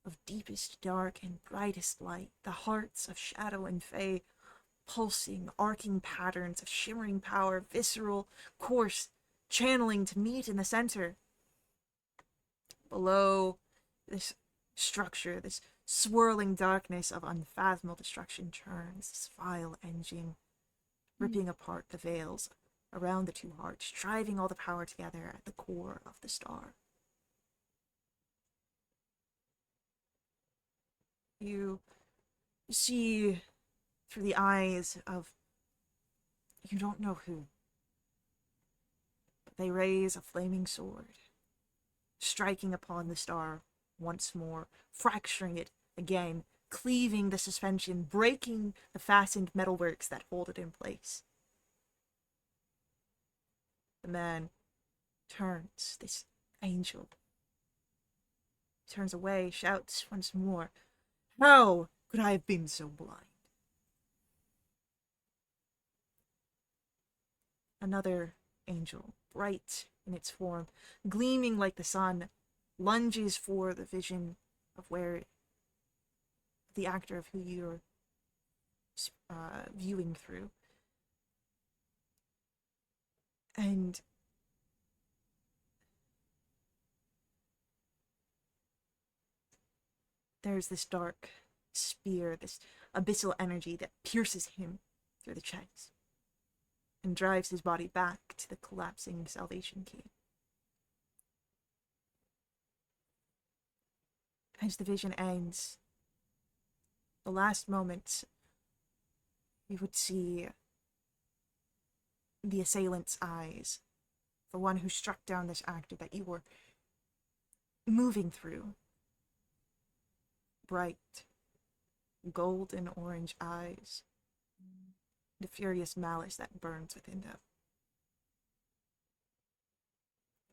of deepest dark and brightest light, the hearts of shadow and fey, pulsing, arcing patterns of shimmering power, visceral, coarse, channeling to meet in the center. Below this structure, this swirling darkness of unfathomable destruction turns, this vile engine, ripping apart the veils around the two hearts, driving all the power together at the core of the star. You see through the eyes of you don't know who, but they raise a flaming sword, striking upon the star once more, fracturing it again, cleaving the suspension, breaking the fastened metalworks that hold it in place. The man turns, this angel turns away, shouts once more, "How could I have been so blind?" Another angel, bright in its form, gleaming like the sun, lunges for the vision of where the actor of who you're viewing through. And there's this dark spear, this abyssal energy that pierces him through the chest and drives his body back to the collapsing Salvation Key. As the vision ends, the last moment you would see the assailant's eyes, the one who struck down this actor that you were moving through. Bright, golden orange eyes, the furious malice that burns within them.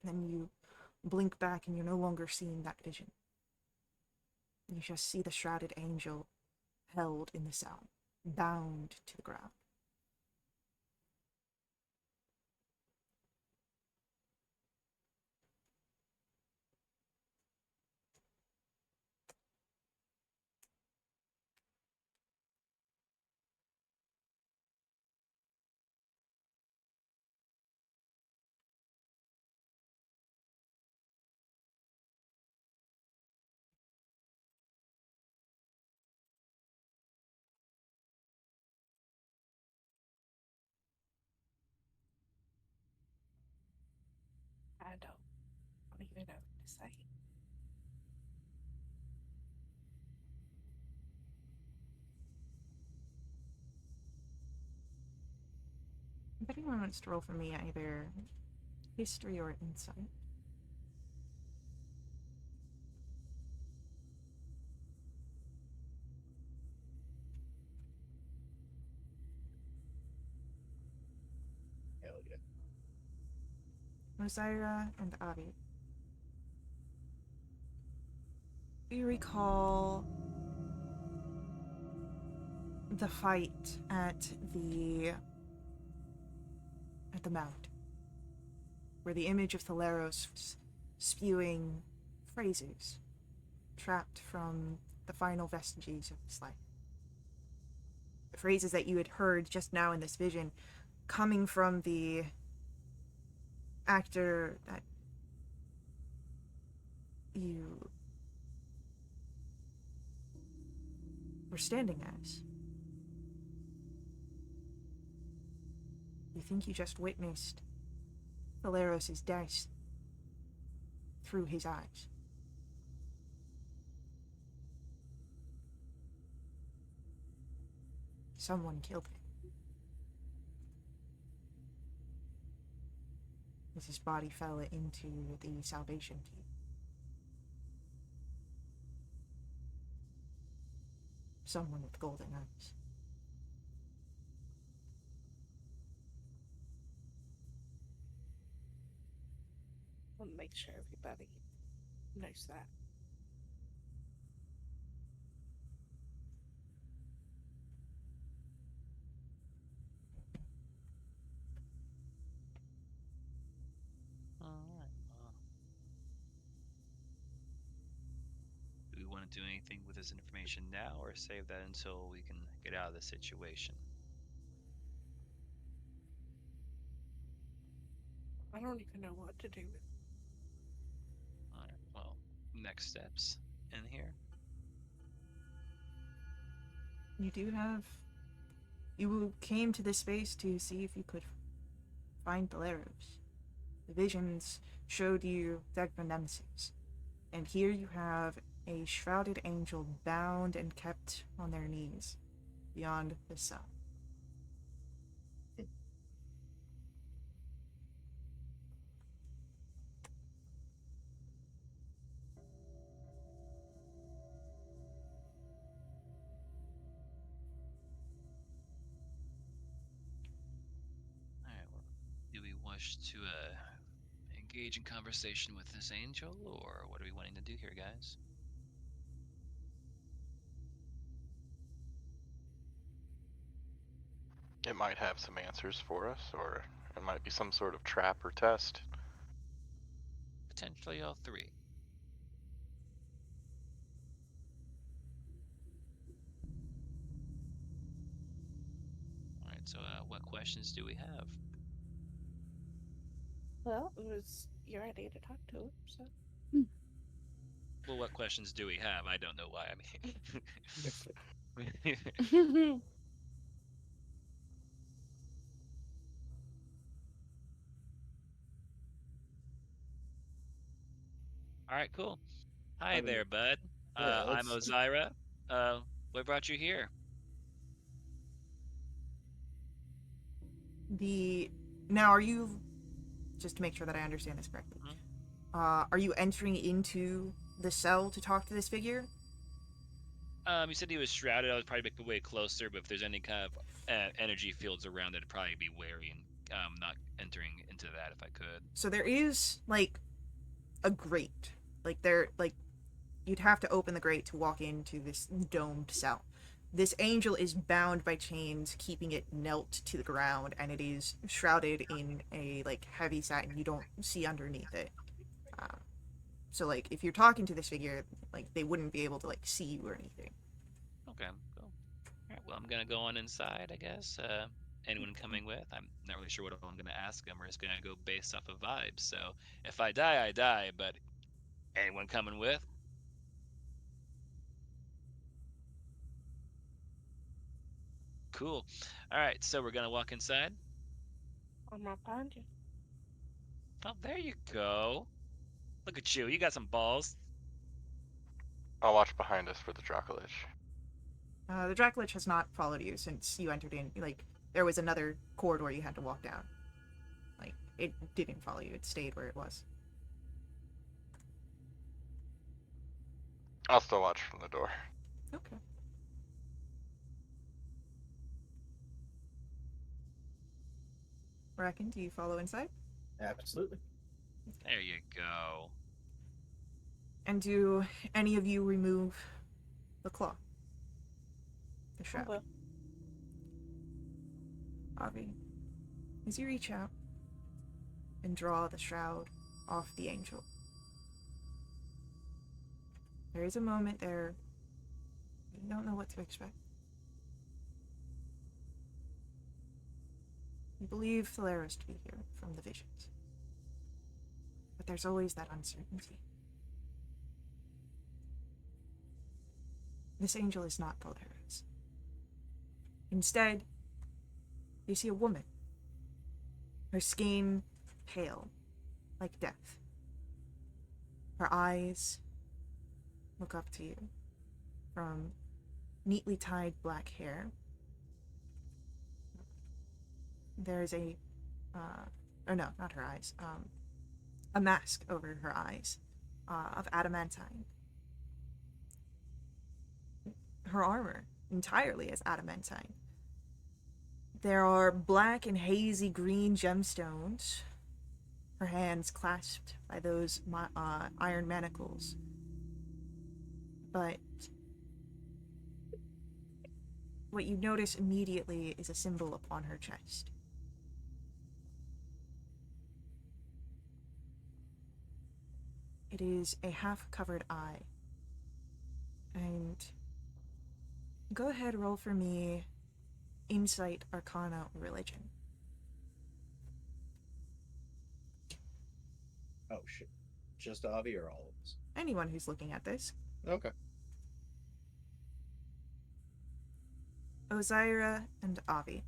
Then you blink back and you're no longer seeing that vision. You just see the shrouded angel held in the cell, bound to the ground. I don't even know what to say. If anyone wants to roll for me, either history or insight. Hell yeah. Mosaira and Avi. You recall the fight at the mount, where the image of Thaleros was spewing phrases trapped from the final vestiges of his life. The phrases that you had heard just now in this vision, coming from the actor that you were standing as. You think you just witnessed Valeros' death through his eyes. Someone killed him. As his body fell into the Salvation Team. Someone with golden eyes. I'll make sure everybody knows that. Alright, well. Do we want to do anything with this information now, or save that until we can get out of the situation? I don't even know what to do with it. Alright, well, next steps in here. You came to this space to see if you could find Valeros. The visions showed you Degna Nemesis. And here you have a shrouded angel bound and kept on their knees beyond the sun. Alright, well, do we wish to engage in conversation with this angel, or what are we wanting to do here, guys? It might have some answers for us, or it might be some sort of trap or test. Potentially all three. Alright, so what questions do we have? Well, it was your idea to talk to him, so. Well, what questions do we have? I don't know why. I mean, all right, cool. Hi I mean, there, bud. yeah, I'm let's. Ozira. What brought you here? Now, are you, just to make sure that I understand this correctly, are you entering into the cell to talk to this figure? You said he was shrouded. I would probably make my way closer, but if there's any kind of energy fields around, I'd probably be wary and not entering into that if I could. So there is, like, a grate. You'd have to open the grate to walk into this domed cell. This angel is bound by chains, keeping it knelt to the ground, and it is shrouded in a, like, heavy satin. You don't see underneath it. So, like, if you're talking to this figure, like, they wouldn't be able to, like, see you or anything. Okay, cool. All right, well, I'm gonna go on inside, I guess. Anyone coming with? I'm not really sure what I'm gonna ask them. We're just gonna go based off of vibes. So if I die, I die. But anyone coming with? Cool. All right, so we're gonna walk inside. I'm right behind you. Oh, there you go. Look at you. You got some balls. I'll watch behind us for the Dracolich. The Dracolich has not followed you since you entered in. Like, there was another corridor you had to walk down. Like, it didn't follow you. It stayed where it was. I'll still watch from the door. Okay. Bracken, do you follow inside? Absolutely. There you go. And do any of you remove the claw? The shroud? will. Avi, as you reach out and draw the shroud off the angel, there is a moment there you don't know what to expect. You believe Thaleros to be here from the visions, but there's always that uncertainty. This angel is not Polaris. Instead, you see a woman. Her skin pale, like death. Her eyes look up to you from neatly tied black hair. There's oh no, not her eyes, a mask over her eyes of adamantine. Her armor entirely is adamantine. There are black and hazy green gemstones, her hands clasped by those iron manacles. But what you notice immediately is a symbol upon her chest. It is a half-covered eye. And go ahead, roll for me Insight, Arcana, or Religion. Oh shit. Just Avi or all of us? Anyone who's looking at this. Okay. Ozira and Avi.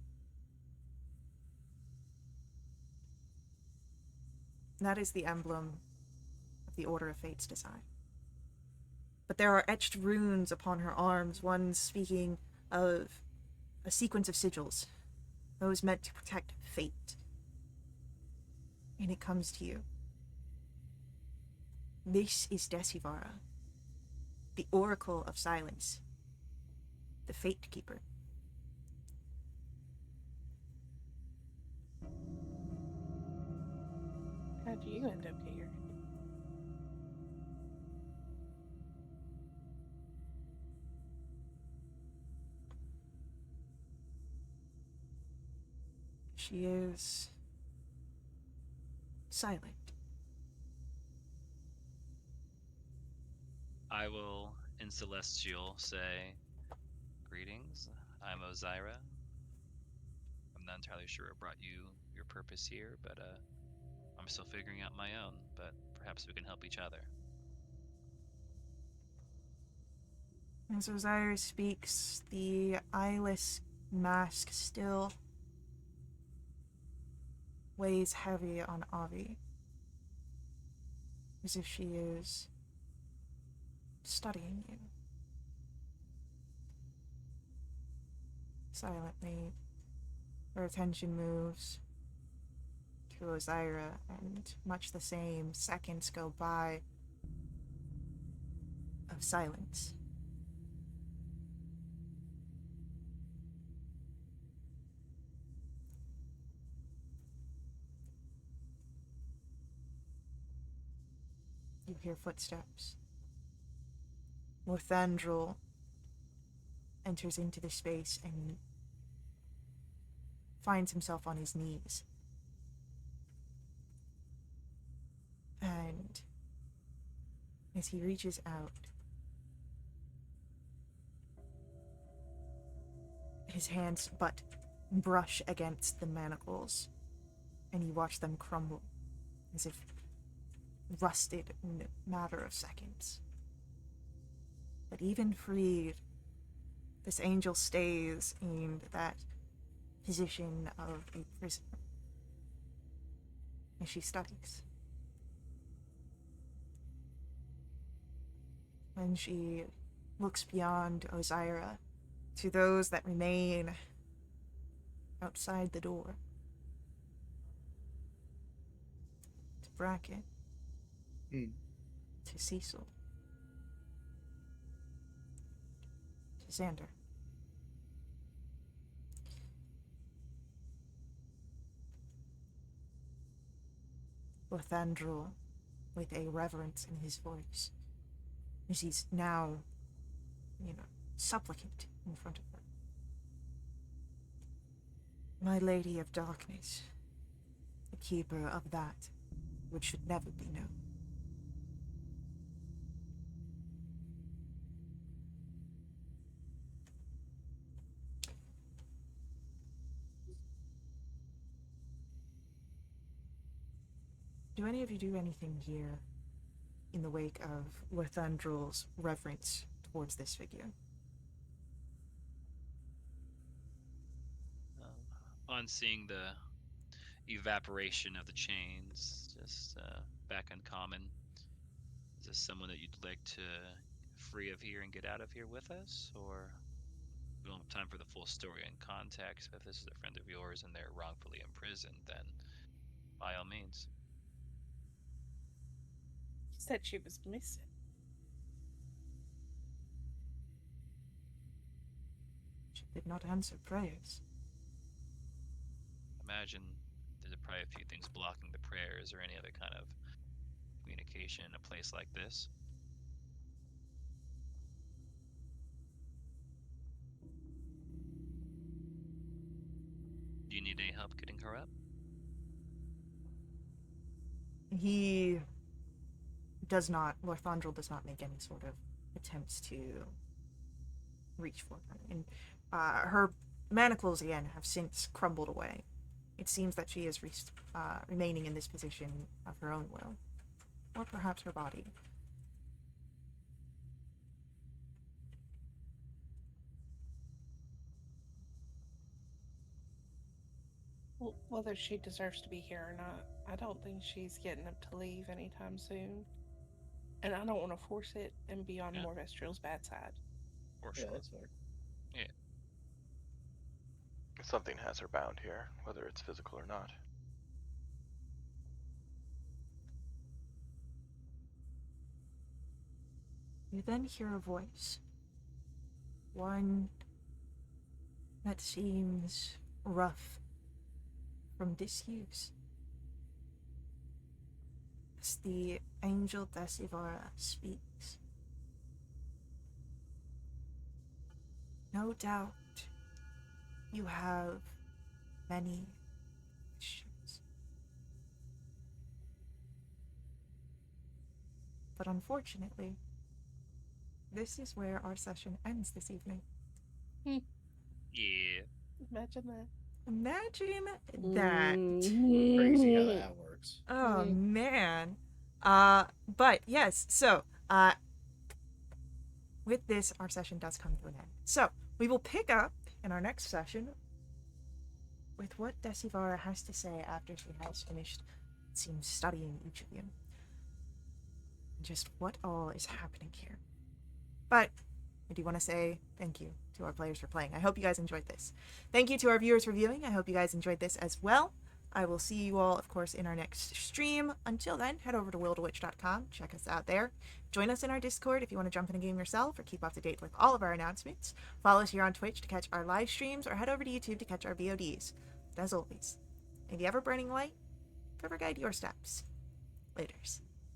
That is the emblem of the Order of Fate's design. But there are etched runes upon her arms, one speaking of a sequence of sigils, those meant to protect fate. And it comes to you. This is Desivara, the Oracle of Silence, the Fate Keeper. How'd you end up here? She is silent. I will, in Celestial, say, "Greetings, I'm Ozira. I'm not entirely sure what brought you your purpose here, but I'm still figuring out my own, but perhaps we can help each other." As Osiris speaks, the eyeless mask still weighs heavy on Avi, as if she is studying you. Silently, her attention moves to Ozira, and much the same, seconds go by of silence. You hear footsteps. Morthandrel enters into the space and finds himself on his knees. And as he reaches out, his hands but brush against the manacles, and you watch them crumble as if rusted in a matter of seconds. But even freed, this angel stays in that position of a prisoner as she studies. When she looks beyond Ozira to those that remain outside the door, to Bracken, to Cecil, to Xander. Morthandrel, with a reverence in his voice, as he's now, supplicant in front of her. My Lady of Darkness, the keeper of that which should never be known. Do any of you do anything here in the wake of Morthandrel's reverence towards this figure? upon seeing the evaporation of the chains, just back on common, is this someone that you'd like to free of here and get out of here with us, or we don't have time for the full story and context? If this is a friend of yours and they're wrongfully imprisoned, then by all means. She said she was missing. She did not answer prayers. Imagine there's probably a few things blocking the prayers or any other kind of communication in a place like this. Do you need any help getting her up? He does not, Lorthandrel does not make any sort of attempts to reach for her. And her manacles, again, have since crumbled away. It seems that she is remaining in this position of her own will. Or perhaps her body. Well, whether she deserves to be here or not, I don't think she's getting up to leave anytime soon. And I don't want to force it and be on Morvestriel's bad side. For Yeah, sure. that's fair. Something has her bound here, whether it's physical or not. You then hear a voice. One that seems rough from disuse. As the angel Desivara speaks. No doubt you have many questions. But unfortunately, this is where our session ends this evening. Yeah. Imagine that. Imagine that. Crazy how that works. Oh man. But yes, so with this our session does come to an end. So we will pick up in our next session with what Desivara has to say after she has finished, it seems, studying each of you. And just what all is happening here. But I do want to say thank you to our players for playing. I hope you guys enjoyed this. Thank you to our viewers for viewing. I hope you guys enjoyed this as well. I will see you all, of course, in our next stream. Until then, head over to wildewitch.com. Check us out there. Join us in our Discord if you want to jump in a game yourself or keep up to date with all of our announcements. Follow us here on Twitch to catch our live streams or head over to YouTube to catch our VODs. But as always, may the ever-burning light forever guide your steps. Laters.